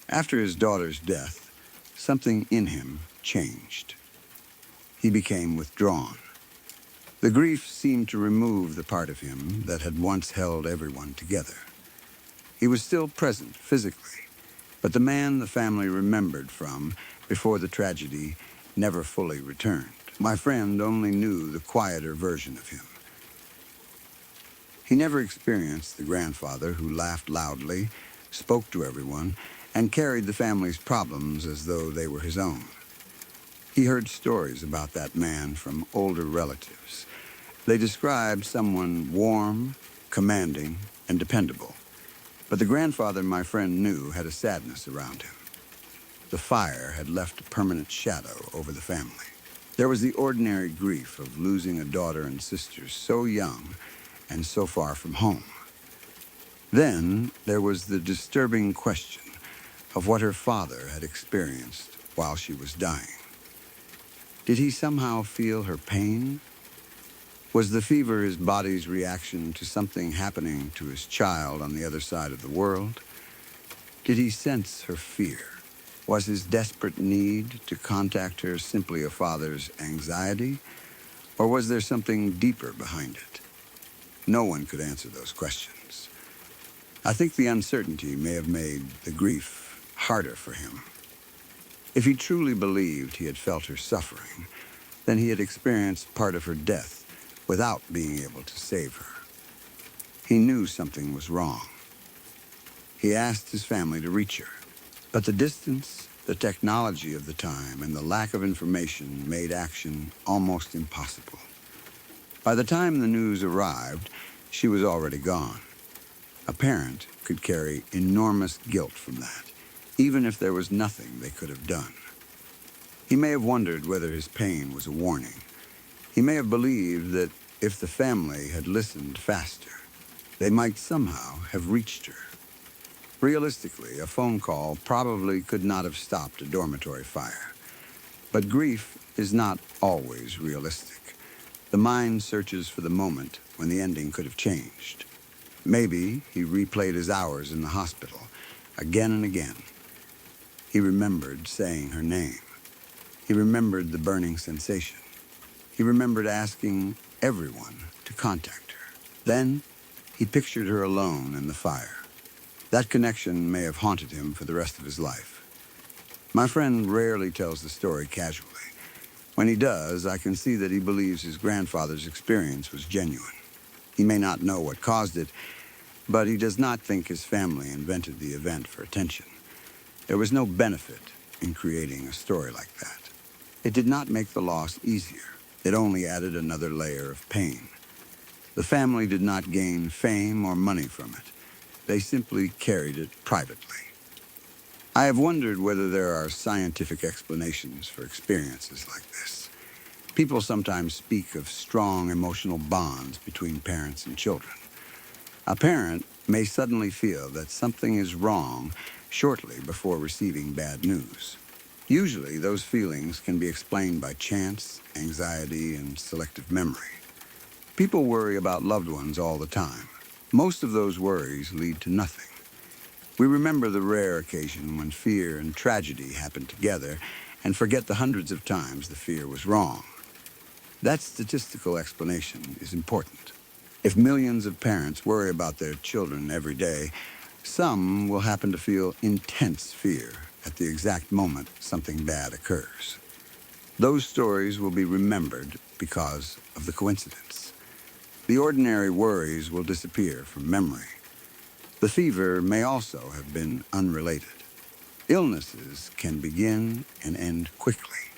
Speaker 2: After his daughter's death, something in him changed. He became withdrawn. The grief seemed to remove the part of him that had once held everyone together. He was still present physically, but the man the family remembered from before the tragedy never fully returned. My friend only knew the quieter version of him. He never experienced the grandfather who laughed loudly, spoke to everyone, and carried the family's problems as though they were his own. He heard stories about that man from older relatives. They described someone warm, commanding, and dependable. But the grandfather my friend knew had a sadness around him. The fire had left a permanent shadow over the family. There was the ordinary grief of losing a daughter and sister so young and so far from home. Then there was the disturbing question of what her father had experienced while she was dying. Did he somehow feel her pain? Was the fever his body's reaction to something happening to his child on the other side of the world? Did he sense her fear? Was his desperate need to contact her simply a father's anxiety? Or was there something deeper behind it? No one could answer those questions. I think the uncertainty may have made the grief harder for him. If he truly believed he had felt her suffering, then he had experienced part of her death without being able to save her. He knew something was wrong. He asked his family to reach her, but the distance, the technology of the time, and the lack of information made action almost impossible. By the time the news arrived, she was already gone. A parent could carry enormous guilt from that, even if there was nothing they could have done. He may have wondered whether his pain was a warning. He may have believed that if the family had listened faster, they might somehow have reached her. Realistically, a phone call probably could not have stopped a dormitory fire. But grief is not always realistic. The mind searches for the moment when the ending could have changed. Maybe he replayed his hours in the hospital again and again. He remembered saying her name. He remembered the burning sensation. He remembered asking everyone to contact her. Then he pictured her alone in the fire. That connection may have haunted him for the rest of his life. My friend rarely tells the story casually. When he does, I can see that he believes his grandfather's experience was genuine. He may not know what caused it, but he does not think his family invented the event for attention. There was no benefit in creating a story like that. It did not make the loss easier. It only added another layer of pain. The family did not gain fame or money from it. They simply carried it privately. I have wondered whether there are scientific explanations for experiences like this. People sometimes speak of strong emotional bonds between parents and children. A parent may suddenly feel that something is wrong shortly before receiving bad news. Usually, those feelings can be explained by chance, anxiety, and selective memory. People worry about loved ones all the time. Most of those worries lead to nothing. We remember the rare occasion when fear and tragedy happen together and forget the hundreds of times the fear was wrong. That statistical explanation is important. If millions of parents worry about their children every day, some will happen to feel intense fear at the exact moment something bad occurs. Those stories will be remembered because of the coincidence. The ordinary worries will disappear from memory. The fever may also have been unrelated. Illnesses can begin and end quickly.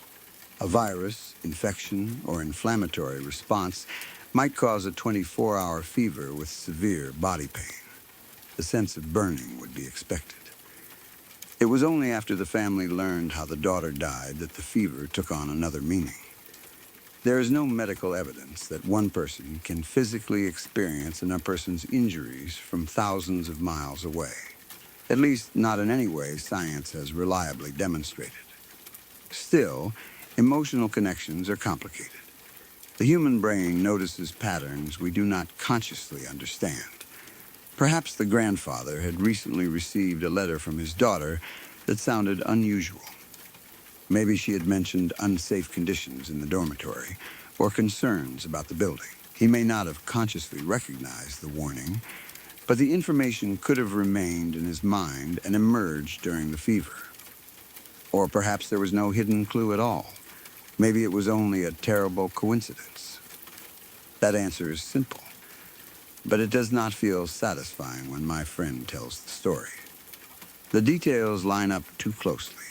Speaker 2: A virus, infection, or inflammatory response might cause a 24-hour fever with severe body pain. The sense of burning would be expected. It was only after the family learned how the daughter died that the fever took on another meaning. There is no medical evidence that one person can physically experience another person's injuries from thousands of miles away. At least, not in any way science has reliably demonstrated. Still, emotional connections are complicated. The human brain notices patterns we do not consciously understand. Perhaps the grandfather had recently received a letter from his daughter that sounded unusual. Maybe she had mentioned unsafe conditions in the dormitory or concerns about the building. He may not have consciously recognized the warning, but the information could have remained in his mind and emerged during the fever. Or perhaps there was no hidden clue at all. Maybe it was only a terrible coincidence. That answer is simple, but it does not feel satisfying when my friend tells the story. The details line up too closely.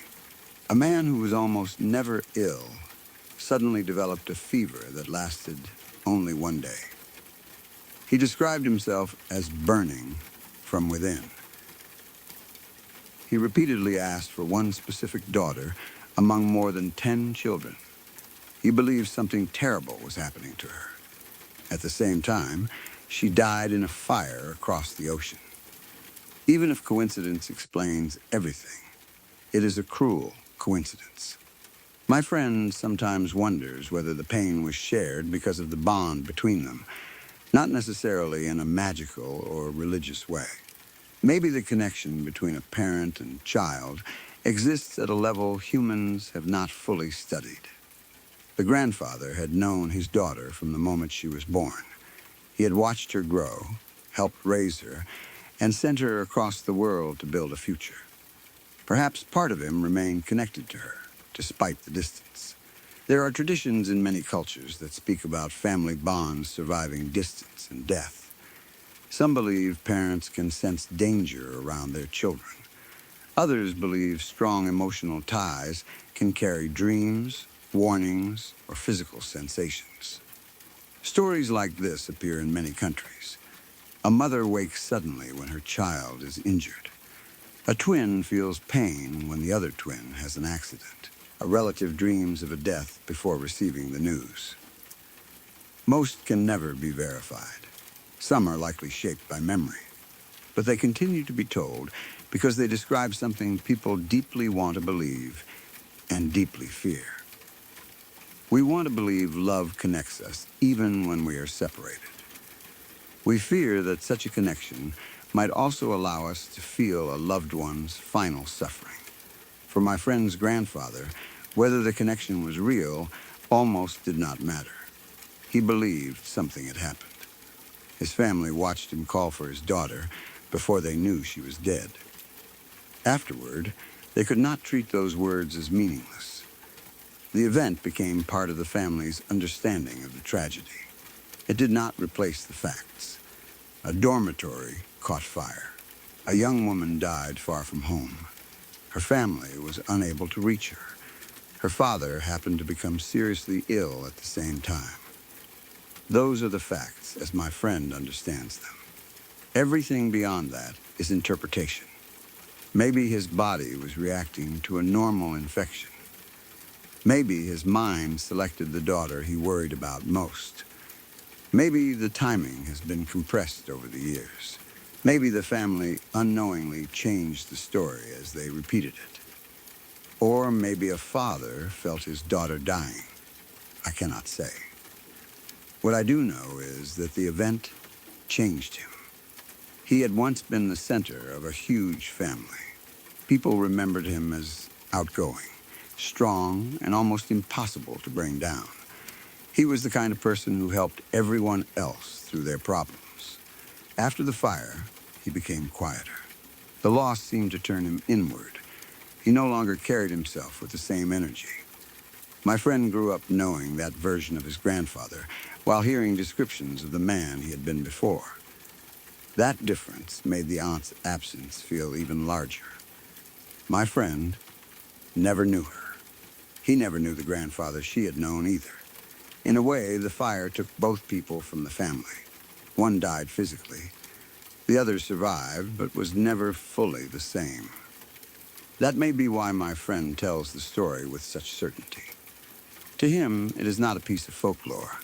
Speaker 2: A man who was almost never ill suddenly developed a fever that lasted only one day. He described himself as burning from within. He repeatedly asked for one specific daughter among more than 10 children. He believed something terrible was happening to her. At the same time, she died in a fire across the ocean. Even if coincidence explains everything, it is a cruel coincidence. My friend sometimes wonders whether the pain was shared because of the bond between them, not necessarily in a magical or religious way. Maybe the connection between a parent and child exists at a level humans have not fully studied. The grandfather had known his daughter from the moment she was born. He had watched her grow, helped raise her, and sent her across the world to build a future. Perhaps part of him remained connected to her, despite the distance. There are traditions in many cultures that speak about family bonds surviving distance and death. Some believe parents can sense danger around their children. Others believe strong emotional ties can carry dreams, warnings, or physical sensations. Stories like this appear in many countries. A mother wakes suddenly when her child is injured. A twin feels pain when the other twin has an accident. A relative dreams of a death before receiving the news. Most can never be verified. Some are likely shaped by memory. But they continue to be told because they describe something people deeply want to believe and deeply fear. We want to believe love connects us even when we are separated. We fear that such a connection might also allow us to feel a loved one's final suffering. For my friend's grandfather, whether the connection was real almost did not matter. He believed something had happened. His family watched him call for his daughter before they knew she was dead. Afterward, they could not treat those words as meaningless. The event became part of the family's understanding of the tragedy. It did not replace the facts. A dormitory caught fire. A young woman died far from home. Her family was unable to reach her. Her father happened to become seriously ill at the same time. Those are the facts as my friend understands them. Everything beyond that is interpretation. Maybe his body was reacting to a normal infection. Maybe his mind selected the daughter he worried about most. Maybe the timing has been compressed over the years. Maybe the family unknowingly changed the story as they repeated it. Or maybe a father felt his daughter dying. I cannot say. What I do know is that the event changed him. He had once been the center of a huge family. People remembered him as outgoing, strong, and almost impossible to bring down. He was the kind of person who helped everyone else through their problems. After the fire, he became quieter. The loss seemed to turn him inward. He no longer carried himself with the same energy. My friend grew up knowing that version of his grandfather while hearing descriptions of the man he had been before. That difference made the aunt's absence feel even larger. My friend never knew her. He never knew the grandfather she had known either. In a way, the fire took both people from the family. One died physically. The other survived, but was never fully the same. That may be why my friend tells the story with such certainty. To him, it is not a piece of folklore.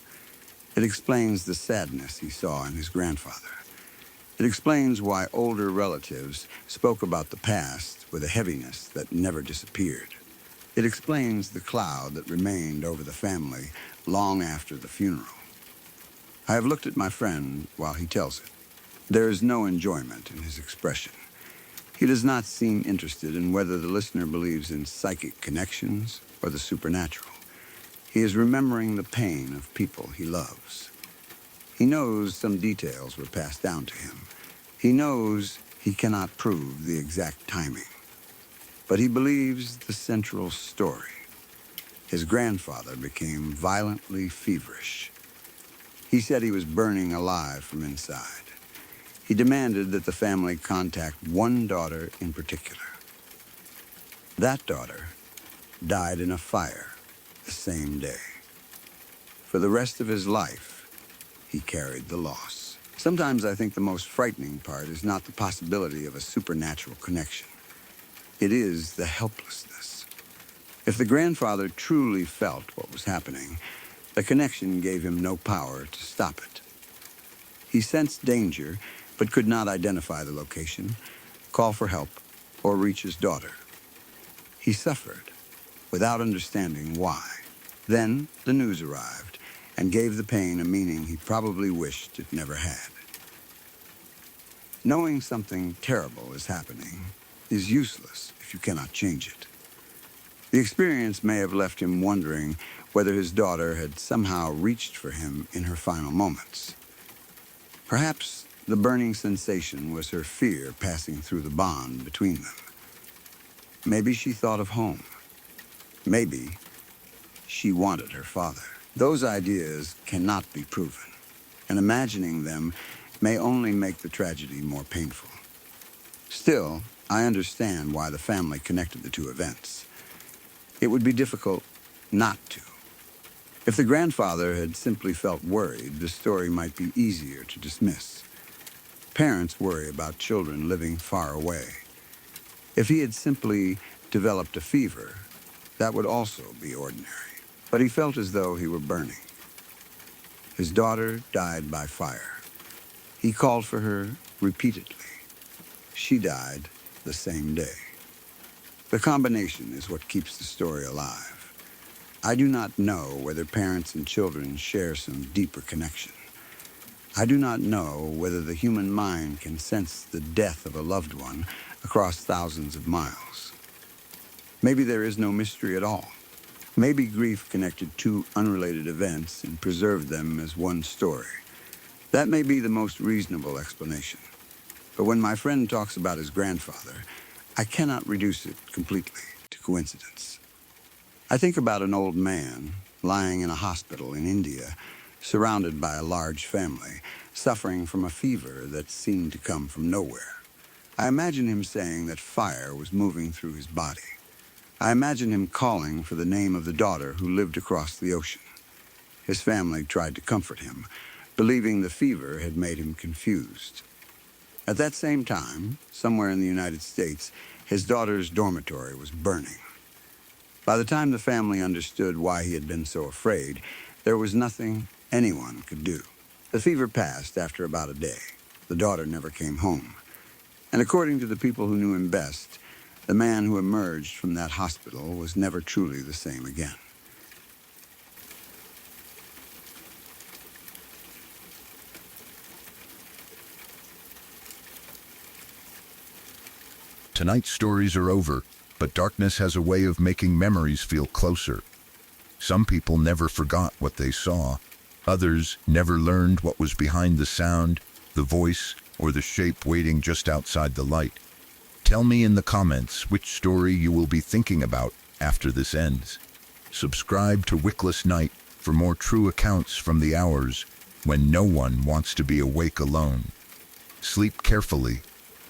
Speaker 2: It explains the sadness he saw in his grandfather. It explains why older relatives spoke about the past with a heaviness that never disappeared. It explains the cloud that remained over the family long after the funeral. I have looked at my friend while he tells it. There is no enjoyment in his expression. He does not seem interested in whether the listener believes in psychic connections or the supernatural. He is remembering the pain of people he loves. He knows some details were passed down to him. He knows he cannot prove the exact timing. But he believes the central story. His grandfather became violently feverish. He said he was burning alive from inside. He demanded that the family contact one daughter in particular. That daughter died in a fire the same day. For the rest of his life, he carried the loss. Sometimes I think the most frightening part is not the possibility of a supernatural connection. It is the helplessness. If the grandfather truly felt what was happening, the connection gave him no power to stop it. He sensed danger, but could not identify the location, call for help, or reach his daughter. He suffered without understanding why. Then the news arrived and gave the pain a meaning he probably wished it never had. Knowing something terrible is happening is useless if you cannot change it. The experience may have left him wondering whether his daughter had somehow reached for him in her final moments. Perhaps the burning sensation was her fear passing through the bond between them. Maybe she thought of home. Maybe she wanted her father. Those ideas cannot be proven, and imagining them may only make the tragedy more painful. Still, I understand why the family connected the two events. It would be difficult not to. If the grandfather had simply felt worried, the story might be easier to dismiss. Parents worry about children living far away. If he had simply developed a fever, That would also be ordinary. But he felt as though he were burning. His daughter died by fire. He called for her repeatedly. She died the same day. The combination is what keeps the story alive. I do not know whether parents and children share some deeper connection. I do not know whether the human mind can sense the death of a loved one across thousands of miles. Maybe there is no mystery at all. Maybe grief connected two unrelated events and preserved them as one story. That may be the most reasonable explanation. But when my friend talks about his grandfather, I cannot reduce it completely to coincidence. I think about an old man lying in a hospital in India, surrounded by a large family, suffering from a fever that seemed to come from nowhere. I imagine him saying that fire was moving through his body. I imagine him calling for the name of the daughter who lived across the ocean. His family tried to comfort him, believing the fever had made him confused. At that same time, somewhere in the United States, his daughter's dormitory was burning. By the time the family understood why he had been so afraid, there was nothing anyone could do. The fever passed after about a day. The daughter never came home. And according to the people who knew him best, the man who emerged from that hospital was never truly the same again.
Speaker 1: Tonight's stories are over, but darkness has a way of making memories feel closer. Some people never forgot what they saw. Others never learned what was behind the sound, the voice, or the shape waiting just outside the light. Tell me in the comments which story you will be thinking about after this ends. Subscribe to Wickless Night for more true accounts from the hours when no one wants to be awake alone. Sleep carefully,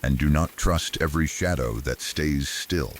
Speaker 1: and do not trust every shadow that stays still.